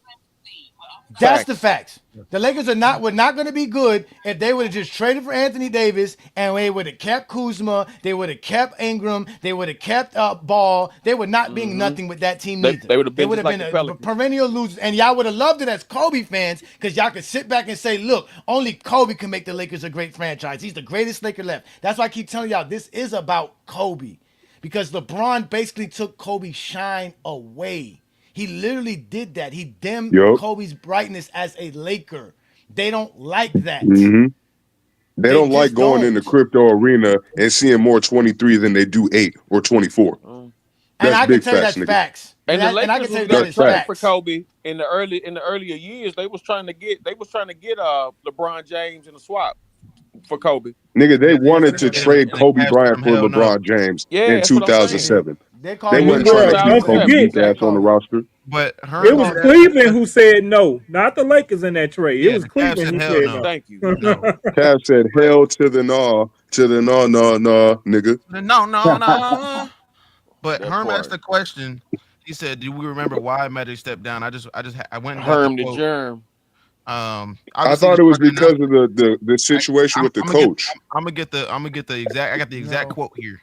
That's the facts. The Lakers would not going to be good if they would have just traded for Anthony Davis and they would have kept Kuzma, they would have kept Ingram, they would have kept Ball. They would not be nothing with that team neither. They would have been, a perennial losers. And y'all would have loved it as Kobe fans because y'all could sit back and say, look, only Kobe can make the Lakers a great franchise. He's the greatest Laker left. That's why I keep telling y'all this is about Kobe because LeBron basically took Kobe's shine away. He literally did that. He dimmed Kobe's brightness as a Laker. They don't like that. Mm-hmm. They don't like going in the crypto arena and seeing more 23 than they do 8 or 24. And I can tell you that's facts. And the Lakers I can tell you that is facts. for Kobe in the earlier years. They was trying to get LeBron James in a swap for Kobe. Nigga, they wanted to trade Kobe Bryant for LeBron James in 2007. They weren't trying to keep Kobe ass on the roster. But it was Cleveland who said no, not the Lakers in that trade. It was Cleveland who said no. Thank you. Cavs said hell to the no, nigga. No. But Herm asked the question. He said, "Do we remember why Magic stepped down?" I went and Herm the germ. I thought it was because of the situation with the coach. I'm gonna get the exact. I got the exact quote here.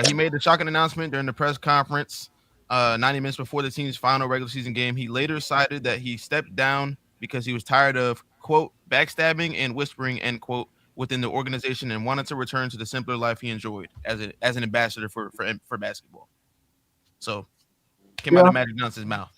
He made the shocking announcement during the press conference 90 minutes before the team's final regular season game. He later cited that he stepped down because he was tired of, quote, backstabbing and whispering, end quote, within the organization and wanted to return to the simpler life he enjoyed as an ambassador for basketball. So, came out of Magic Johnson's mouth.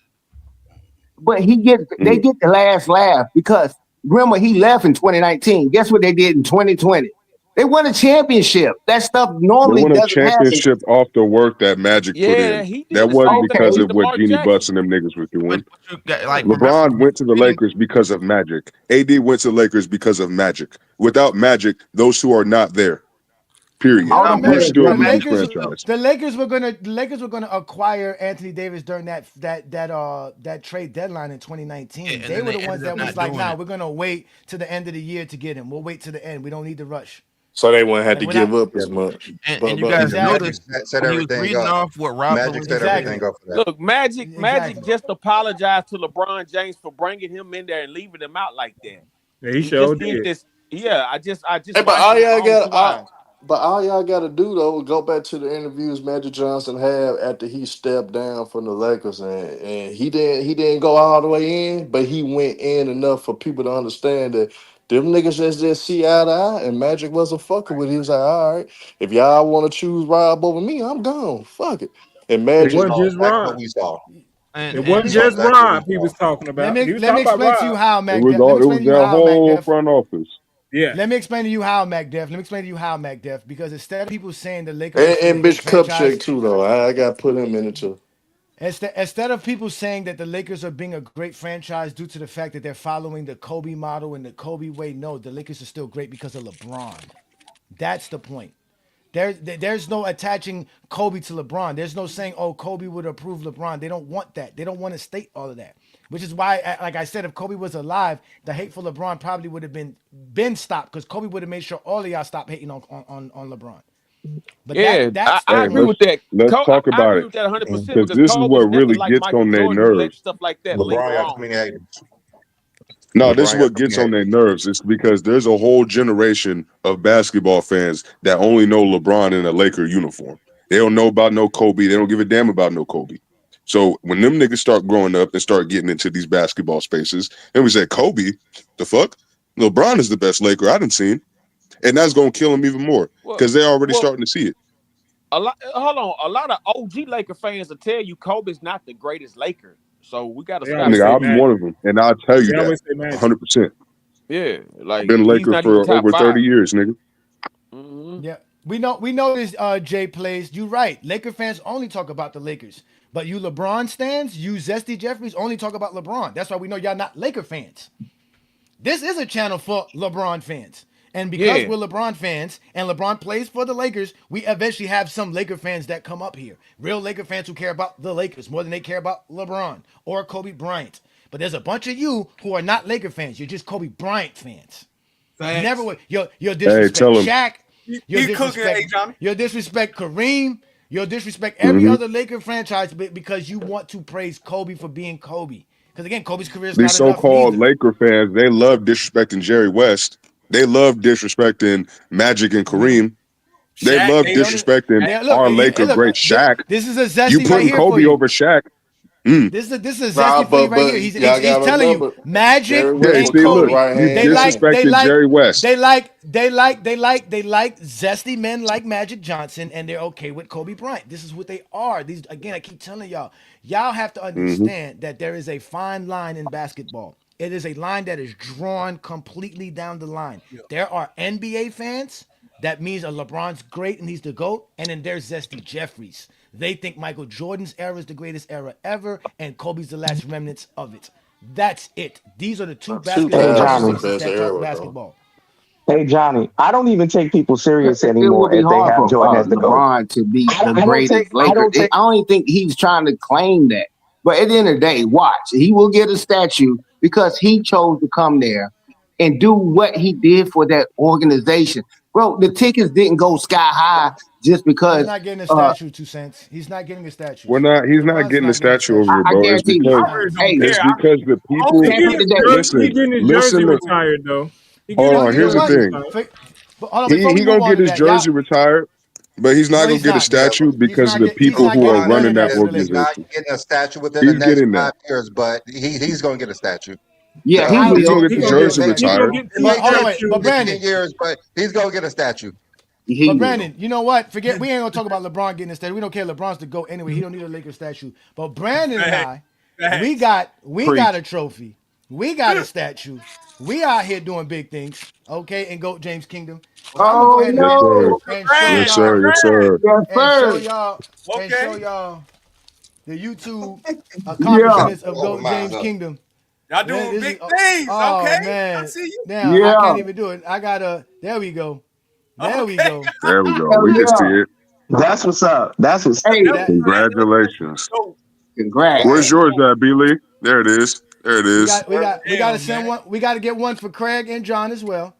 But they get the last laugh because remember he left in 2019. Guess what they did in 2020? They won a championship. That stuff normally doesn't happen. They won a championship off the work that Magic put in. That wasn't because of what Jeannie Buss and them niggas was doing. LeBron went to the Lakers because of Magic. AD went to the Lakers because of Magic. Without Magic, those two are not there. Period. The Lakers were gonna acquire Anthony Davis during that trade deadline in 2019. They were the ones that was like, "Nah, we're gonna wait to the end of the year to get him. We'll wait to the end. We don't need to rush." So they wouldn't have to give up as much. And you guys noticed when he was reading off what Rob Magic set everything up for that. Look, Magic just apologized to LeBron James for bringing him in there and leaving him out like that. Yeah, he sure did. I just. Hey, but all y'all got But all y'all got to do though, go back to the interviews Magic Johnson had after he stepped down from the Lakers, and he didn't go all the way in, but he went in enough for people to understand that them niggas just see eye to eye, and Magic wasn't fucking with it. He was like, all right, if y'all want to choose Rob over me, I'm gone. Fuck it. And We It Magic, wasn't saw just exactly what Rob. we saw. And It and wasn't We saw just exactly what we Rob he saw. was talking Let about. me He was let me talking about explain to you Rob. how It Mac was Def. Let all. me It explain was to you that how Mac whole Def. front office. Yeah. Let me explain to you how Mac Def. Let me explain to you how Mac Def. Because instead of people saying the Lakers are and, still a and great bitch franchise, Cupcake too though. I got to put him in it too. instead of people saying that the Lakers are being a great franchise due to the fact that they're following the Kobe model and the Kobe way, no, the Lakers are still great because of LeBron. That's the point. There's no attaching Kobe to LeBron. There's no saying, oh, Kobe would approve LeBron. They don't want that. They don't want to state all of that. Which is why, like I said, if Kobe was alive, the hateful LeBron probably would have been stopped because Kobe would have made sure all of y'all stop hating on LeBron. But Yeah, that's the I Hey, agree point. with that. let's talk I about agree it with that 100% because because this is Cole what was nothing really like gets Michael on their Jordan who let nerves. stuff like that linger LeBron got too on. many haters. No, this is LeBron got what too gets many on their haters. nerves. It's because there's a whole generation of basketball fans that only know LeBron in a Laker uniform. They don't know about no Kobe. They don't give a damn about no Kobe. So when them niggas start growing up and start getting into these basketball spaces, and we say, Kobe, the fuck? LeBron is the best Laker I done seen. And that's gonna kill him even more Well, because they're already well, starting to see it. a lot. Hold on, a lot of OG Laker fans will tell you Kobe's not the greatest Laker. So we got to They stop always Nigga, say I'll be saying one that. Magic. of them, and I'll tell you They that always say Magic. 100%. Yeah, like Been he's Laker not even for top over 30 five. years, nigga. Mm-hmm. Yeah, we know this. Jay plays. You right. Laker fans only talk about the Lakers, but you LeBron stands, you Zesty Jeffries only talk about LeBron. That's why we know y'all not Laker fans. This is a channel for LeBron fans. And because Yeah, we're LeBron fans and LeBron plays for the Lakers, we eventually have some Laker fans that come up here. Real Laker fans who care about the Lakers more than they care about LeBron or Kobe Bryant. But there's a bunch of you who are not Laker fans. You're just Kobe Bryant fans. You never would. You'll Hey, disrespect tell him. Shaq. You'll He cooking, hey disrespect. Johnny. You'll disrespect Kareem. You'll disrespect every Hmm. other Laker franchise because you want to praise Kobe for being Kobe. Because again, Kobe's career is These not enough so-called neither. Laker fans, they love disrespecting Jerry West. They love disrespecting Magic and Kareem. They Shaq, love They don't. disrespecting Look. our Hey, Laker look. great Shaq. This is a You zesty right putting here for Kobe you. over Shaq? Mm. This is a Nah, zesty for you right but here. He's y'all he's got to telling you remember, Magic Jerry Okay, West and was see, Kobe look, Kobe. right you They hand like man. they disrespected like Jerry West. they like they like they like they like zesty men like Magic Johnson, and they're okay with Kobe Bryant. This is what they are. These again, I keep telling y'all. Y'all have to Hmm. understand that there is a fine line in basketball. It is a line that is drawn completely down the line. There are NBA fans. That means a LeBron's great and he's the GOAT. And then there's Zesty Jeffries. They think Michael Jordan's era is the greatest era ever, and Kobe's the last remnants of it. That's it. These are the two basketball Hey 2000 is the Johnny. databases best that talk era, though. basketball. Hey Johnny. I don't even take people serious It anymore would be if they hard have for Jordan as the GOAT. LeBron to be the I don't take greatest I Laker. don't take I don't think he's trying to claim that. But at the end of the day, watch. He will get a statue because he chose to come there and do what he did for that organization. Bro, the tickets didn't go sky high just He's because not getting a statue, 2 cents. He's not getting a statue. We're not. He's not LeBron's getting the not getting a statue statue. over it, I bro. It's guarantee you. He's I because really not. don't Hey, it's care. because the Only people at thing the end of the day, he listen, getting his jersey listen. retired though. He Hold getting Well, his on. you know Here's the jersey what? thing. retired. But hold on, before He we move gonna on get to his that, y'all. jersey retired, but he's not No, gonna he's get a not. Yeah, statue He's because not of the get. He's people not who are getting LeBron none running of that that is, for the is not Lakers. organization. getting a statue within the He's next getting that. 5 years, but he's going to get a statue. yeah, he He's gonna will. get He the gonna It get jersey may, he gonna retired. get it the may But hold on, take wait. But statue. 15 Brandon, years, but he's going to get a statue. He But will. Brandon, you know what? Forget we ain't gonna talk about LeBron getting a statue. We don't care. LeBron's the GOAT anyway. He don't need a Lakers statue. But Brandon and Facts. I, we Facts. got we got Preach. a trophy. We got a statue. We out here doing big things. Okay, in GOAT James Kingdom. So I'm gonna go Oh ahead Yes, sir. no. and show Yes, Congrats, sir. y'all Yes, congrats. sir. Yes, and show sir. y'all and show Okay. y'all the YouTube Yeah. accomplishments of Open GOAT mine James up. Kingdom. Y'all Man, doing this is big things. oh Okay. I man. see you. Now I Yeah. can't even do it. I gotta there we go. There we Okay. go. There we go. Hell We can see yeah. it. That's what's up. That's what's up. Hey, That Congratulations. So, Where's Bam. yours at, B. Lee? There it is. There it we is. got we got we got to damn, send man. one. We got to get one for Craig and John as well.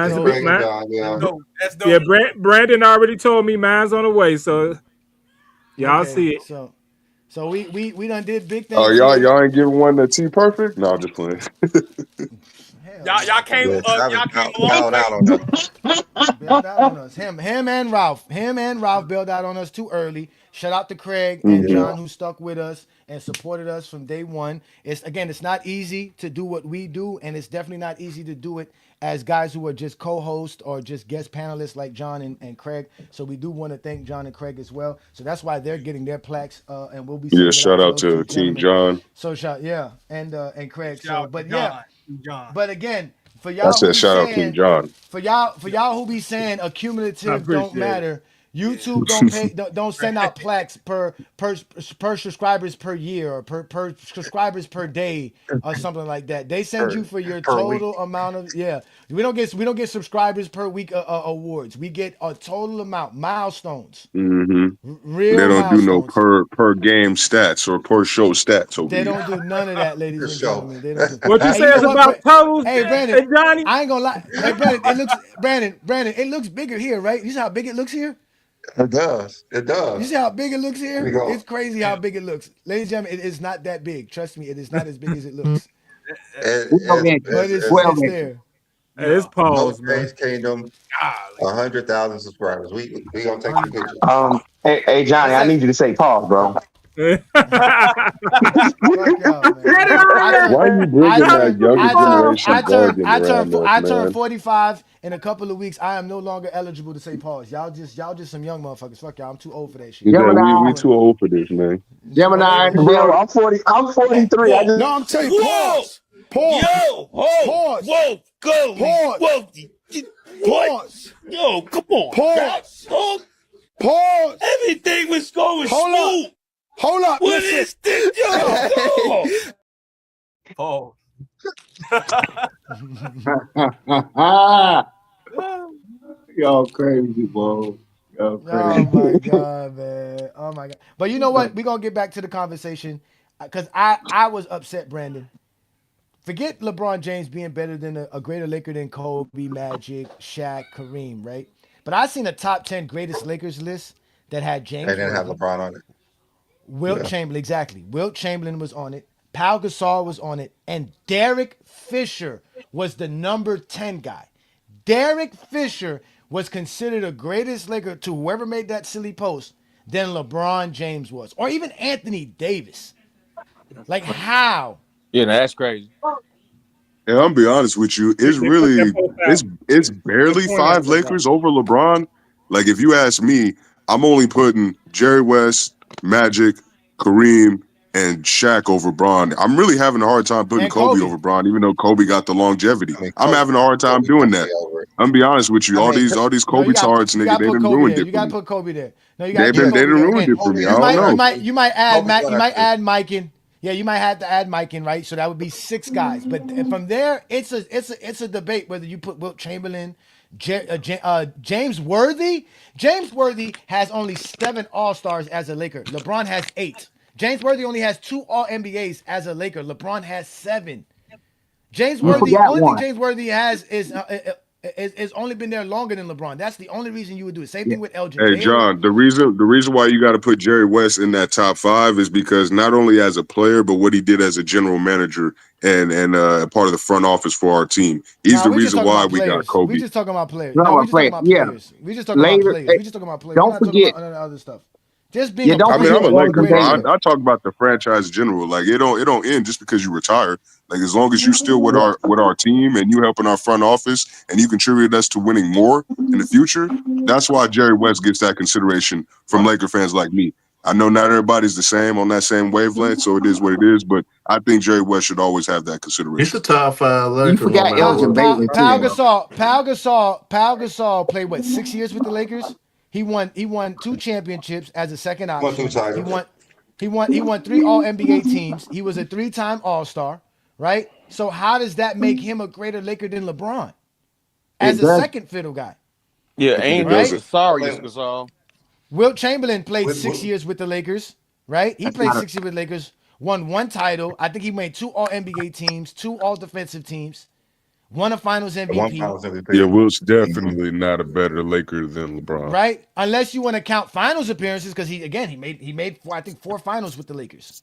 That's Mine's a So bit Craig and mine. John, that's yeah. dope. That's Yeah, dope. Brandon already told me mine's on the way, so y'all okay, see it. so we done did big Oh, things y'all here. y'all ain't giving one to T Perfect? No, I'm just playing. Y'all came bailed out on us. Bailed out on us. Him and Ralph bailed out on us too early. Shout out to Craig and John who stuck with us and supported us from day one. It's not easy to do what we do, and it's definitely not easy to do it as guys who are just co-hosts or just guest panelists like John and Craig. So we do want to thank John and Craig as well. So that's why they're getting their plaques, and we'll be sending it shout out to those to two King gentlemen. John. So and Craig. Shout out to John. But again, for I y'all who said be shout out King saying John. for y'all who be saying I accumulative don't appreciate it. matter. YouTube don't send out plaques per subscribers per year or per subscribers per day or something like that. They send you for your total amount of We don't get subscribers per week awards. We get a total amount, milestones. Real They don't do no milestones. per game stats or per show stats over They here. don't do none of that, ladies and gentlemen. They don't do. What you Hey, say is know about totals, Hey, Brandon, hey, Johnny? I ain't gonna lie. Hey, Brandon, it looks bigger here, right? You see how big it looks here? It does. It does. You see how big it looks here? Here we go. It's crazy how big it looks. Ladies and gentlemen, it is not that big. Trust me, it is not as big as it looks. But it's there. It's pause, No man. Space Kingdom, 100,000 subscribers. We gonna take the picture. Hey Johnny, I need you to say pause, bro. Why you bringing that younger generation jargon around us, I turn man? 45 in a couple of weeks. I am no longer eligible to say pause. Y'all just some young motherfuckers. Fuck y'all. I'm too old for that shit. We too old for this, man. Gemini, bro, I'm 43. I just I'm telling you, pause. Yo, pause. Whoa, go. Pause. Pause. Yo, come on. Pause. Pause. Everything was going smooth. Hold up. What is this? Yo, Oh. Y'all crazy, bro. Y'all crazy. Oh my god, man. Oh my god. But you know what? We're gonna get back to the conversation. Because I was upset, Brandon. Forget LeBron James being better than a greater Laker than Kobe, Magic, Shaq, Kareem, right? But I seen a top 10 greatest Lakers list that had James And then have Worthy, LeBron on it. Wilt Chamberlain, exactly. Wilt Chamberlain was on it. Pau Gasol was on it. And Derek Fisher was the number 10 guy. Derek Fisher was considered a greatest Laker to whoever made that silly post than LeBron James was. Or even Anthony Davis. Like how? Yeah, that's crazy. And I'm be honest with you, it's barely 5 Lakers over LeBron. Like if you ask me, I'm only putting Jerry West, Magic, Kareem, and Shaq over Bron. I'm really having a hard time putting Kobe over Bron, even though Kobe got the longevity. I'm having a hard time doing that. I'm be honest with you. All these Kobe tards, nigga, they done ruined it for me. You gotta put Kobe there. No, you They gotta done ruined it for me. I don't know. You might add Mike in. Yeah, you might have to add Mike in, right? So that would be 6 guys. But from there, it's a debate whether you put Wilt Chamberlain, James Worthy. James Worthy has only 7 All-Stars as a Laker. LeBron has 8. James Worthy only has 2 All-NBAs as a Laker. LeBron has 7. James Worthy, only thing James Worthy has is only been there longer than LeBron. That's the only reason you would do it. Same thing with Elgin. Hey John, the reason why you got to put Jerry West in that top 5 is because not only as a player, but what he did as a general manager and part of the front office for our team. He's the reason why we got Kobe. We just talking about players. No, We just talking about players. We just talking about players. We just talking about players. Don't We're not forget. talking about other stuff. Just being I'm a Laker, bro. I talk about the franchise in general. Like it don't end just because you retire. Like as long as you still with our team and you helping our front office and you contributed us to winning more in the future, that's why Jerry West gets that consideration from Laker fans like me. I know not everybody's the same on that same wavelength, so it is what it is. But I think Jerry West should always have that consideration. He's a top 5 Laker. You forgot Elgin Baylor too. Pau Gasol played what 6 years with the Lakers. He won 2 championships as a second option. He won 3 All-NBA teams. He was a 3-time All-Star, right? So how does that make him a greater Laker than LeBron as a second fiddle guy? Yeah, and Gasol. Wilt Chamberlain played 6 years with the Lakers, right? He played 6 years with the Lakers, won 1 title. I think he made 2 All-NBA teams, 2 All-Defensive teams, won a Finals MVP. Yeah, Wilt's definitely not a better Laker than LeBron. Right? Unless you want to count Finals appearances, because he made I think 4 Finals with the Lakers.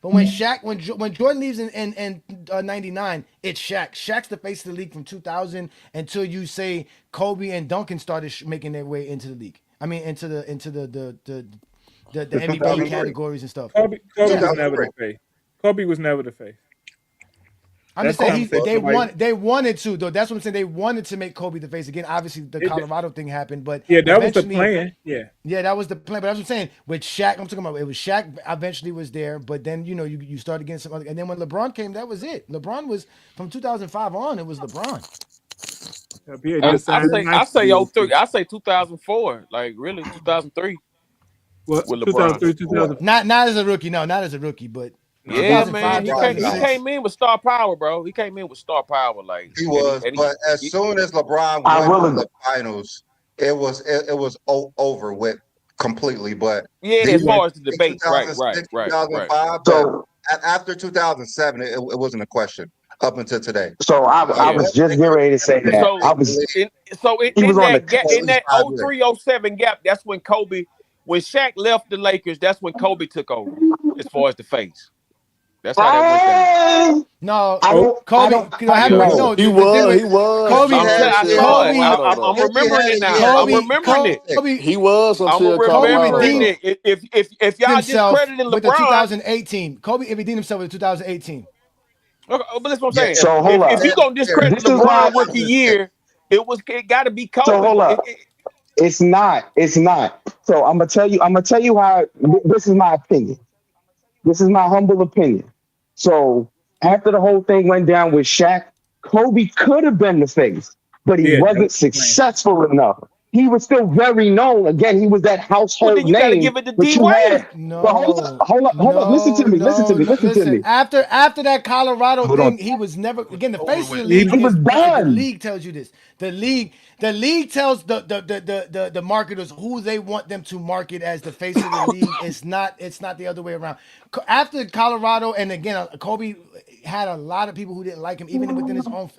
But when Shaq, when Jordan leaves in 99, it's Shaq. Shaq's the face of the league from 2000 until you say Kobe and Duncan started making their way into the league. I mean, into the MVP categories and stuff. Kobe was never the face. Kobe was never the face. I'm just saying they wanted to though. That's what I'm saying. They wanted to make Kobe the face again. Obviously, the Colorado thing happened, but that was the plan. Yeah, that was the plan. But that's what I'm saying. With Shaq, I'm talking about it was Shaq. Eventually, was there, but then you started getting some other. And then when LeBron came, that was it. LeBron was from 2005 on. It was LeBron. I say 03. I say 2004. Like really 2003. What? with LeBron. 2003, 2004. Not as a rookie. No, not as a rookie, but Yeah, 2005, man. He 2006. came in with star power, bro. He came in with star power, like He was, but as soon as LeBron I went will to agree. the finals, it was over with completely. But yeah, these as far as the in debate, right, 2006, right. 2005, but So after 2007, it wasn't a question up until today. I Yeah. was just getting ready to say that. So He was in on the that gap, cusp. in that 03, 07 gap, that's when when Shaq left the Lakers, that's when Kobe took over as far as the face. That's how that went down. No, I know. the thing with Kobe, I'm remembering it now. I'm remembering it. He was I'm until remembering Colorado. it. If y'all himself discrediting with the LeBron, 2018. Kobe redeemed himself with the 2018. okay, but that's what I'm Yeah, saying. So hold up. If you gonna discredit This is why. LeBron rookie year, it got to be So Kobe. hold up. It's not. It's not. So I'm gonna tell you. I'm gonna tell you how. This is my opinion. This is my humble opinion. So after the whole thing went down with Shaq, Kobe could have been the face, but he Yeah, that wasn't was the plan. successful enough. He was still very known. Again, he was that Well, household then you got to name, give it to but D you had. Wade. But hold up. Listen to me. Listen to Listen, me. after that Colorado Hold on. thing, he was never again the face of the He league was is the done. league tells you this. The league tells the marketers who they want them to market as the face of the league. It's not the other way around. After Colorado, and again, Kobe had a lot of people who didn't like him, even within his own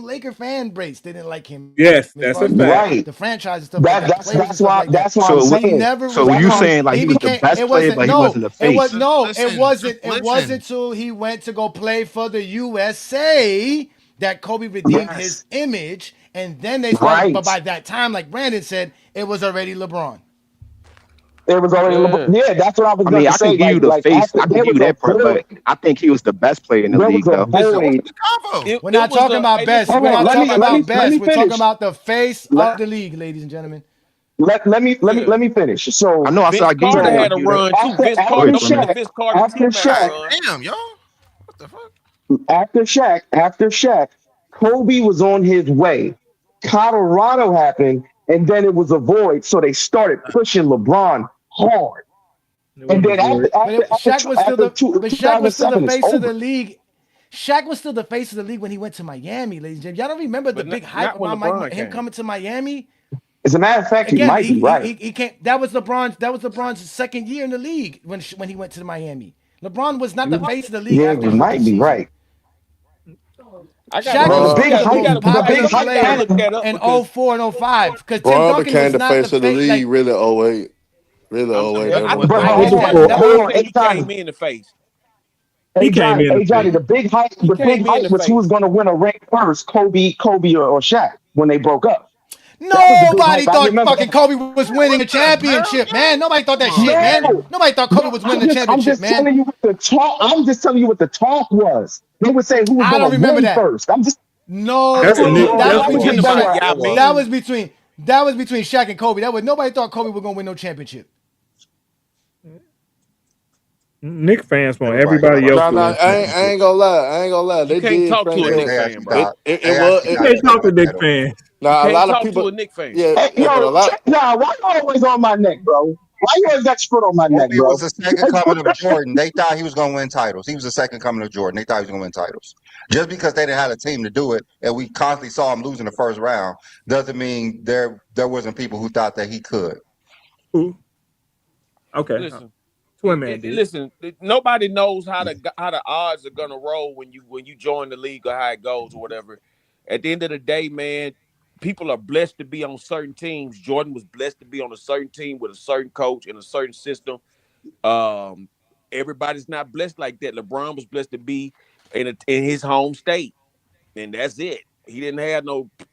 Laker fan base. They didn't like him. Yes, As that's far a as fact. the franchise and stuff like that, players and stuff like that. That's why I'm He saying. never So was. you saying He became. It wasn't. No. It was no. It wasn't. It wasn't till he went to go play for the USA that Kobe redeemed his image, and then they started. But Right. by that time, like Brandon said, it was already LeBron. It was already Yeah. Yeah, that's what I was I going mean, to I can say. give you the Like face. after I can there give you was a that part, but void. I think he was the best player in the There was league, a though. void. We're not talking about best. Hold We're on. not talking Let about me best. We're talking finish. about the face Let, of the league, ladies and gentlemen. Yeah. let me finish. I So know. I said Vince I give you Carter that. I had a give you that. run too. Vince Go Carter. ahead, Don't forget Fleming. Vince Carter too had a run. Damn, y'all. What the fuck? after Shaq, Kobe was on his way. Colorado happened, and then it was a void. So they started pushing LeBron hard. It And wasn't a then void. after Shaq was still the 2007, it's face of over. the league. Shaq was still the face of the league when he went to Miami, ladies and gentlemen. Y'all don't remember the But big hype not when about LeBron him came. coming to Miami? As a matter of fact, he Again, might be right. he came. That was LeBron's second year in the league when he went to Miami. LeBron was not the face of the league Yeah, after he his rookie might be season. right. Shaq The was still big the hype, most the big popular hype player look that up in because 04 and 05 because Tim Bron Duncan was became the not the face of the face. league Like really '08. Really '08. That run. But I hold discredit on, that LeBron. hold I on, said hey he came Johnny, in the face. He came in the Johnny, face. He the big came in hype the was who was face. going to win a ring first, Kobe or Shaq when they broke up. That was the big nobody hype. I thought remember fucking that. Kobe was winning What a the hell, championship, man. gang? Nobody thought that Come on, shit, man. No, man. Nobody thought Kobe was winning a I'm championship, just man. telling you what the talk. I'm just telling you what the talk was. They would say who was I going don't to remember win that. first. I'm just That's a No, Nick. no, that That's was that a was Talking between Nick them about Shaq. right. Yao That Ming. was between Shaq and Kobe. Nobody thought Kobe was gonna win no championship. Nick fans want Right, you're everybody right. else No, to no, win I ain't championships. gonna lie. I ain't gonna lie. You They can't did talk to think a Nick that. They actually fan, bro. thought It they was. actually You thought can't he was talk going to to win Nick that over. fans. Now You a lot can't of talk to people. a Nick fan. Yeah, Hey, but a yo, lot. nah, why you always on my neck, bro? Why you always got your foot on my neck, Kobe was bro? the second coming of Jordan. They thought he was going to win titles. He was the second coming of Jordan. They thought he was going to win titles. Just because they didn't have a team to do it, and we constantly saw him lose in the first round, doesn't mean there wasn't people who thought that he could. Who? Okay. Listen, Twin man did. listen. Nobody knows how the odds are gonna roll when you join the league or how it goes or whatever. At the end of the day, man, people are blessed to be on certain teams. Jordan was blessed to be on a certain team with a certain coach and a certain system. Um, everybody's not blessed like that. LeBron was blessed to be in his home state, and that's it. He didn't have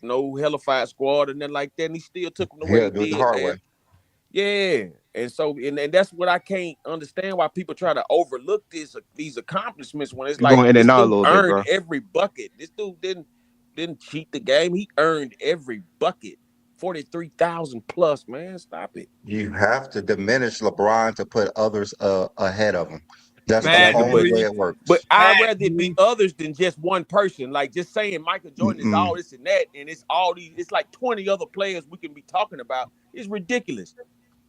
no hellified squad and nothing like that, and he still took them the He way had he to do it the did, hard way. man. Yeah. And so and that's what I can't understand why people try to overlook these accomplishments when it's You're like going in this and out a dude little bit, earned bro. every bucket. This dude didn't cheat the game. He earned every bucket. 43,000 plus, man. Stop it. You have to diminish LeBron to put others ahead of him. That's the Exactly. only But way it works. I'd rather it be others than just one person. Like just saying Michael Jordan is Mm-mm. all this and that, and it's like 20 other players we can be talking about. It's ridiculous.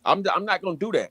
I'm not gonna do that.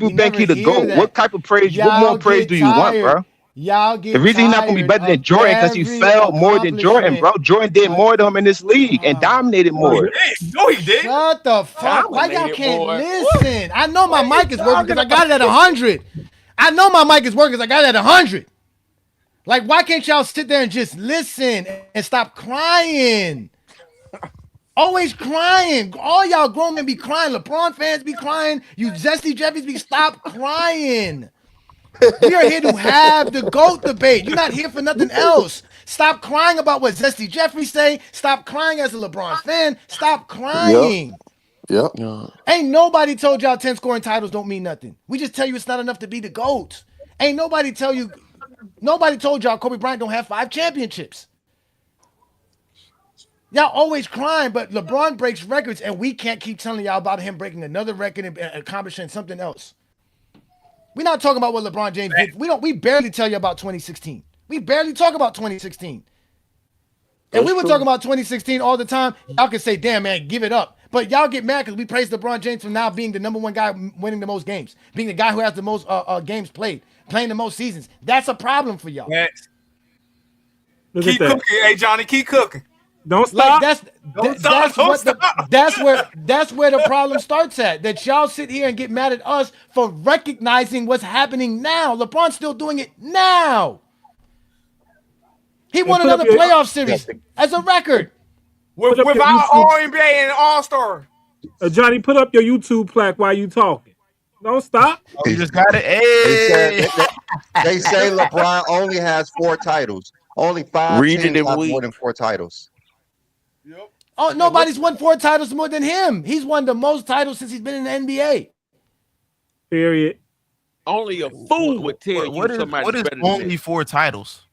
people We think never he the hear GOAT. that. What type of praise? What Y'all more praise get do you want, tired. bro? Y'all The get reason he's not gonna be tired better than of Jordan because he every fell more than Jordan, accomplishment. bro. Jordan did more than him in this league and dominated No, he more. didn't. No, he didn't. Shut the fuck. Why y'all Dominated, can't boy. listen? I know my What are you mic is working talking because I got it at 100. I know my mic is working because I got it at 100. Like, why can't y'all sit there and just listen and stop crying? Always crying. All y'all grown men be crying. LeBron fans be crying. You zesty Jeffies be stop crying. We are here to have the GOAT debate. You're not here for nothing else. Stop crying about what Zesty Jeffrey say. Stop crying as a LeBron fan. Stop Yep. crying. Yep. Ain't nobody told y'all 10 scoring titles don't mean nothing. We just tell you it's not enough to be the GOAT. Ain't nobody told y'all Kobe Bryant don't have 5 championships. Y'all always crying, but LeBron breaks records, and we can't keep telling y'all about him breaking another record and accomplishing something else. We're not talking about what LeBron James did. We barely tell you about 2016. We barely talk about 2016. And we were talking about 2016 all the time. Y'all can say, damn, man, give it up. But y'all get mad because we praise LeBron James for now being the number one guy winning the most games, being the guy who has the most games played, playing the most seasons. That's a problem for y'all. Yes. Keep cooking, hey Johnny. Keep cooking. Don't stop. Like that's where the problem starts at. That y'all sit here and get mad at us for recognizing what's happening now. LeBron's still doing it now. He won another playoff series as a record. Without All-NBA and All-Star. Johnny, put up your YouTube plaque while you talking. Don't stop. You just got it. They say LeBron only has 4 titles. Only 5 Read it teams and have weep. more than 4 titles. Oh, nobody's won 4 titles more than him. He's won the most titles since he's been in the NBA. Period. Only a fool would tell you somebody's what is better than only this. 4 titles?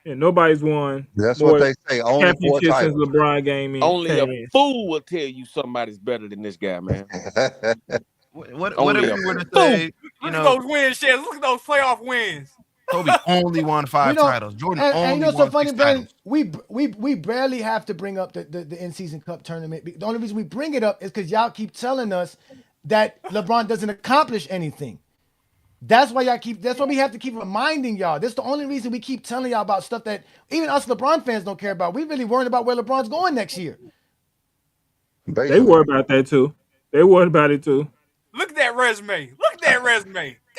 Yeah, nobody's won. That's what they say. Only 4 championship since titles. LeBron game in. Only a fool will tell you somebody's better than this guy, man. What if you were to say, Look at those wins, Shed. Look at those playoff wins. Kobe only won 5 titles. Jordan only you know won so funny, 6 Ben? titles. We barely have to bring up the in-season cup tournament. The only reason we bring it up is because y'all keep telling us that LeBron doesn't accomplish anything. That's why we have to keep reminding y'all. That's the only reason we keep telling y'all about stuff that even us LeBron fans don't care about. We really worried about where LeBron's going next year. They worry about that too. They worried about it too. Look at that resume.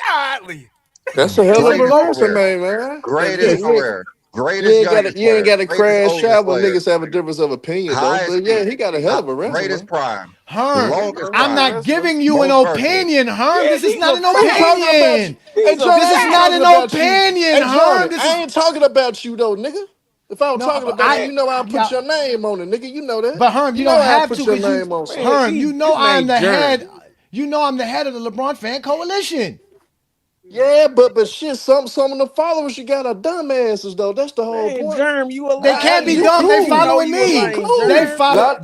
Godly. That's a hell of a resume, man. Greatest career. You ain't got to crash out when niggas have a difference of opinion, though. But yeah, he got a hell of a resume. Greatest prime. Herm, I'm not giving you an opinion, Herm. This is not an opinion. This is not an opinion, Herm. I ain't talking about you, though, nigga. If I was talking about you, you know I'll put your name on it, nigga. You know that. But Herm, you don't have to. Put your name on something. Herm, you know I'm the head. You know I'm the head of the LeBron fan coalition. Yeah, but shit, some of the followers you got are dumbasses though. That's the whole point. Germ, you a They can't be dumb. They following me. They follow.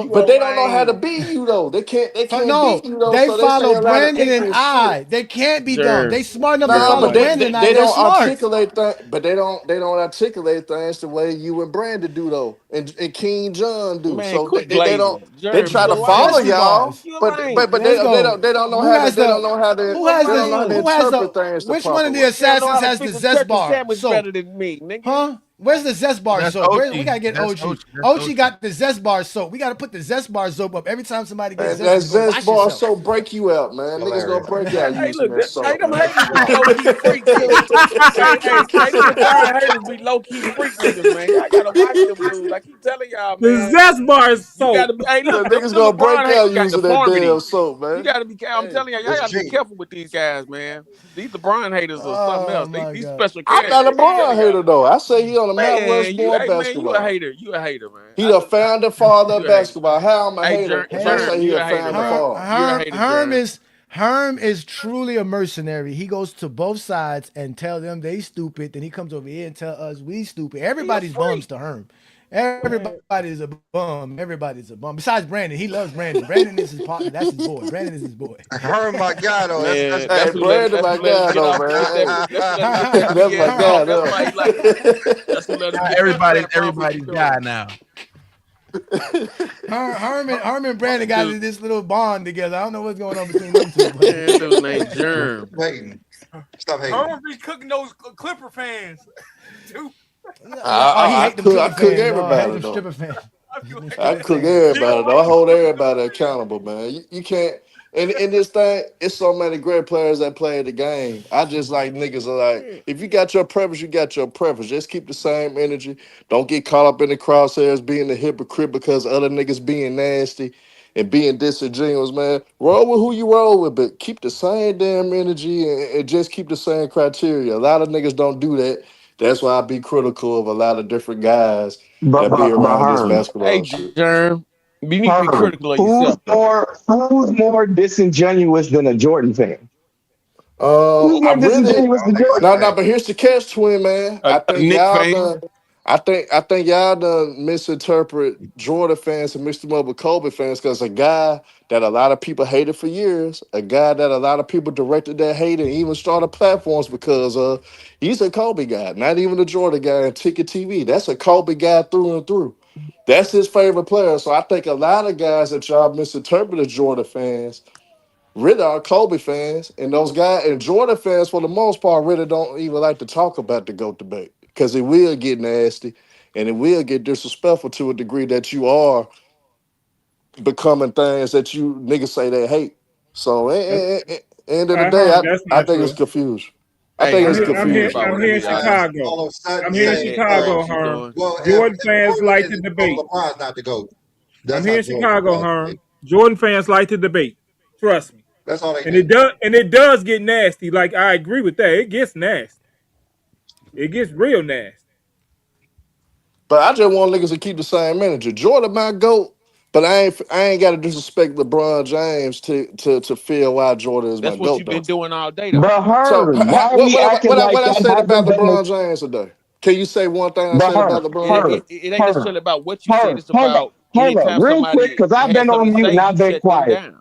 But they don't know how to beat you though. They can't beat you though. They so follow they Brandon and I. They can't be dumb. They smart enough to follow Brandon and I. They They're don't smart. articulate things, but they don't articulate things the way you and Brandon do though, and King John do. Man, so quit they don't. Germ, They try to follow y'all, but they don't know how to. They don't know how to. Who has interpret things the which proper one of the way. assassins has the Zest bar? So better than me, nigga. Huh? Where's the Zest bar That's soap? OG. We gotta get That's OG. OG. OG got the Zest bar soap. We gotta put the Zest bar soap up every time somebody gets That Zest. Go wash Zest bar yourself. so break you out, man. Niggas gonna break out Hey, using look, that soap. hey, them man. haters be low-key freak niggas. Hey, them LeBron haters be low-key freak niggas, man. Y'all gotta watch them dudes. I keep telling y'all, The man. Zest bar is soap. You gotta be, hey, look, Niggas them gonna break LeBron out haters got using that deformity. damn soap, man. You gotta be careful. I'm telling y'all, y'all gotta be careful with these guys, man. These LeBron haters are something else. These special I'm not a Bron hater though. I say he on the Mount man, you Rushmore a basketball. hater. You a hater, man. He the founder father of basketball. How I'm a Hey, hater? Germ, I say he you a a hater, founder man. father. Herm is truly a mercenary. He goes to both sides and tell them they stupid. Then he comes over here and tell us we stupid. Everybody's bums to Herm. Everybody is a bum. Everybody's a bum. Besides Brandon, he loves Brandon. Brandon is his partner. That's his boy. Brandon is his boy. Herm, my God, oh, That's Brandon, my God, though, man. That's my God, though. Everybody's guy now. Herm and Brandon got this little bond together. I don't know what's going on between them two. His name Germ. Stop hating. Herm be cooking those Clipper fans. Too. I cook everybody though. I cook everybody though. I hold everybody accountable, man. You can't. In this thing, it's so many great players that play the game. I just like niggas are like, if you got your preference, you got your preference. Just keep the same energy. Don't get caught up in the crosshairs being a hypocrite because other niggas being nasty and being disingenuous, man. Roll with who you roll with, but keep the same damn energy and just keep the same criteria. A lot of niggas don't do that. That's why I be critical of a lot of different guys But that be but around this Herm, Hey, basketball shit. Germ, you need to be Herm, critical of yourself though. who's more disingenuous than a Jordan fan? Who's I more really disingenuous than Jordan no, fan? but here's the catch, twin man. A Nick fan. I think y'all done misinterpret Jordan fans and mixed them up with Kobe fans because a guy that a lot of people hated for years, a guy that a lot of people directed their hate and even started platforms because he's a Kobe guy, not even a Jordan guy in Ticket TV. That's a Kobe guy through and through. That's his favorite player. So I think a lot of guys that y'all misinterpret as Jordan fans really are Kobe fans, and those guys and Jordan fans for the most part really don't even like to talk about the GOAT debate because it will get nasty and it will get disrespectful to a degree that you are becoming things that you niggas say they hate. So end of the day, That's I not think it's true. confusion. I Hey, think I it's got a I'm point here. confusion, about I'm man. here one in guy. Chicago. All of a sudden I'm here in say, Go ahead, Chicago, what you Herm. doing? well, Jordan if fans Jordan like is to the GOAT, debate. LeBron's not the GOAT. I'm That's here how in Jordan Chicago, LeBron Herm. play. Jordan fans like to debate. Trust me. That's all they And do. it does get nasty. Like I agree with that. It gets nasty. It gets real nasty. But I just want niggas to keep the same manager. Jordan my GOAT, but I ain't got to disrespect LeBron James to feel why Jordan is my That's what GOAT you've though. been doing all day, though. But So Herm, why are we acting like what I that said about hasn't been a LeBron James today? Can you say one thing I but said about Herm, LeBron It, James? it, Herm, it ain't Herm, necessarily about what you said. Herm, It's hold up, about anytime real quick, somebody because I've has been something on to mute, say, not you been shut them quiet. down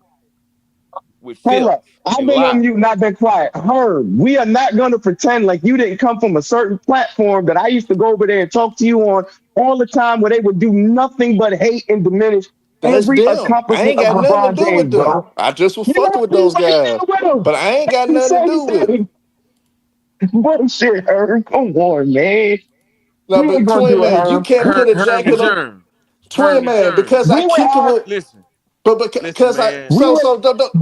with Hold filth up. I've and been on lie. mute, not been quiet. Herm, we are not going to pretend like you didn't come from a certain platform that I used to go over there and talk to you on all the time where they would do nothing but hate and diminish That's every them. I accomplishment ain't of got nothing to LeBron do with James, them. bro. I just was You fucking know, with you those right guys, there with him. but I ain't got You nothing to said he do with it. said, bullshit, Herm. Come on, man. No, We ain't but going to twin do it, man, you Herm. can't put a Herm and jacket on Germ. twin Herm and man Germ. because I We would kick it have, with. Listen, But listen, because I man. we so would, so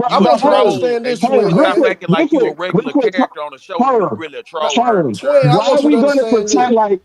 I You a but want you to Herm, troll, understand and this, you need to twin Herm, stop man. acting like you a real regular quick, character on the show when you Herm, really a troll, Herm and Herm. Twin, Germ. I Why want are you to we going to understand this. pretend like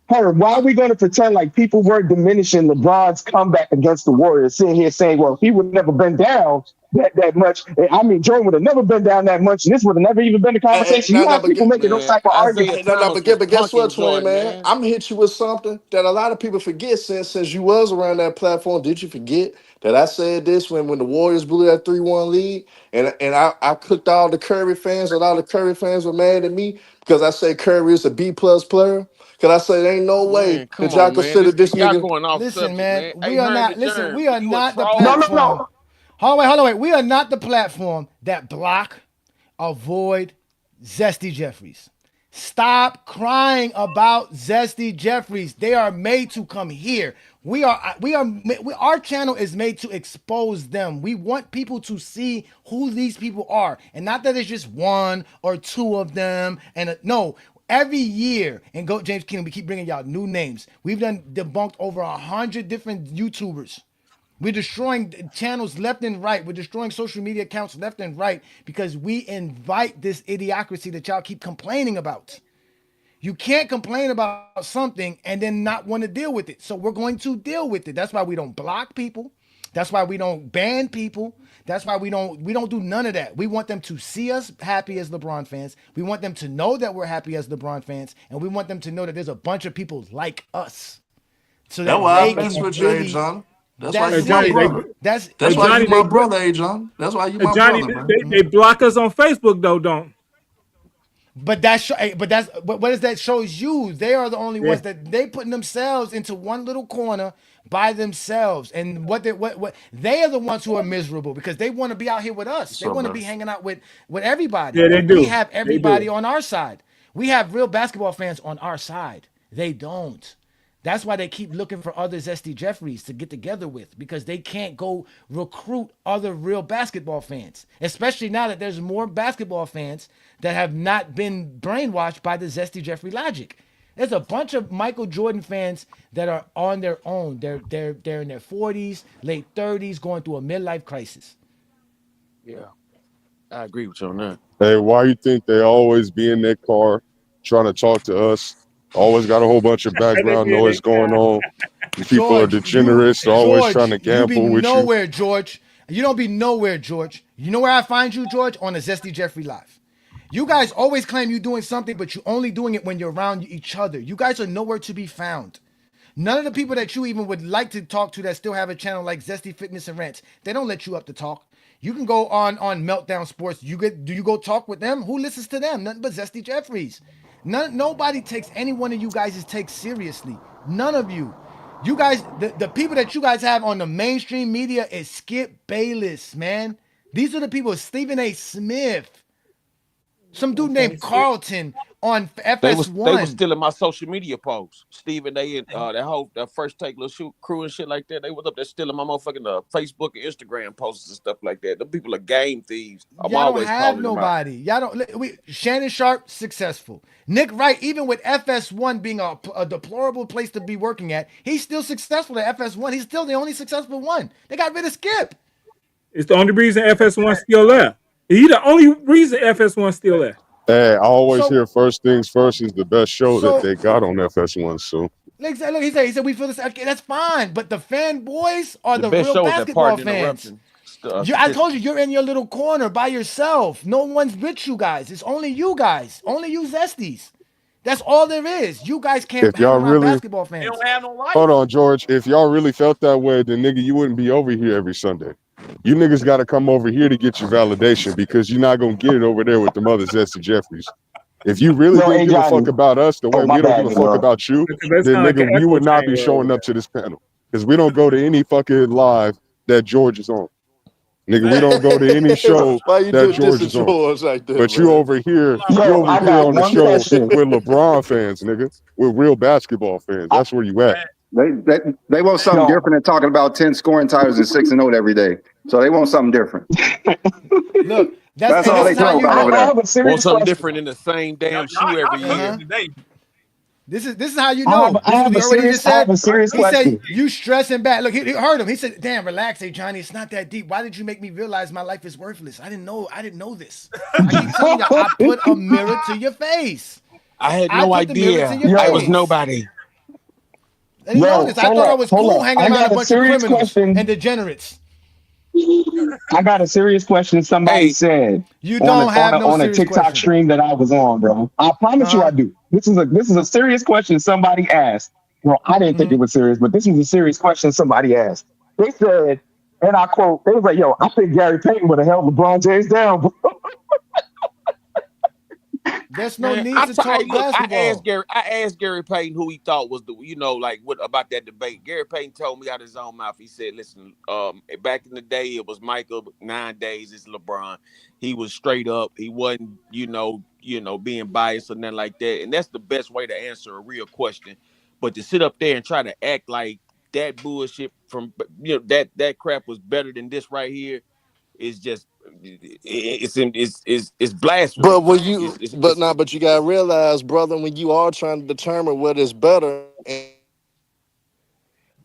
Herb, why are we going to pretend like people weren't diminishing LeBron's comeback against the Warriors, sitting here saying, well, he would have never been down that much. I mean, Jordan would have never been down that much, and this would have never even been a conversation. You No, have but people making those Man, type of Isaiah arguments. no, Thomas but was guess what, punking twin Jordan, man? man. I'm gonna hit you with something that a lot of people forget. Since you was around that platform, did you forget that I said this when the Warriors blew that 3-1 lead, and I cooked all the Curry fans, and all the Curry fans were mad at me because I said Curry is a B+ player. Cause I said ain't no way Man, that come y'all on, man. consider This this y'all nigga. going off Listen, subject, man, man. Hey, we are Herm not. and Listen, Germ, we are you a not the No, troll. no, platform. no. Hold on, wait. We are not the platform that block, avoid Zesty Jeffries. Stop crying about Zesty Jeffries. They are made to come here. Our channel is made to expose them. We want people to see who these people are, and not that it's just one or two of them. No, every year, and go James Keenan, we keep bringing y'all new names. We've done debunked over 100 different YouTubers. We're destroying channels left and right. We're destroying social media accounts left and right because we invite this idiocracy that y'all keep complaining about. You can't complain about something and then not want to deal with it. So we're going to deal with it. That's why we don't block people. That's why we don't ban people. That's why we don't do none of that. We want them to see us happy as LeBron fans. We want them to know that we're happy as LeBron fans, and we want them to know that there's a bunch of people like us, so That's that why I they mess can with you, A. really. John. That's why That's Hey, you my Johnny, it. they, brother. That's hey, That's why it. you Johnny, my they, brother, A. John. That's why you hey, my Johnny, brother, they, man. they, they block us on Facebook though, don't? But what does that shows you? They are the only Yeah. ones that they putting themselves into one little corner by themselves, and what they are the ones who are miserable because they want to be out here with us. What's They up, want to man? be hanging out with everybody, Yeah, they and we do. have They everybody do. on our side. We have real basketball fans on our side. They don't. That's why they keep looking for other Zesty Jeffries to get together with because they can't go recruit other real basketball fans, especially now that there's more basketball fans that have not been brainwashed by the Zesty Jeffrey logic. There's a bunch of Michael Jordan fans that are on their own. They're in their 40s, late 30s, going through a midlife crisis. Yeah, I agree with you on that. Hey, why you think they always be in their car trying to talk to us? Always got a whole bunch of They background be in noise their going car. on. These people are degenerates. They're always trying George, to you be gamble with you. nowhere, George. You don't be nowhere, George. You know where I find you, George? On a Zesty Jeffrey Live. You guys always claim you're doing something, but you're only doing it when you're around each other. You guys are nowhere to be found. None of the people that you even would like to talk to that still have a channel like Zesty Fitness and Rants, they don't let you up to talk. You can go on Meltdown Sports. Do you go talk with them? Who listens to them? Nothing but Zesty Jeffries. Nobody takes any one of you guys' takes seriously. None of you. You guys, the people that you guys have on the mainstream media is Skip Bayless, man. These are the people. Stephen A. Smith, some dude named Carlton on They FS1. was stealing my social media posts. Stephen, they and that first take little shoot crew and shit like that. They was up there stealing my motherfucking Facebook and Instagram posts and stuff like that. The people are game thieves. I'm Y'all don't always have calling them out. nobody. Y'all don't. Shannon Sharp successful. Nick Wright, even with FS1 being a deplorable place to be working at, he's still successful at FS1. He's still the only successful one. They got rid of Skip. It's the only reason FS1 still left. He the only reason FS1 still left. Hey, I always hear first things first is the best show that they got on FS1. So Look, he said we feel this. Okay, that's fine, but the fanboys are the best real show is that basketball Pardon fans. Interruption. I told you, you're in your little corner by yourself. No one's with you guys. It's only you guys. Only you Zesties. That's all there is. You guys can't if y'all hang around really basketball fans. They don't have no life. hold on, George, if y'all really felt that way, then nigga, you wouldn't be over here every Sunday. You niggas got to come over here to get your validation because you're not gonna get it over there with the mother Zesty Jeffries. If you really didn't give a fuck about us the way we don't give a fuck about you, then nigga, you would not be showing up to this panel because we don't go to any fucking live that George is on. Nigga, we don't go to any show that George is on. Like that, But you over here, you over here on the show with LeBron fans, nigga, with real basketball fans. That's where you at. They want something different than talking about 10 scoring titles and 6-0 every day. So they want something different. Look, that's all they talk about over there. Want something different in the same damn shoe every year. This is how you know. I have a serious He question. said, you stressing back. Look, he heard him. He said, damn, relax, hey, Johnny. It's not that deep. Why did you make me realize my life is worthless? I didn't know this. I keep telling y'all, I put a mirror to your face. I had no idea. I was nobody. And he noticed. I thought I was cool hanging around a bunch of criminals and degenerates. I got a serious question. Somebody said you don't have no on a TikTok question. stream that I was on, bro. I promise you, I do. This is a serious question somebody asked. Well, I didn't think it was serious, but this was a serious question somebody asked. They said, and I quote, they was like, "Yo, I think Gary Payton would have held LeBron James down, bro." There's no need to talk basketball. I asked Gary Payton who he thought was what about that debate. Gary Payton told me out of his own mouth. He said, "Listen, back in the day it was Michael, but nowadays it's LeBron. He was straight up. He wasn't, being biased or nothing like that. And that's the best way to answer a real question. But to sit up there and try to act like that bullshit from that crap was better than this right here is just." It's blasphemy. But when you, but you gotta realize, brother, when you are trying to determine what is better. Hey,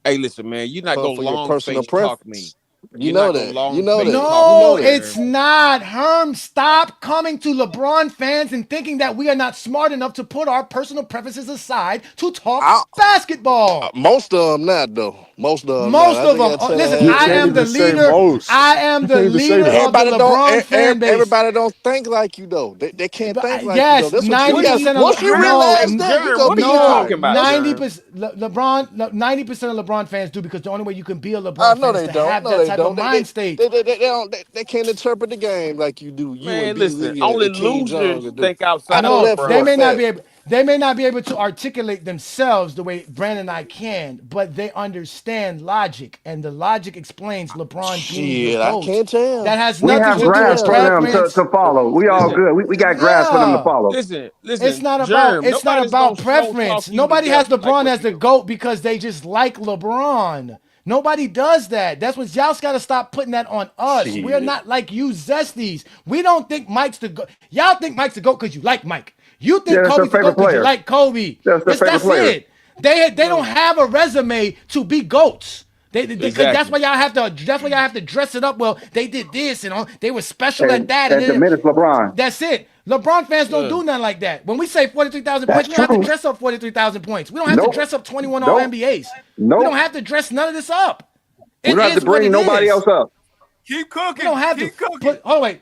listen, man, you're not gonna for your long personal face talk me. preference. You know that. You know that. No, it's not. Herm, stop coming to LeBron fans and thinking that we are not smart enough to put our personal preferences aside to talk basketball. Most of them not, though. Most of them. Most of them. Listen, I am the leader. I am the leader of the LeBron fan base. Everybody don't think like you, though. They can't think like you, though. That's 90% of once you realize that, you gonna be talking about 90% LeBron. 90% of LeBron fans do because the only way you can be a LeBron fan is to have that type of mind state. They can't interpret the game like you do. You Man, listen, only losers think outside. I know they may not be able. They may not be able to articulate themselves the way Brandon and I can, but they understand logic, and the logic explains LeBron being the GOAT. I can't tell. That has We nothing have to do with grasp for them preference. to follow. We all good. We got grasp for them to follow. Listen. It's not about preference. Nobody has LeBron as the GOAT because they just like LeBron. Nobody does that. That's when y'all got to stop putting that on us. Shit. We're not like you Zesties. We don't think Mike's the GOAT. Y'all think Mike's the GOAT because you like Mike. You think Kobe's the GOAT because you like Kobe. That's it. They don't have a resume to be GOATs. That's why y'all have to dress it up. Well, they did this and they were special at that. And diminish LeBron. That's it. LeBron fans don't do nothing like that. When we say 43,000 points, we don't have to dress up 43,000 points. We don't have to dress up 21 All-NBAs. We don't have to dress none of this up. We don't have to bring nobody else up. Keep cooking. We don't have to. Hold on, wait.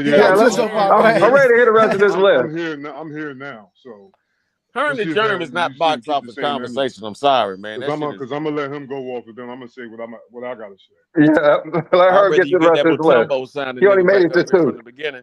here. Yeah, I'm ready to hear the rest of this list. I'm here now. I'm here now. So Herm the Germ is not box office conversation. I'm sorry, man. Because I'm gonna let him go off, and then I'm gonna say what I gotta say. Yeah, let her I'd rather get you the get rest that of this list. Mutombo sounding He only nigga made back it to up here from two. the beginning.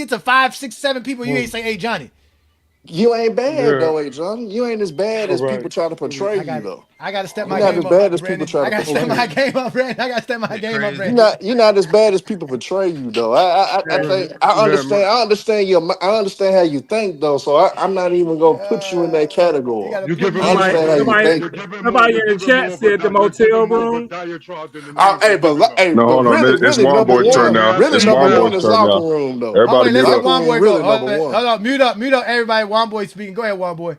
get to 5, 6, 7 people, you ain't say, "Hey, Johnny." You ain't bad Yeah. though, hey Johnny. You ain't as bad as people Correct. try to portray I you got though. I got to step You're my not as game up, bad as people Brandon. try I to got to step portray my you. game up, Brandon. I got to step my game up, You're Brandon. not as bad as people portray you though. I think I understand. I understand I understand how you think though. So I'm not even gonna put you in that You category. got to You put give me him I in more. understand how there. you think. Somebody You're in the giving chat more of a said the motel room. than the niggas Hey, they giving though. hey, No, but hold on. It's really One number Boy turn one, now. really It's number One one Boy's is turn locker now. room though. One Everybody boy, let's mute let up. Locker One room boy go. really number one. Hold on, mute up, everybody. One boy speaking. Go ahead, One boy.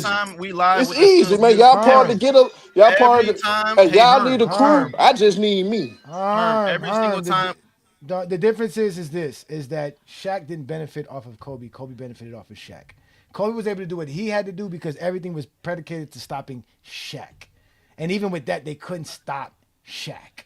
easy. time we live It's with the easy, Skills man. Music Y'all part to Cast, Herm, get a y'all part every of time, hey, hey y'all need a crew. Herm, I just need me. Every single Herm. time. The difference is this: is that Shaq didn't benefit off of Kobe. Kobe benefited off of Shaq. Kobe was able to do what he had to do because everything was predicated to stopping Shaq, and even with that, they couldn't stop Shaq.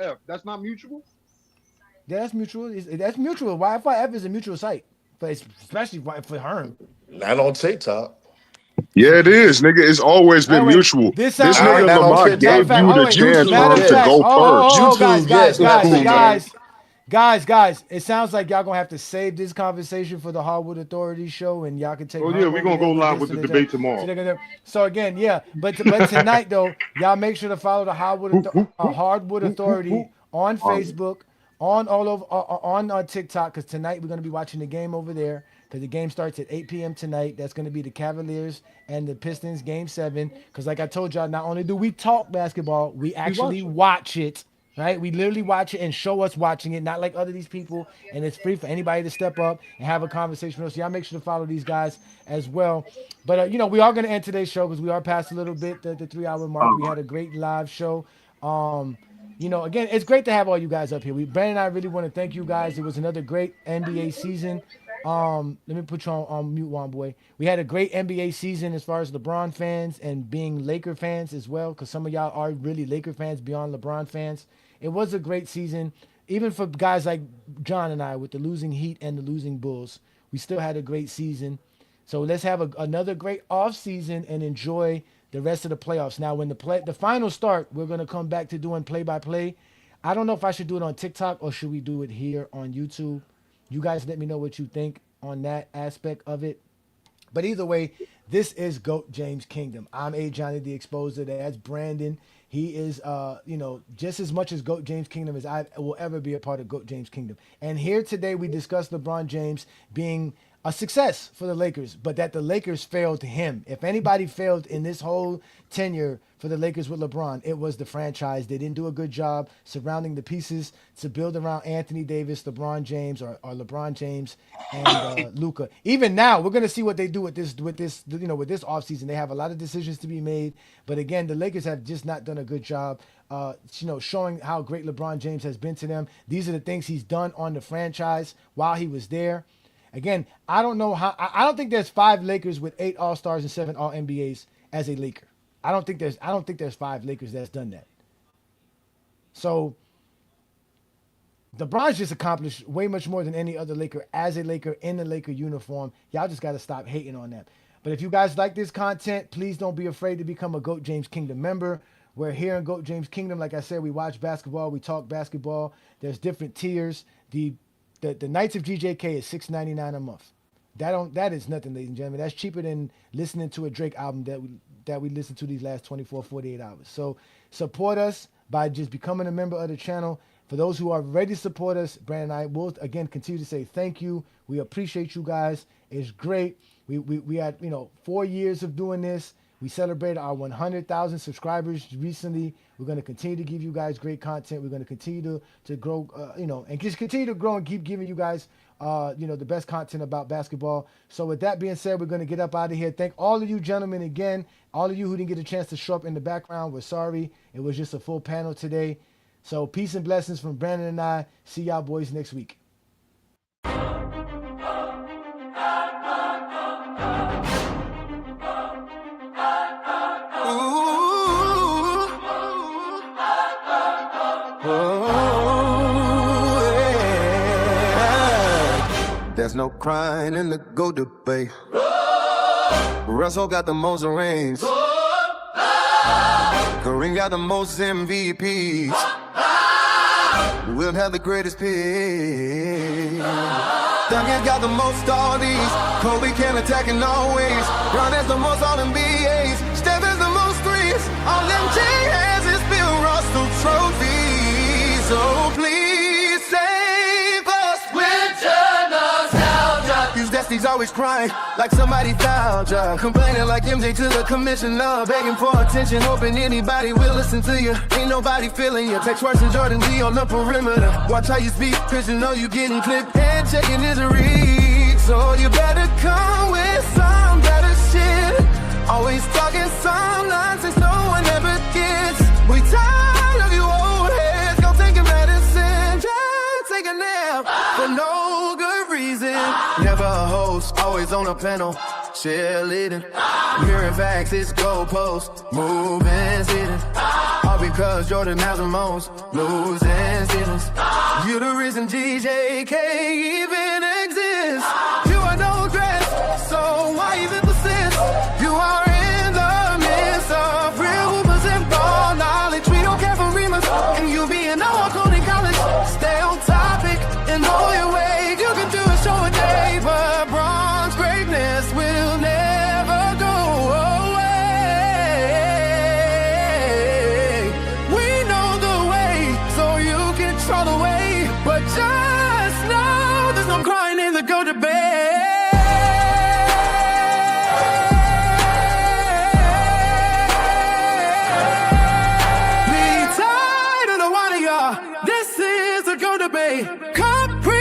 F. That's not mutual. Yeah, that's mutual. That's mutual. YFIF is a mutual site, but especially for Herm. Not on TikTok. Yeah, it is, nigga. It's always Oh been wait, mutual. this This sound. Oh Not, wait, nigga not on Lamar matter TikTok. of gave fact. you Oh the wait, chance YouTube, matter for him of to fact. yes. go first. YouTube, yes. That's cool, man. Guys. It sounds like y'all gonna have to save this conversation for the Hardwood Authority show, and y'all can take Oh yeah, Herm we're over gonna there go with live this. with So the that, debate tomorrow. so again, yeah. But tonight though, y'all make sure to follow the Hardwood Authority on Facebook, on all of on TikTok, because tonight we're gonna be watching the game over there. Because the game starts at 8 p.m. tonight. That's going to be the Cavaliers and the Pistons game 7. Because like I told y'all, not only do we talk basketball, we We actually watch it. watch it. Right? We literally watch it and show us watching it, not like other these people. And it's free for anybody to step up and have a conversation with us. So y'all make sure to follow these guys as well. But we are going to end today's show because we are past a little bit the 3 hour mark. We had a great live show. Again, it's great to have all you guys up here. Brandon and I really want to thank you guys. It was another great NBA season. Let me put you on mute, one boy. We had a great NBA season as far as LeBron fans and being Laker fans as well, because some of y'all are really Laker fans beyond LeBron fans. It was a great season, even for guys like John and I with the losing Heat and the losing Bulls. We still had a great season. So let's have another great off season and enjoy the rest of the playoffs. Now, when the finals start, we're gonna come back to doing play by play. I don't know if I should do it on TikTok or should we do it here on YouTube. You guys let me know what you think on that aspect of it. But either way, This is GOAT James Kingdom. I'm A. Johnny the Exposer. That's Brandon. He is, just as much as GOAT James Kingdom as I will ever be a part of GOAT James Kingdom. And here today we discuss LeBron James being a success for the Lakers, but that the Lakers failed him. If anybody failed in this whole tenure for the Lakers with LeBron, it was the franchise. They didn't do a good job surrounding the pieces to build around Anthony Davis, LeBron James, or LeBron James and Luka. Even now, we're gonna see what they do with this offseason. They have a lot of decisions to be made, but again, the Lakers have just not done a good job. Showing how great LeBron James has been to them. These are the things he's done on the franchise while he was there. Again, I don't know how. I don't think there's 5 Lakers with 8 All-Stars and 7 All-NBAs as a Laker. I don't think there's 5 Lakers that's done that. So LeBron's just accomplished way much more than any other Laker as a Laker in the Laker uniform. Y'all just got to stop hating on that. But if you guys like this content, please don't be afraid to become a GOAT James Kingdom member. We're here in GOAT James Kingdom. Like I said, we watch basketball, we talk basketball. There's different tiers. The Knights of GJK is $6.99 a month. That is nothing, ladies and gentlemen. That's cheaper than listening to a Drake album that we listened to these last 24, 48 hours. So support us by just becoming a member of the channel. For those who are ready to support us, Brandon and I will again continue to say thank you. We appreciate you guys. It's great. We had 4 years of doing this. We celebrated our 100,000 subscribers recently. We're going to continue to give you guys great content. We're going to continue to grow, and just continue to grow and keep giving you guys, the best content about basketball. So with that being said, we're going to get up out of here. Thank all of you gentlemen again. All of you who didn't get a chance to show up in the background, we're sorry. It was just a full panel today. So peace and blessings from Brandon and I. See y'all boys next week. There's no crying in the GOAT debate. Russell got the most rings. Kareem got the most MVPs. We'll have the greatest pick. Duncan got the most all these. Kobe can attack in all ways. Ron has the most All-NBAs. Steph has the most threes. All MJ has is Bill Russell trophies. So please save us. Winter nostalgia. His Destiny's always crying like somebody fouled ya. Complaining like MJ to the commissioner. Begging for attention, hoping anybody will listen to you. Ain't nobody feeling you. Text worse than Jordan G on the perimeter. Watch how you speak, cause you know you getting clipped. And checking is a read. So you better come with some better shit. Always talking some nonsense no one ever gets. We tired of you old heads. Go take your medicine. Just take a nap for no good reason. Never a host, always on a panel. Cheerleading. Hearing facts, it's goalpost. Moving, sitting. All because Jordan has the most losing seasons. You the reason GJK even exists. You are no dress, so why even persist? You are in the midst of real hoopers and ball knowledge. We don't care for reamers, and you be in our code in college. Stay on topic and know your way. You can do a show a day, but bronze greatness will never go away. We know the way, so you can control the way. But just know there's no crying in the GOAT debate. Be tired of the one of y'all. This is the GOAT debate. Capri